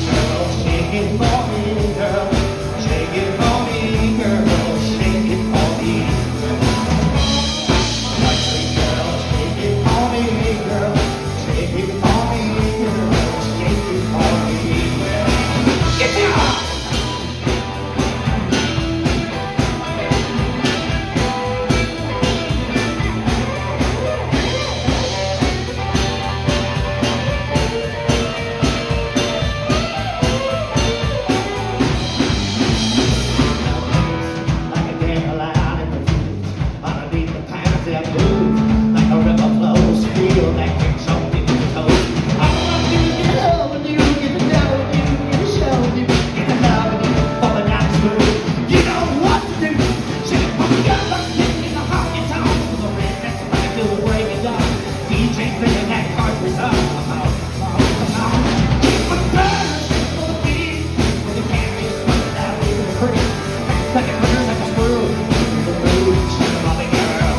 Girl, shake it for me, girl. Shake it for me, girl. Shake it for me. Girl, shake it for me, girl. Shake it for me, girl. Shake it for me. Get down! Like a dandelion in the fields, underneath the pines that move, like a river flows, feel that kicks on in your toes. I want you to get up with you, get the down with you, get the show with you, get the love with you, falling down smooth. You know what to do. Shake it for me, girl, like sitting in the honky tonk. For the rednecks right till the break of dawn. DJ spinning that country song. Come on, come on, come on. She's my girl, she's gonna be. With the canvas running down into the creek. Like a critter, like a squirrel. The mood, shake for me, girl.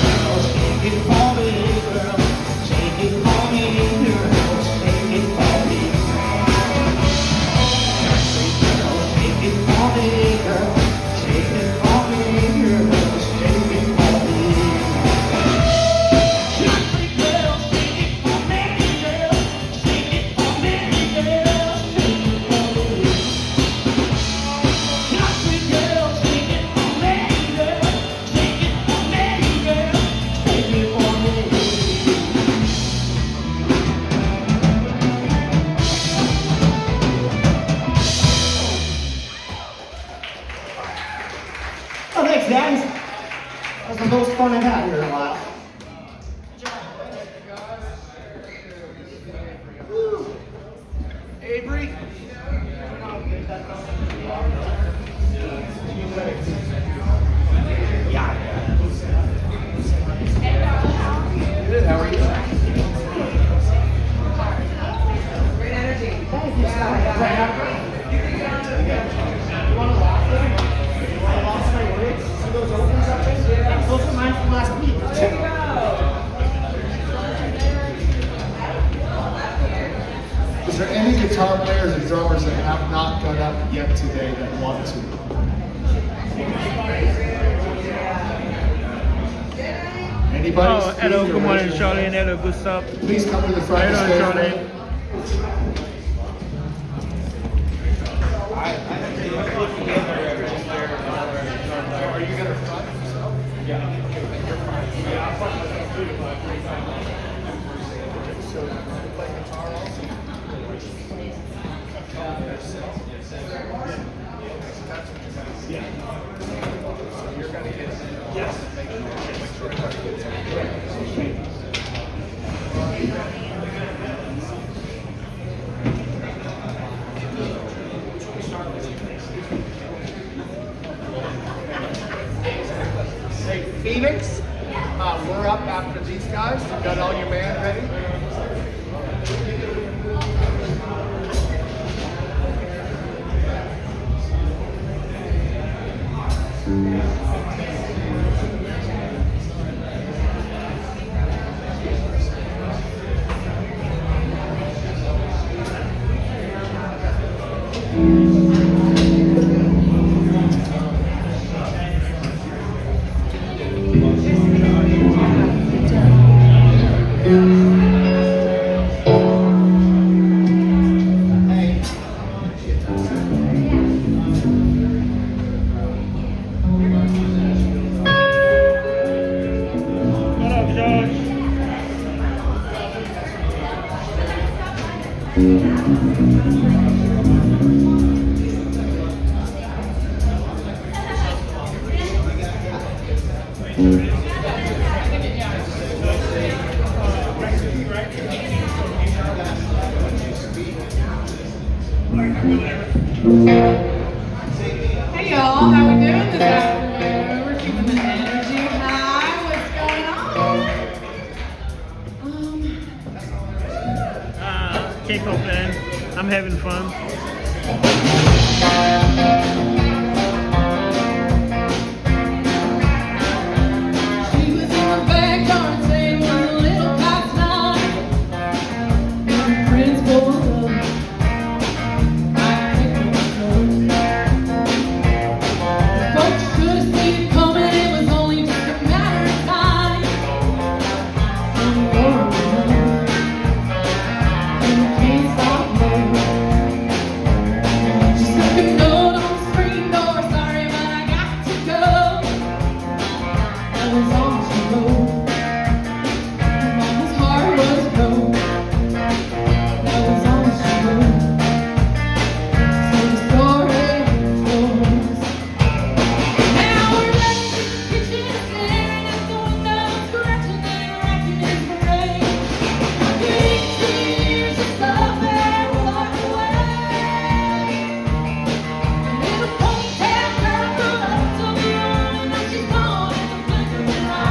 Girl, shake it for me, girl. Shake it for me, girl. Shake it for me. Girl, shake it for me, girl. Shake it for me, girl. Shake it for me. Country girl, shake it for me, girl. Shake it for me, girl. Shake it for me. Country girl, shake it for me, girl. Shake it for me, girl. Shake it for me. Oh, thanks, guys. That was the most fun I've had here in a while. Woo. Avery. Yeah. Good, how are you? Great energy. Thank you, Scott. You want to lock them? I lost my words. See those opens up there? Those are mine from last week. There you go. Is there any guitar players or drummers that have not got up yet today that want to? Anybody? Oh, hello, good morning, Charlene. Hello, good stuff. Please come to the front. Hello, and stay. Charlene. Are you gonna front? Yeah. So, you play guitar also? Yeah. So you're gonna Hey, Phoenix, we're up after these guys. You got all your band ready? What up, George? Hey y'all, how we doing this afternoon? We're keeping the energy high. What's going on? Can't complain. I'm having fun. She was in the backyard saying we're a little past nine. And her friends pulled up. I picked up the folks should have seen it coming. It was only just a matter of time. And you're alone. And you can't stop loving. Just took a note on the screen door. Sorry, but I got to go. That was all she wrote. Her mama's heart was broke. That was all she wrote. So the story goes. Now we're back in the kitchen, staring at the window, scratching and racking his brain. 15 years of stuff that was locked away. Little ponytail girl grew up to be a woman, and she's gone in the blink of an eye.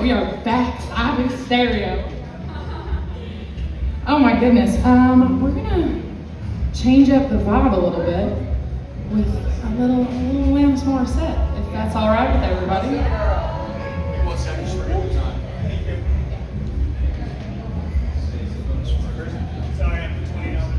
we are back live in stereo. Oh my goodness. We're gonna change up the vibe a little bit with a little Alanis Morissette, if that's all right with everybody. Sorry, I'm $20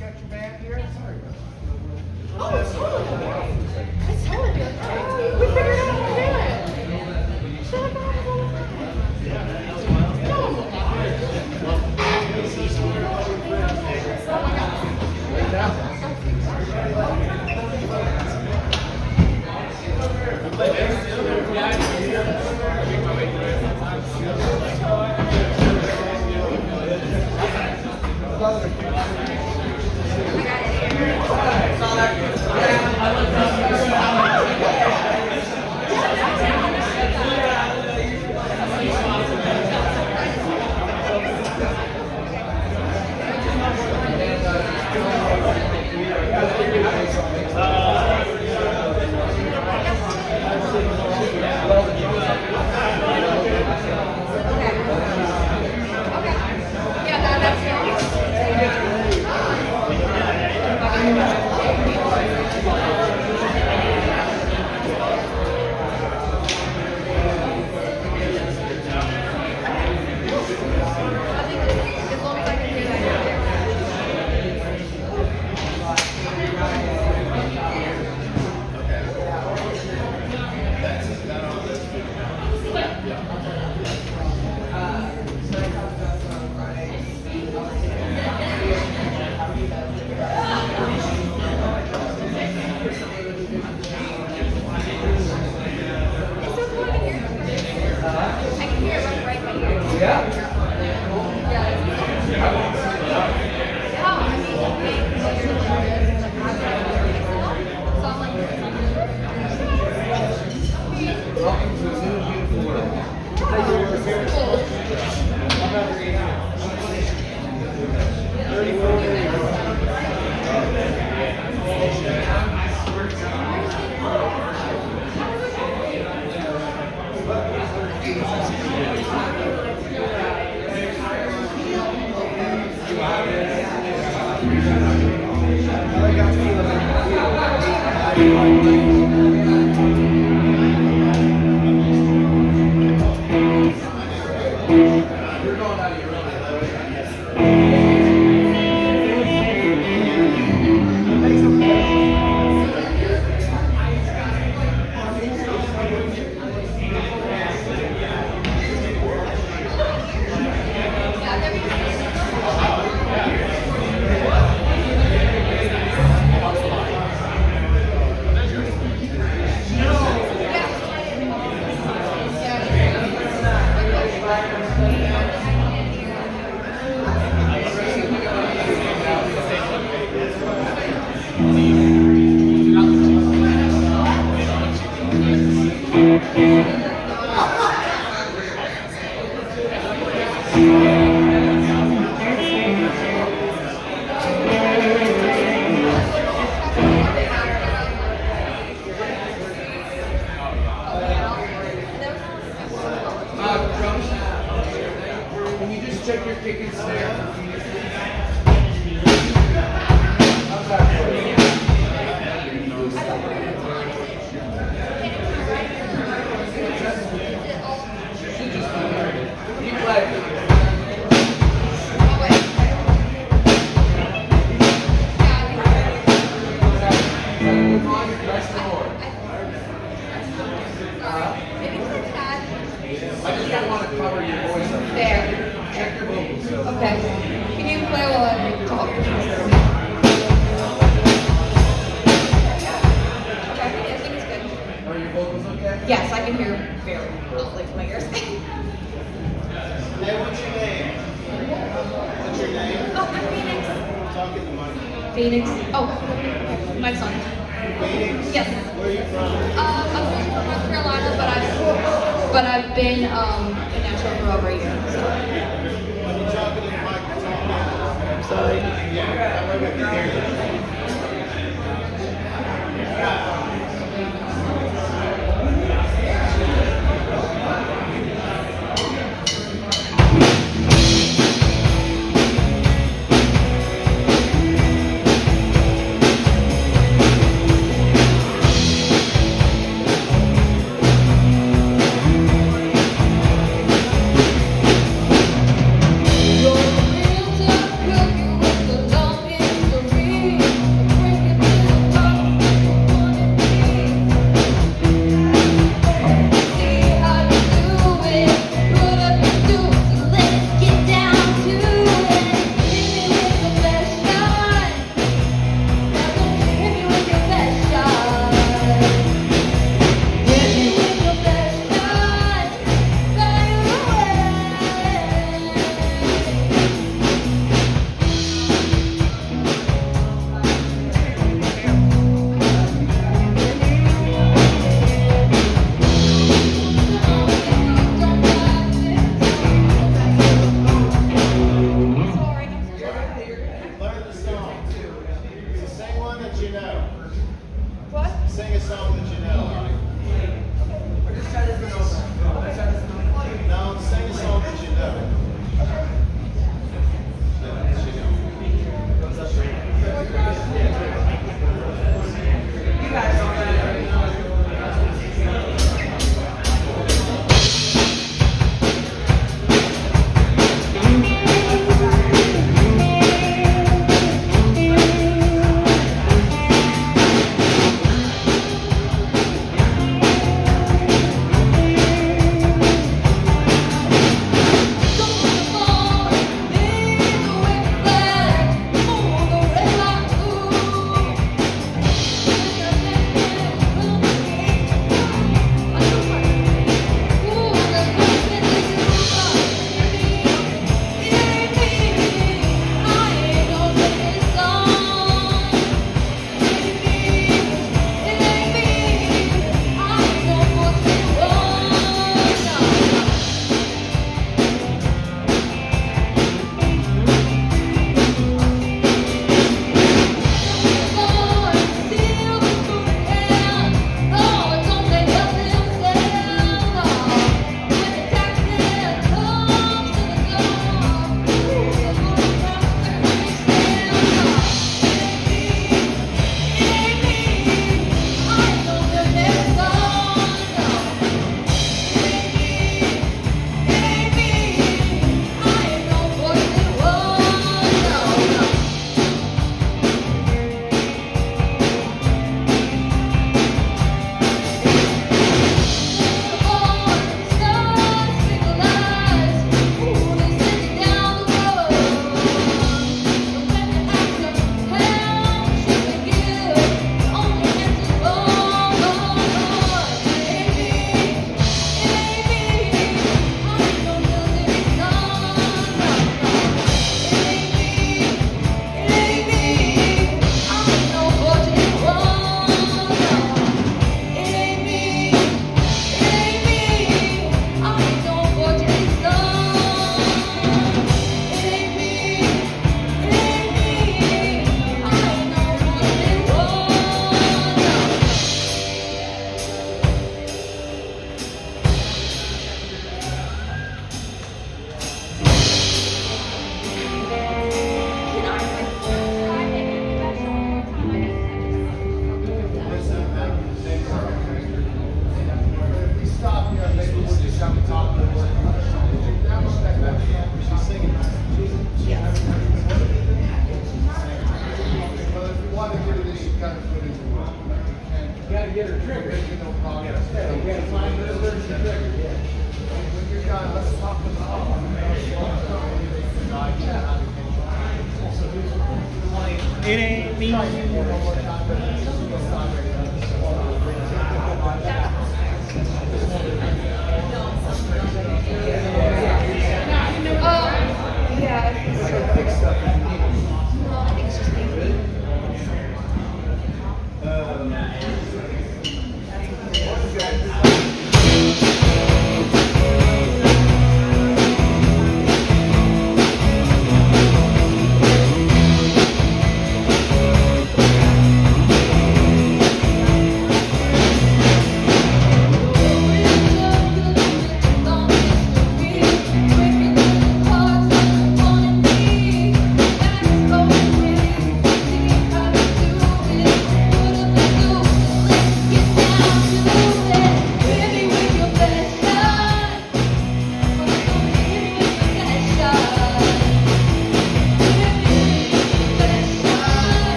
got your band here? Sorry. Oh, it's totally okay. It's totally okay. We figured out how to do it. Shut up, Can you just check your kick and snare? I just don't want to cover your voice up. There. Check your vocals. Okay. Can you play while I talk? Okay, I think it's good. Are your vocals okay? Yes, I can hear very well, like my ears. Hey, what's your name? What's your name? Oh, I'm Phoenix. Talk in the mic. Phoenix. Oh, mic's on. Phoenix? Yes. Where are you from? I'm originally from North Carolina, but I've been in Nashville for over a year. So. When you talk in the mic, talk down. I'm sorry. Yeah, that way we can hear you. You're a real tough cookie with a long history.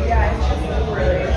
Yeah, it's just really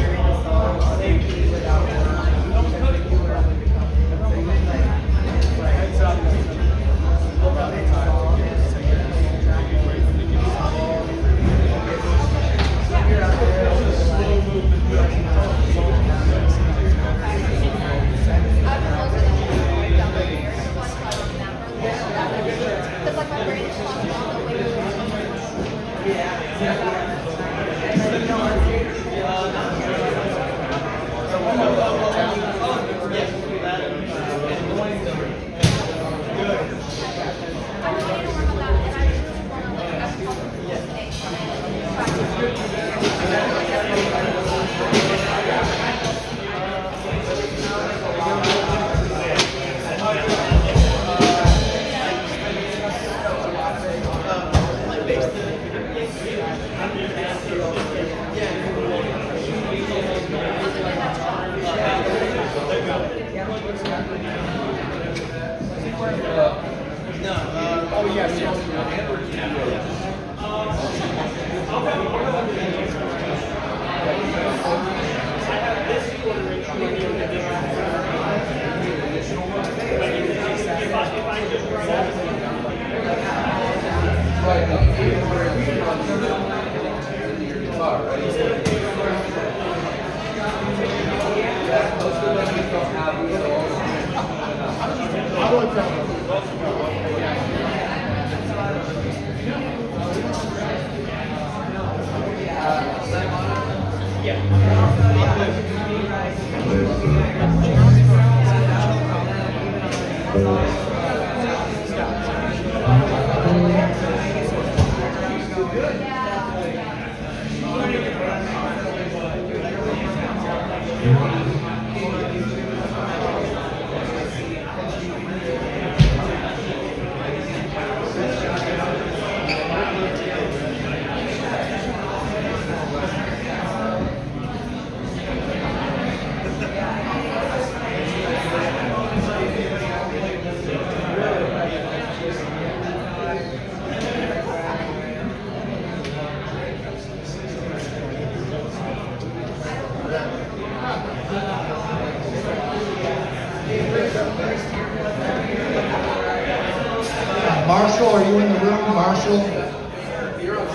Marshall, are you in the room? Marshall?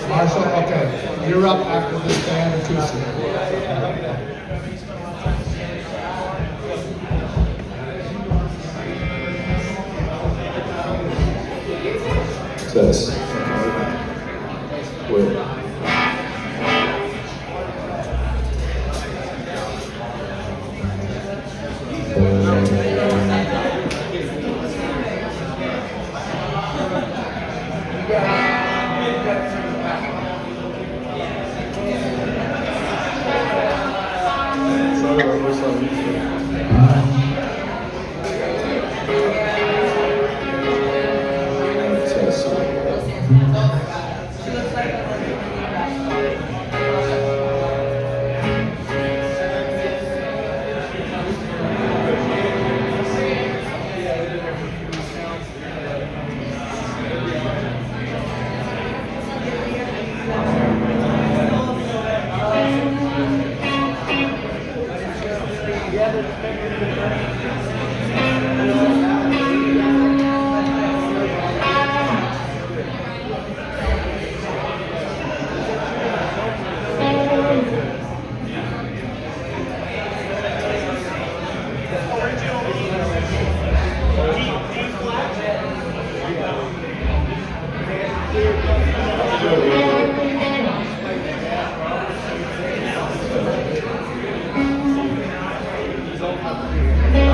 Marshall, okay. You're up after this band acoustic. Test. Wait.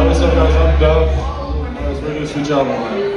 What's up, guys? I'm Dove. Let's ready to switch out on.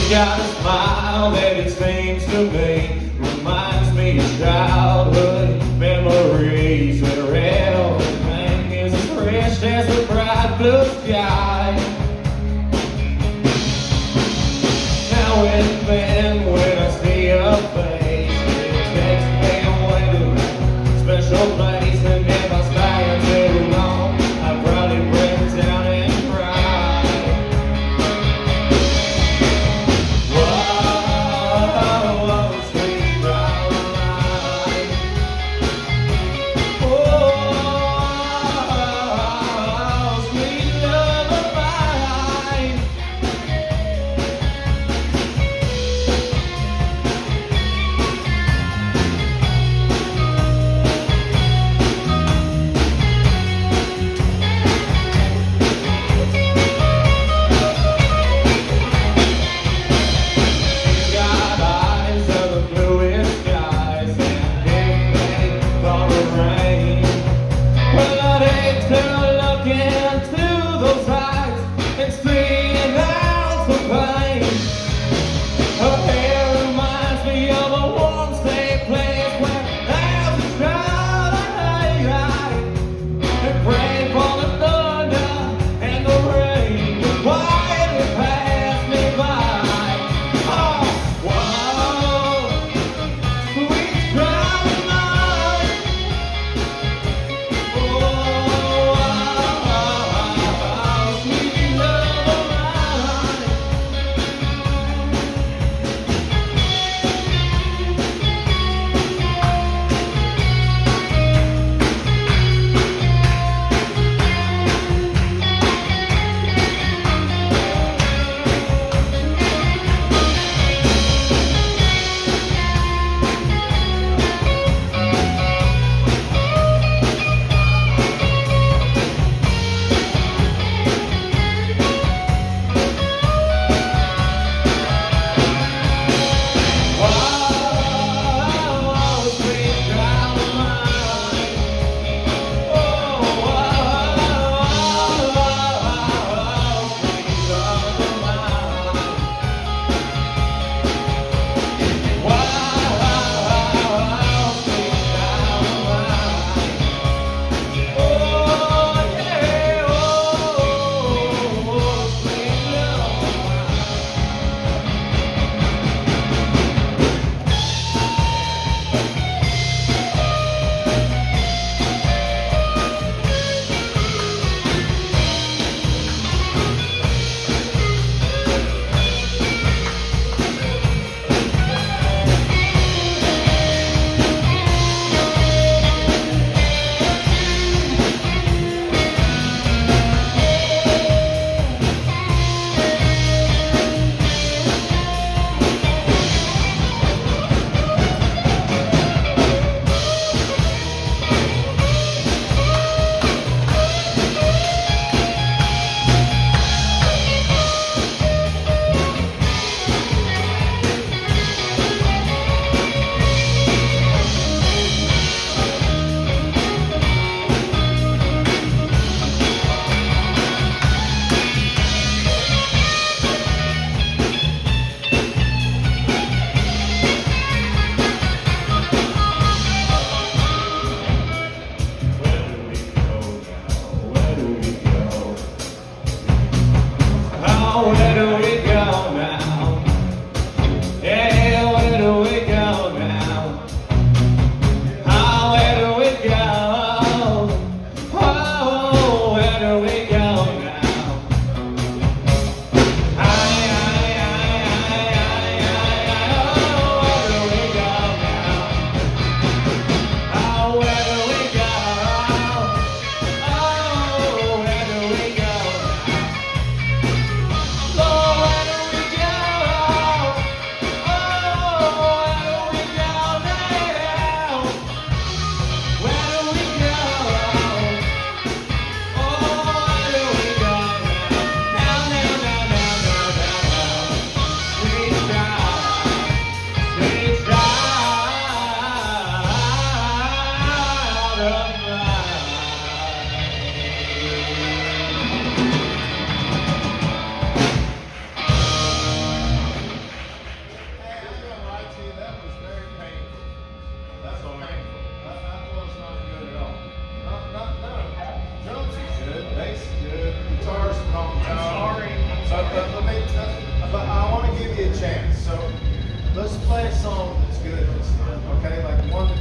Got a smile that it seems to me reminds me of childhood memories where everything is as fresh as the bright blue sky. Now and then when I see a face, it takes me away to a special place, and if I stay too long, I probably break down and cry. Bye.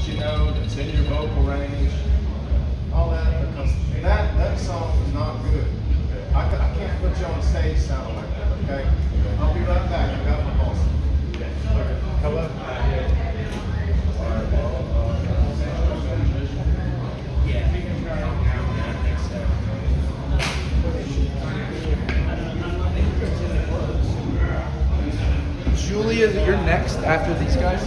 that you know, that's in your vocal range, all that, because that song is not good. I can't put you on stage sounding like that, okay? I'll be right back. I've got my boss. Okay. Hello? Julia, you're next after these guys?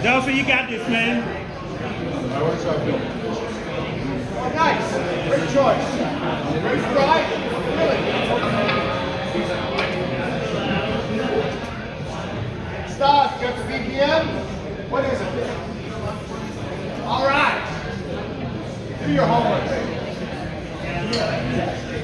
Delphi, you got this, man. Oh, nice. Great choice. Great strike. Really. Stop. You got the BPM? What is it? All right. Do your homework, baby. Look out, Delphi.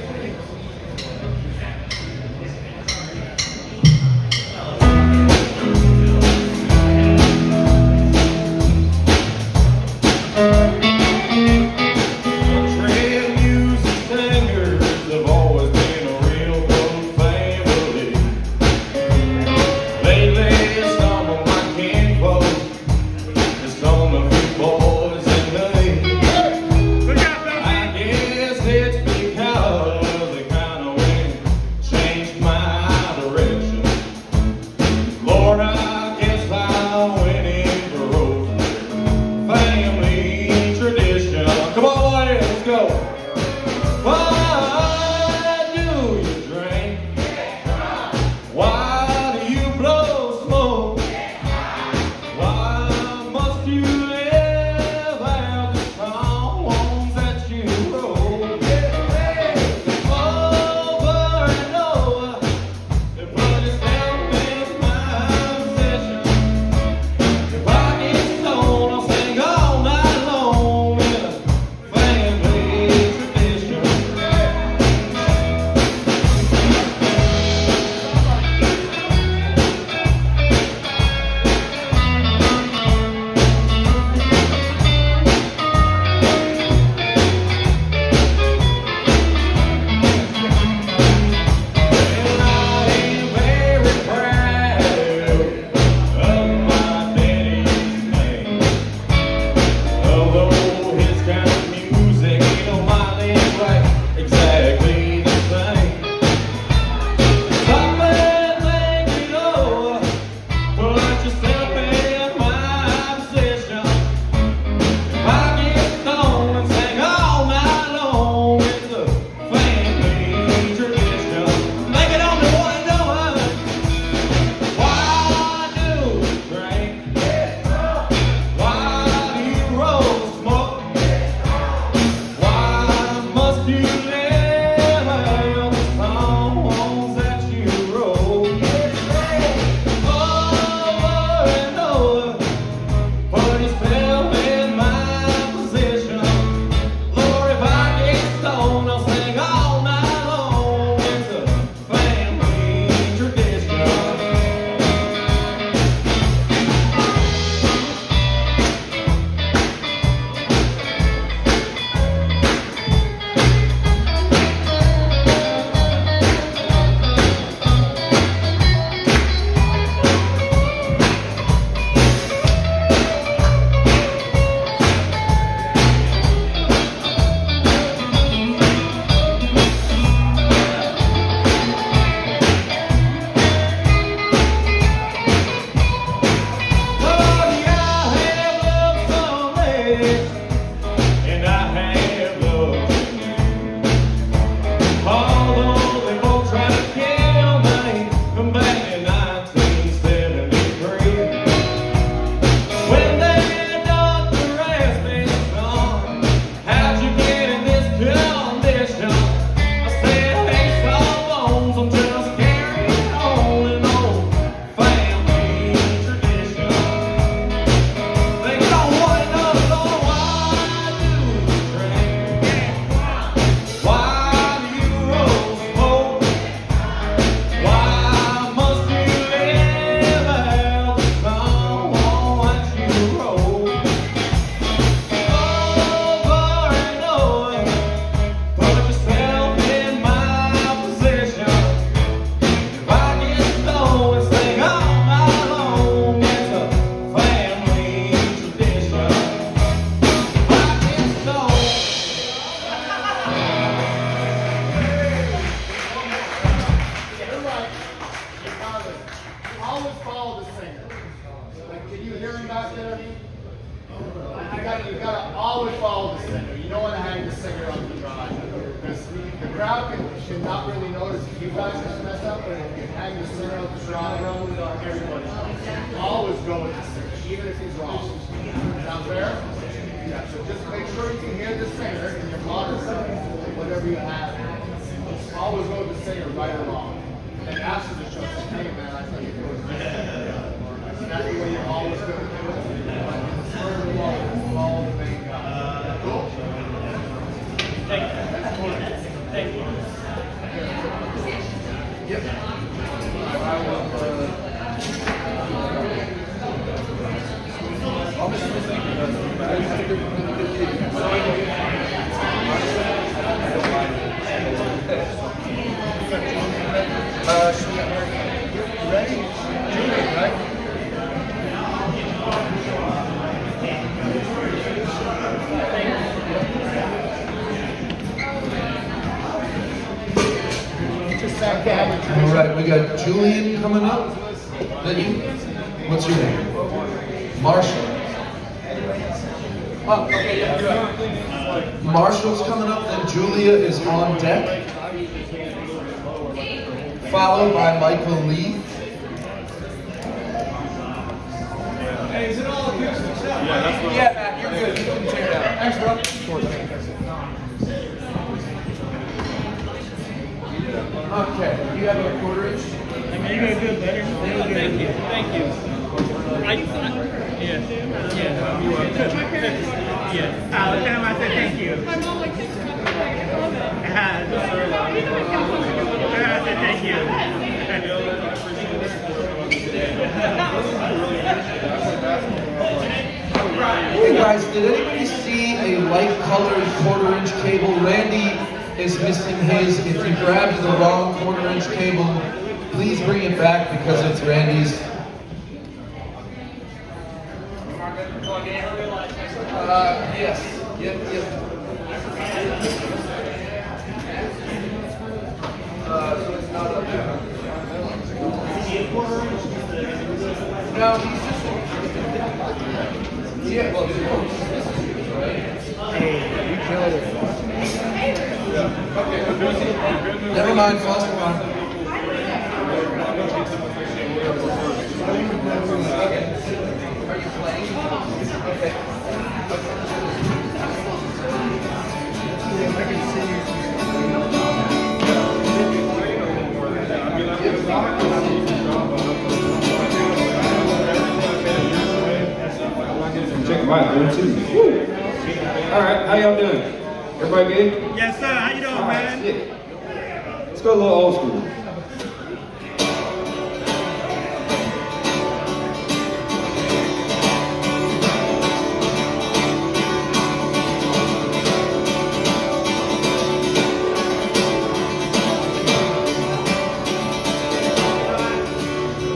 singer? You gotta always follow the singer. You don't want to hang the singer on the dry. Because the crowd can not really notice if you guys just mess up, but if you hang the singer on the dry, everybody always go with the singer, even if he's wrong. Sound fair? Yeah, so just make sure you can hear the singer in your modern whatever you have. Just always go with the singer right along. And after the show, say, hey man, I think it was good. That's the way you're always going to do it. Follow the main guy. Cool? Thank you. Thank you. Yep. Ready? Julie, right? All right, we got Julian coming up. Then you? What's your name? Marshall. Oh, okay, yeah, you're right. Marshall's coming up, then Julia is on deck. Followed by Michael Lee. Hey, is it all acoustic stuff? Yeah, that's what. Yeah, Matt, you're good. You can tear it out. Thanks, bro. Okay, you have a quarter inch? I mean, you're gonna do it better. Thank you. Thank you. Tell him I said thank you. My mom like thank you. I said thank you. Hey guys, did anybody see a light colored quarter inch cable? Randy is missing his. If you grabbed the wrong quarter inch cable, please bring it back because it's Randy's. Yes. Yep. So it's not up there. No, he's just. Yeah, well, hey, you killed it. Okay. Never mind, foster one. Are you playing? Okay. I can see you. Check my Bluetooth. Woo. All right, how y'all doing? Everybody good? Yes, sir. How you doing, man? Yeah. Let's go a little old school.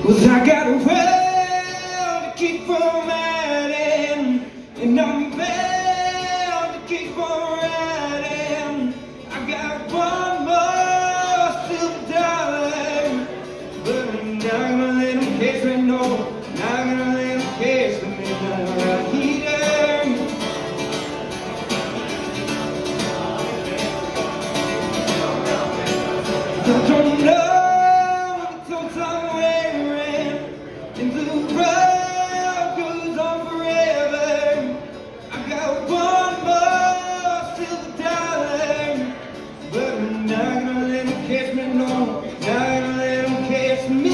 Was I got a well to keep from riding, and I'm bound to keep on riding. I got one more silver dollar, but I'm not gonna let them catch me, no, not gonna let them catch me right here. I don't know. Catch me, no, not gonna let him catch me.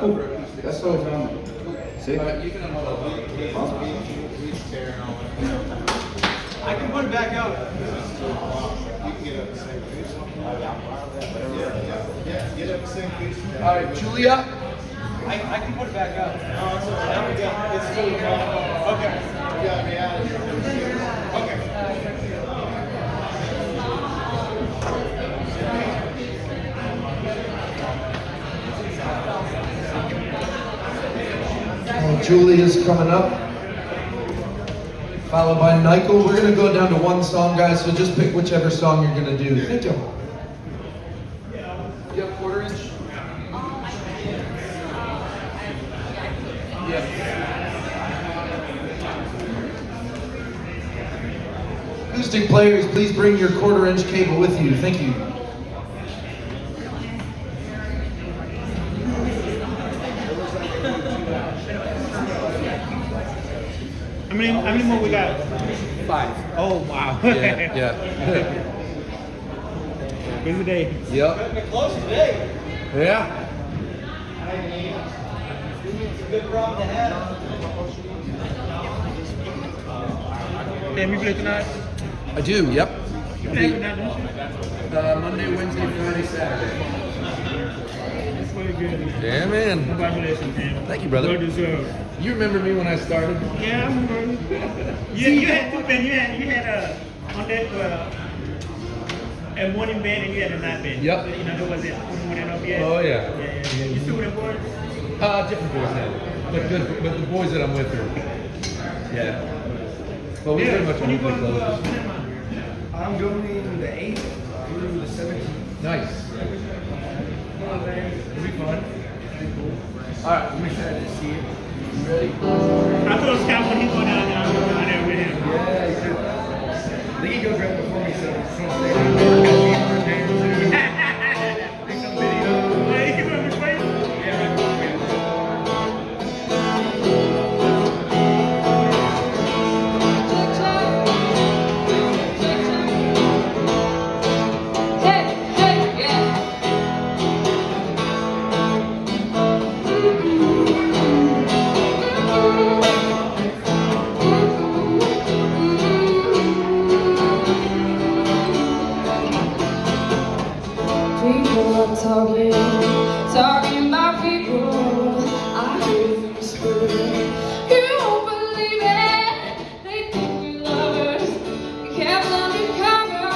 cool. That's so fun. See? I can put it back up. Yeah, get up and sing, please. All right, Julia. I can put it back up. Now we got, it's still okay. We gotta be out of here. Okay. Julia's coming up, followed by Michael. We're gonna go down to one song, guys, so just pick whichever song you're gonna do. Thank you. You have quarter inch? Yeah. Acoustic players, please bring your quarter inch cable with you. Thank you. How many more we got? 5. Oh, wow. Yeah. Busy day. Yep. Close today. Yeah. It's a good problem to have. Damn, you play tonight? I do, yep. You play tonight, don't you? Monday, Wednesday, Friday, Saturday. That's very good. Yeah, man. Congratulations, man. Thank you, brother. Well deserved. You remember me when I started? Yeah, I remember. You had two bands. You had on that a morning band and you had a night band. Yep. You know, there was it. Yeah. Oh, yeah. Yeah. You still with them boys? Different boys now. But the boys that I'm with are, yeah. Well, we pretty much When you only play going to closers. I'm going the 8th through the 17th. Nice. It'll be fun. All right. I'm excited to see it. Ready? I told Scott when he go down there, I'm going down there with him. Yeah, he said. I think he goes right before me, so just want to stay down there. Take some video. Yeah, he came up with me. Yeah, right before me. People are talking about people. I hear them screaming. You won't believe it. They think we're lovers. We kept undercover.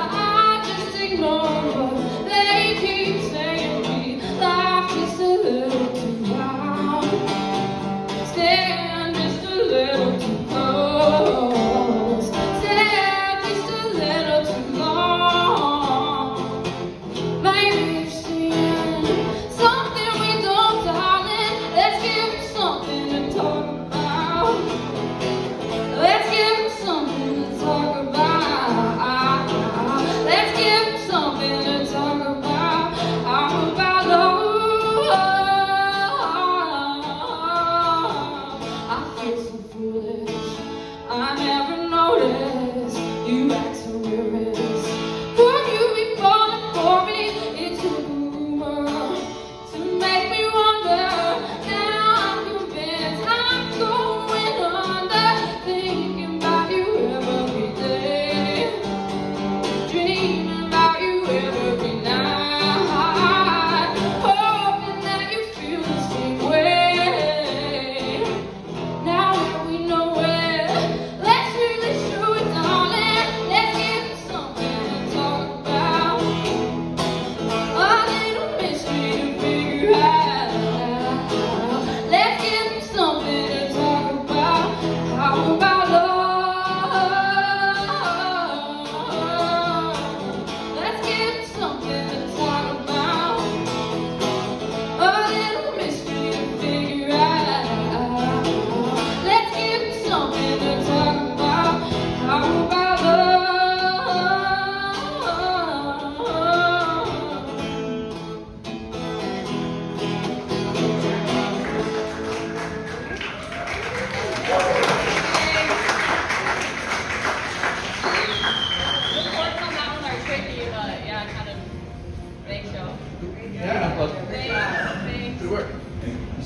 I just ignore what they keep saying. We laugh just a little too loud. Stand just a little too close. Stand just a little too long. Maybe you've seen something we don't, darling. Let's give it something to talk about. Let's give it something to talk about.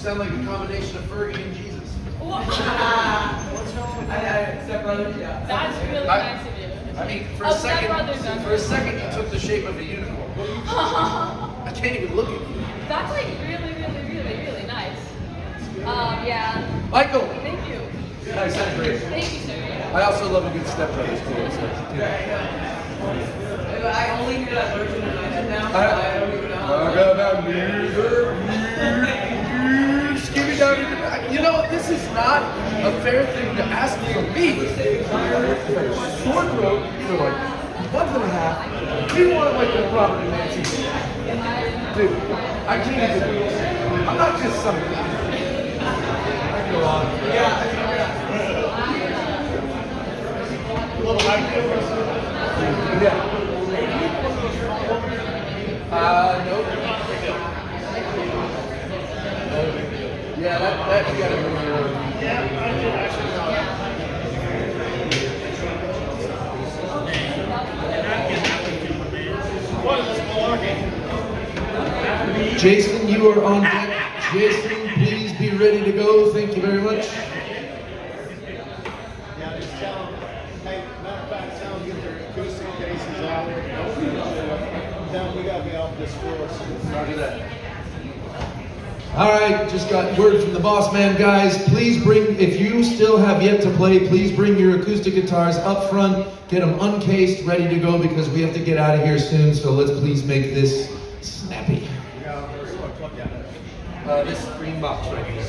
sound like a combination of Fergie and Jesus. What's wrong? Step Brothers, yeah. That's really nice of you. I mean, for Oh, a Step second, Brothers, you took the shape of a unicorn. I can't even look at you. That's like really nice. Yeah. Michael. Thank you. Nice, that's great. Thank you, sir. I also love a good Step Brothers too. So, I only hear that version in my head now, so I don't even know. You know, this is not a fair thing to ask from me. Sore throat, you're like 1.5. You want like a proper Nancy. Dude, I can't even. I'm not just some guy. I go on. Yeah. Nope. Yeah, that you gotta move around. Jason, you are on deck. Jason, please be ready to go. Thank you very much. Yeah, just tell them, hey, matter of fact, tell them get their acoustic cases out. Tell them we gotta be off this floor. Roger that. All right, just got word from the boss man, guys. Please bring, if you still have yet to play, please bring your acoustic guitars up front. Get them uncased, ready to go, because we have to get out of here soon. So let's please make this snappy. This green box right here.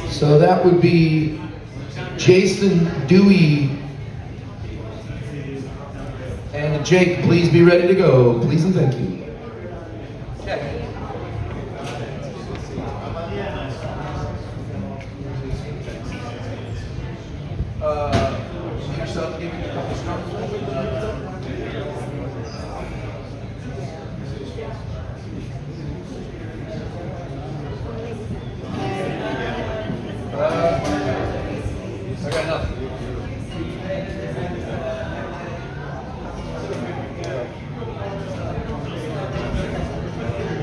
So that would be Jason, Dewey, and Jake. Please be ready to go. Please and thank you. Okay. Yourself, give me a couple strums. I got nothing.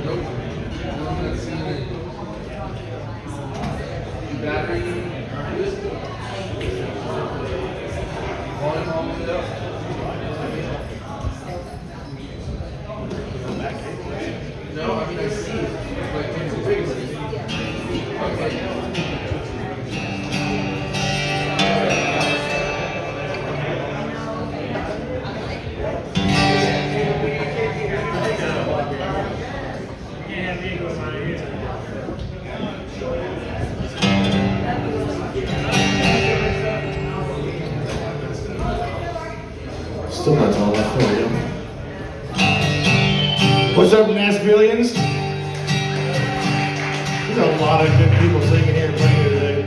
Nope. Battery. Volume all the way up. No, I mean I see it. Like it's big. Okay. Still not all that for you. What's up, Nashvillians? There's a lot of good people singing here and playing here today.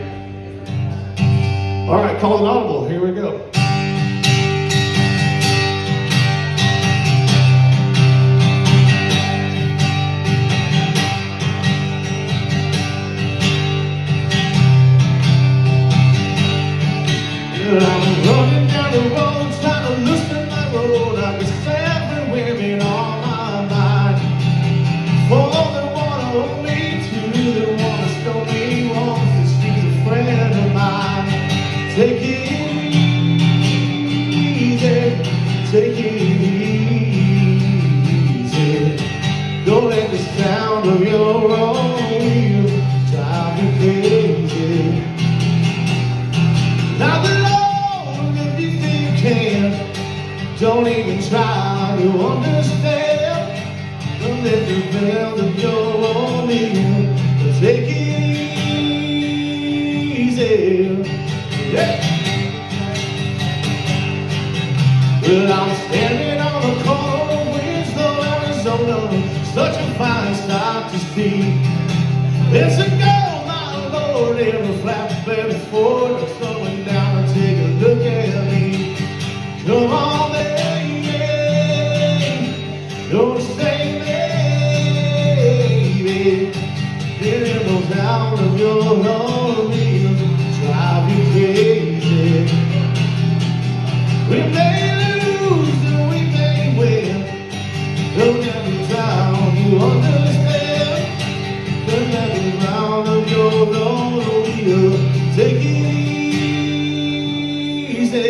All right, call an audible. Here we go. I'm running down the road, trying to loosen my road. I got 7 women on my mind. 4 that wanna hold me, 2 that wanna stone me, 1 that she's a friend of mine. Take it easy, take it easy. Don't let the sound of your own wheel drive you crazy. Now the don't even try to understand. Don't let the bell of your own wheel take it easy. Yeah. Well, I'm standing on the corner of Winslow, Arizona. Such a fine sight to see. It's a girl, my Lord, ever flapped baby Ford slowing down and take a look at me. Come on, baby, don't stay, baby. Getting those out of your own wheel drive you crazy. We may lose and we may win. Don't let me down, you understand. Thank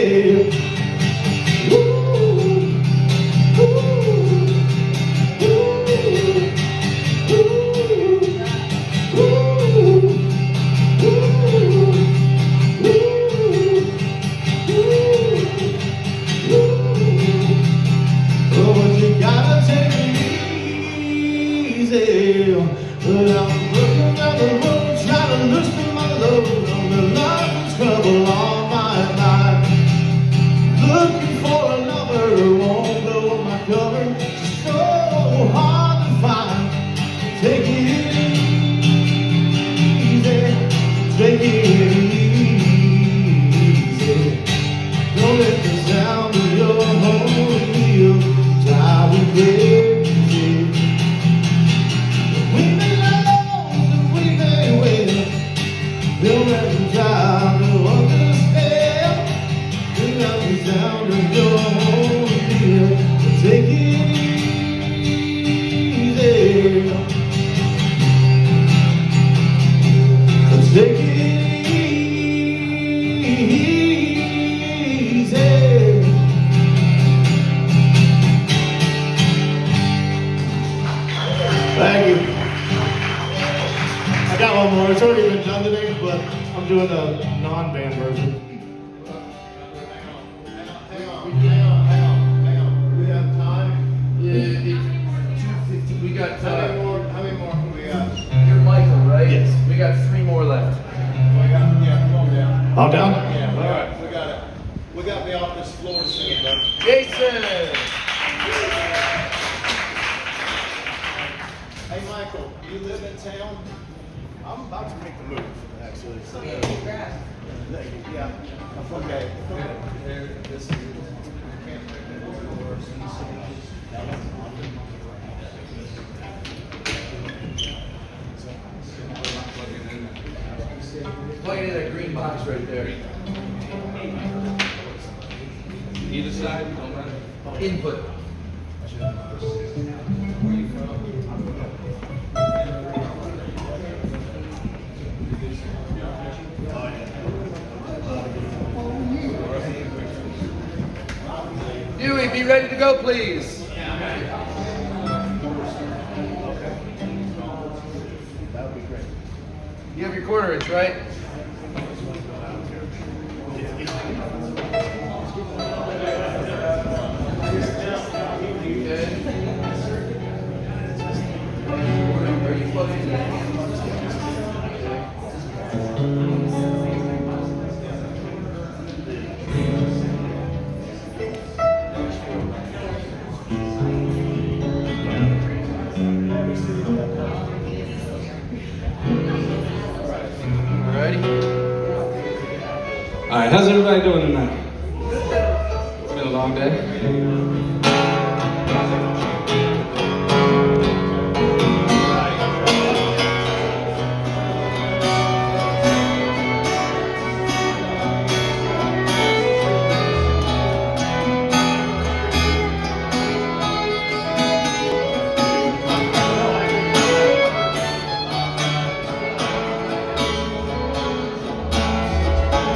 you. I got one more. It's already been done today, but I'm doing a non-band version. Hang on. Do we have time? Yeah, it's 2:50. We got How many more do we got? You're Michael, right? Yes. We got 3 more left. Yeah, come on down. All down? Yeah, all right. We got it. We got me off this floor soon, bud. Jason! Hey, Michael, you live in town? I'm about to make the move, actually. So, yeah. Okay. There, this is. Plug it in that green box right there. Either side, don't matter. Input. Dewey, be ready to go, please. That would be great. You have your quarter-inch, right? Are you plugged into that? Ready? All right, how's everybody doing tonight? It's been a long day.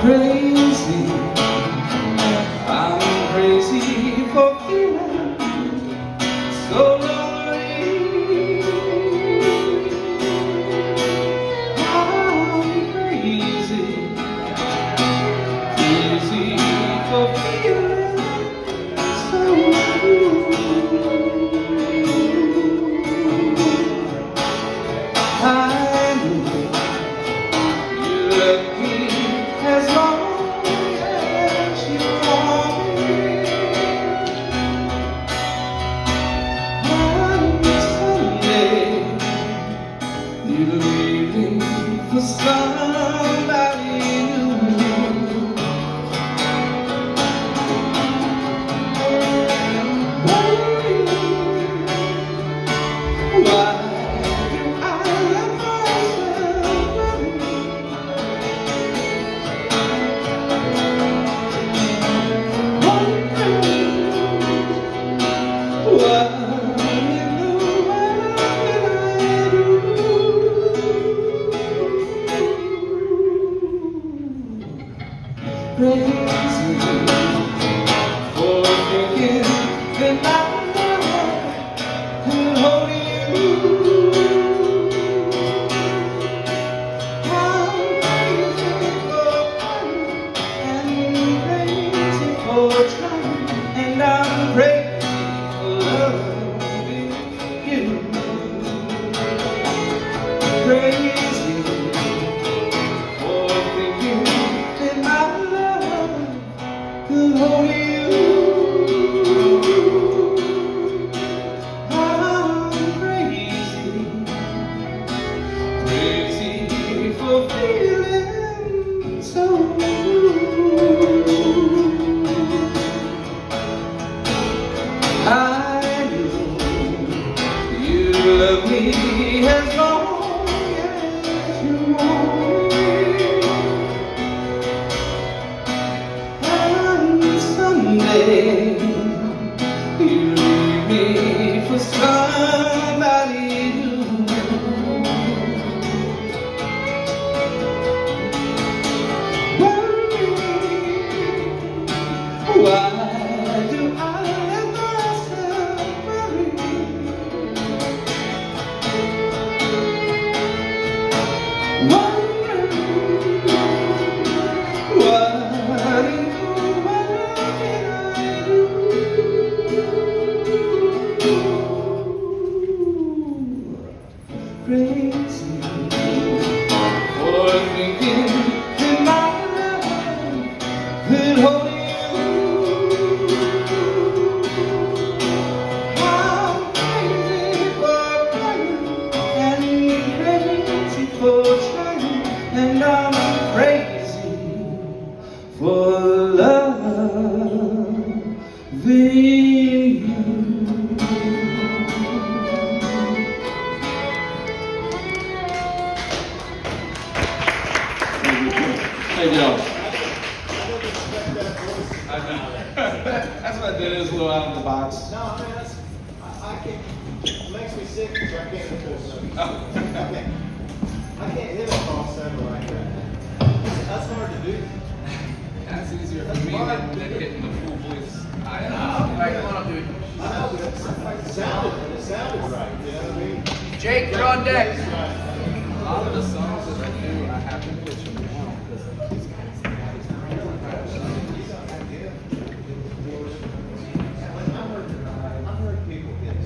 Crazy, I'm crazy for feeling could hold you. I'm crazy, crazy for feeling so blue. I know you love me as long as you want me. And someday you leave me for somebody new. Why do I let myself worry? Crazy for thinking that my love could hold you. I'm crazy for crying and crazy for trying, and I'm crazy for loving you. Thank y'all. That's what I did, is a little out of the box. No, I mean, I can't, it makes me sick, so I can't hit those notes. I can't hit a false seven like that. That's hard to do. That's easier for me than hitting the full voice. I know. Come on, dude. I know, but it sounded right, you know what I mean? Jake, you're on deck. A lot of the songs that I do, I have to pitch them down because I've heard people get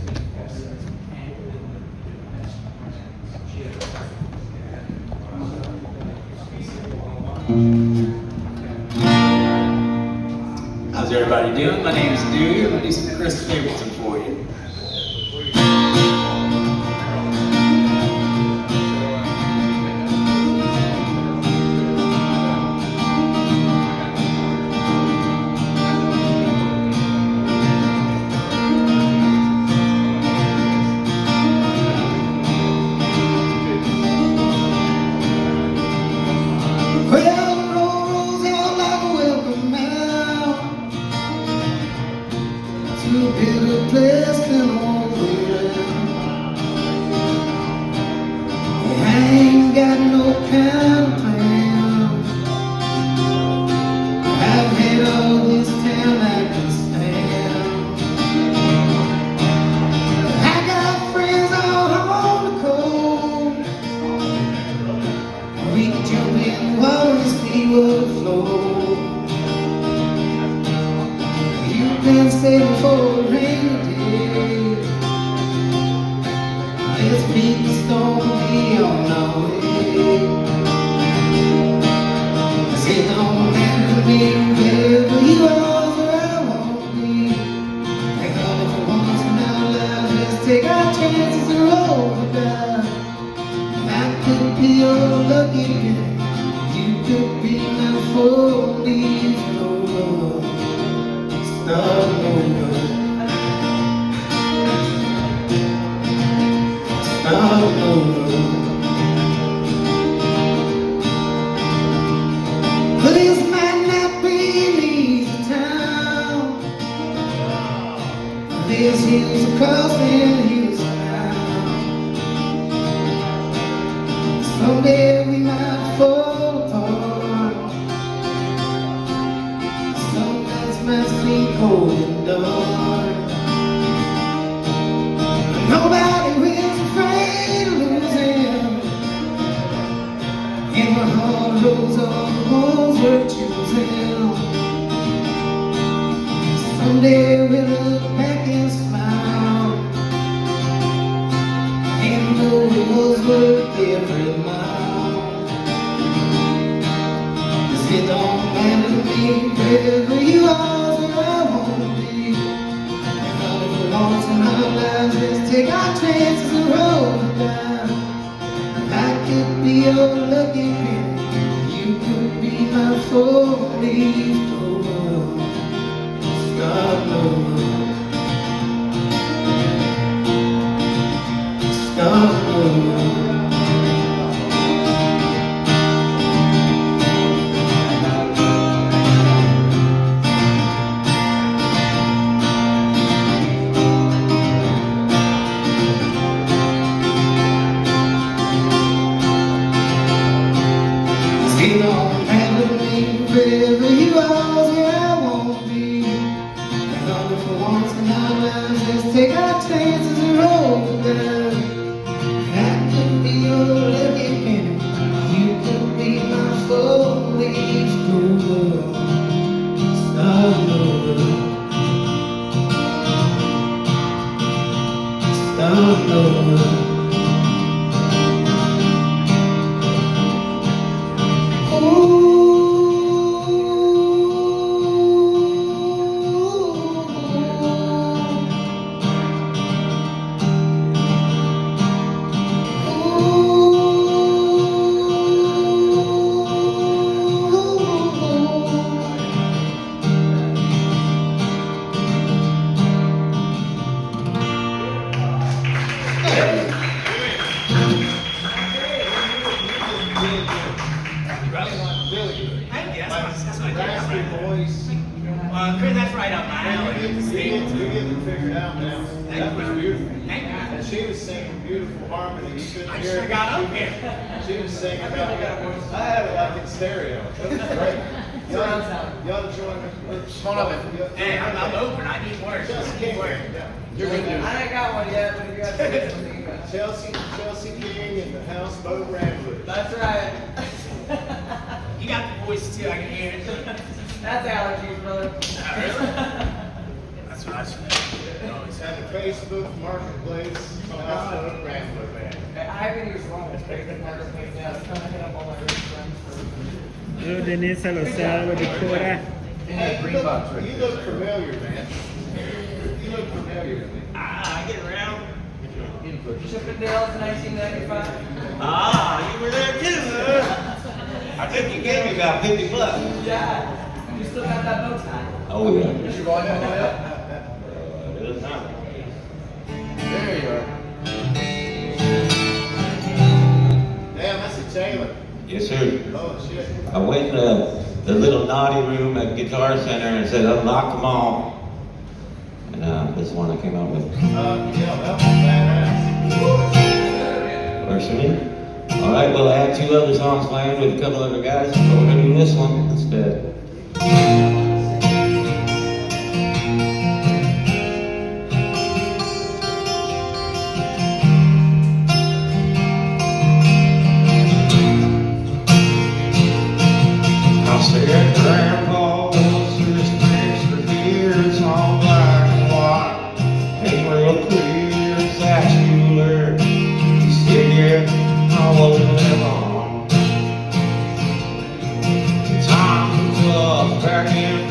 How's everybody doing? My name is Dewey. I'm going to do some Chris Stapleton for you. Saving for a rainy day. Let's beat the storm, be on our way. Say no matter to me, wherever you are, where I won't be. Like all of the ones in our lives, let's take our chances and roll the dice. I could be your lucky guy, you could be my four-leaf clover. Start over. Start over. But this might not be an easy town. There's hills across and hills around. Someday we might fall apart. Some nights might seem cold and dark. But nobody was afraid of losing. And my heart rolls on the ones we're choosing. Someday we'll look back and smile and know it was worth every mile. 'Cause it don't matter to me wherever you are. your lucky penny. You could be my four-leaf clover. Start over. Start over. Ain't no happening wherever you are, where I won't be. And only for once in our lives, let's take our chances and roll down. I could be your lucky penny. You could be my four-leaf clover. Start over. Start over. Chris, that's right up my alley. You get it figured out now. That was beautiful. And she was singing beautiful harmony. You couldn't I hear should have it. got up here. She was singing about I had it like in stereo. It was great. You ought to join me. Come on up. Hey, I'm open. I need work. Just can't work. You're good, dude. I ain't got one yet, but if you got something, you got Chelsea King and the Houseboat Ramblers. That's right. You got the voice too. I can hear it. That's allergies, brother. That's what I said. It's had the Facebook Marketplace Houseboat Rambler Band. I haven't used one of the Facebook Marketplace now. It's trying to hit up all my rich friends for. Yo, Denise, lo sabe de cora. Hey, you look familiar, man. You look familiar to me. I get around. Chippendales 1995. Ah, you were there too, huh? I think you gave me about $50. Yeah. You still got that bow tie. Oh, yeah. Is your volume all the way up? It is not. There you are. Damn, that's a Taylor. Yes, sir. Oh, shit. I went in the little naughty room at Guitar Center and said, unlock them all. And this is one I came up with. Yeah, that was badass. Works for me. All right, well, I had two other songs planned with a couple other guys, but we're going to do this one instead. I'll stay at Grandpa's, there's things for here, it's all black and white. Ain't real clear, it's that you learn. You stay here, I won't live on. Times are tough back in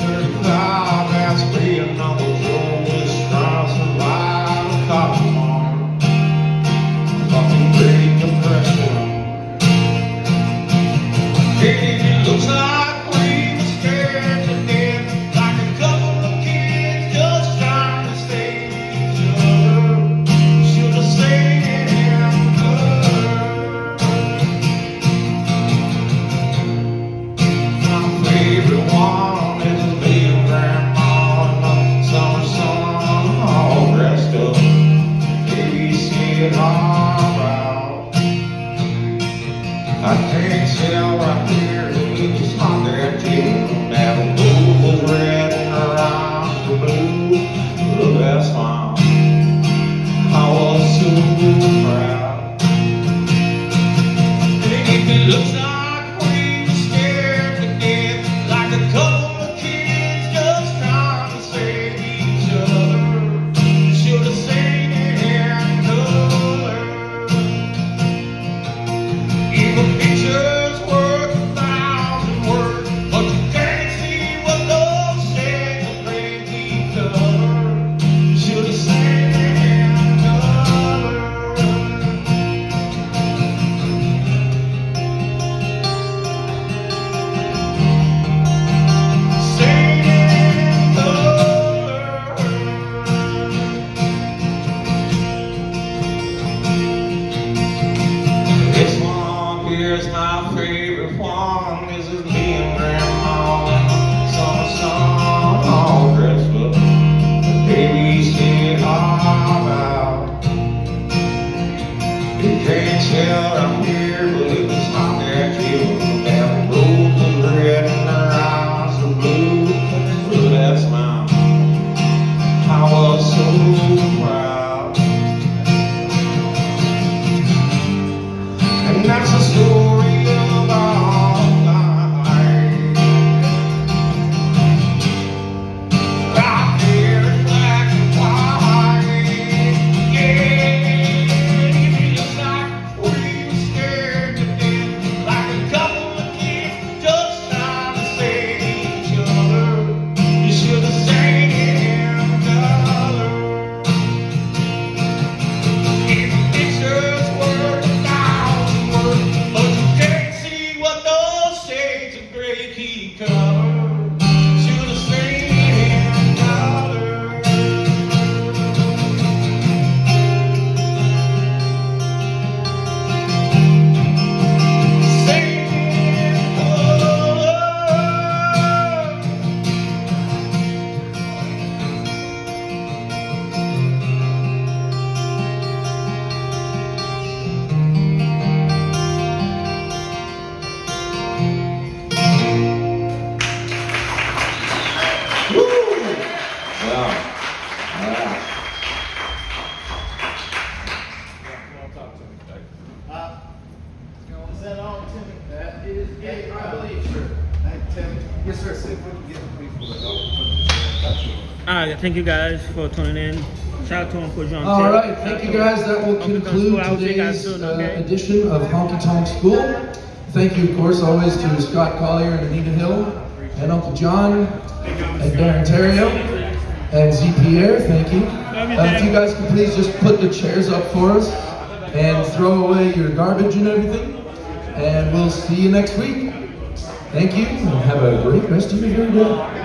Yes, sir. See if we can get people to help. All right, thank you guys for tuning in. Shout out to Uncle John. All right, thank you guys. That will conclude today's edition of Honky Tonk School. Thank you, of course, always to Scott Collier and Anita Hill, and Uncle John, and Darren Terrio, and Z. Pierre. Thank you. If you guys can please just put the chairs up for us and throw away your garbage and everything, and we'll see you next week. Thank you, and have a great rest of your day.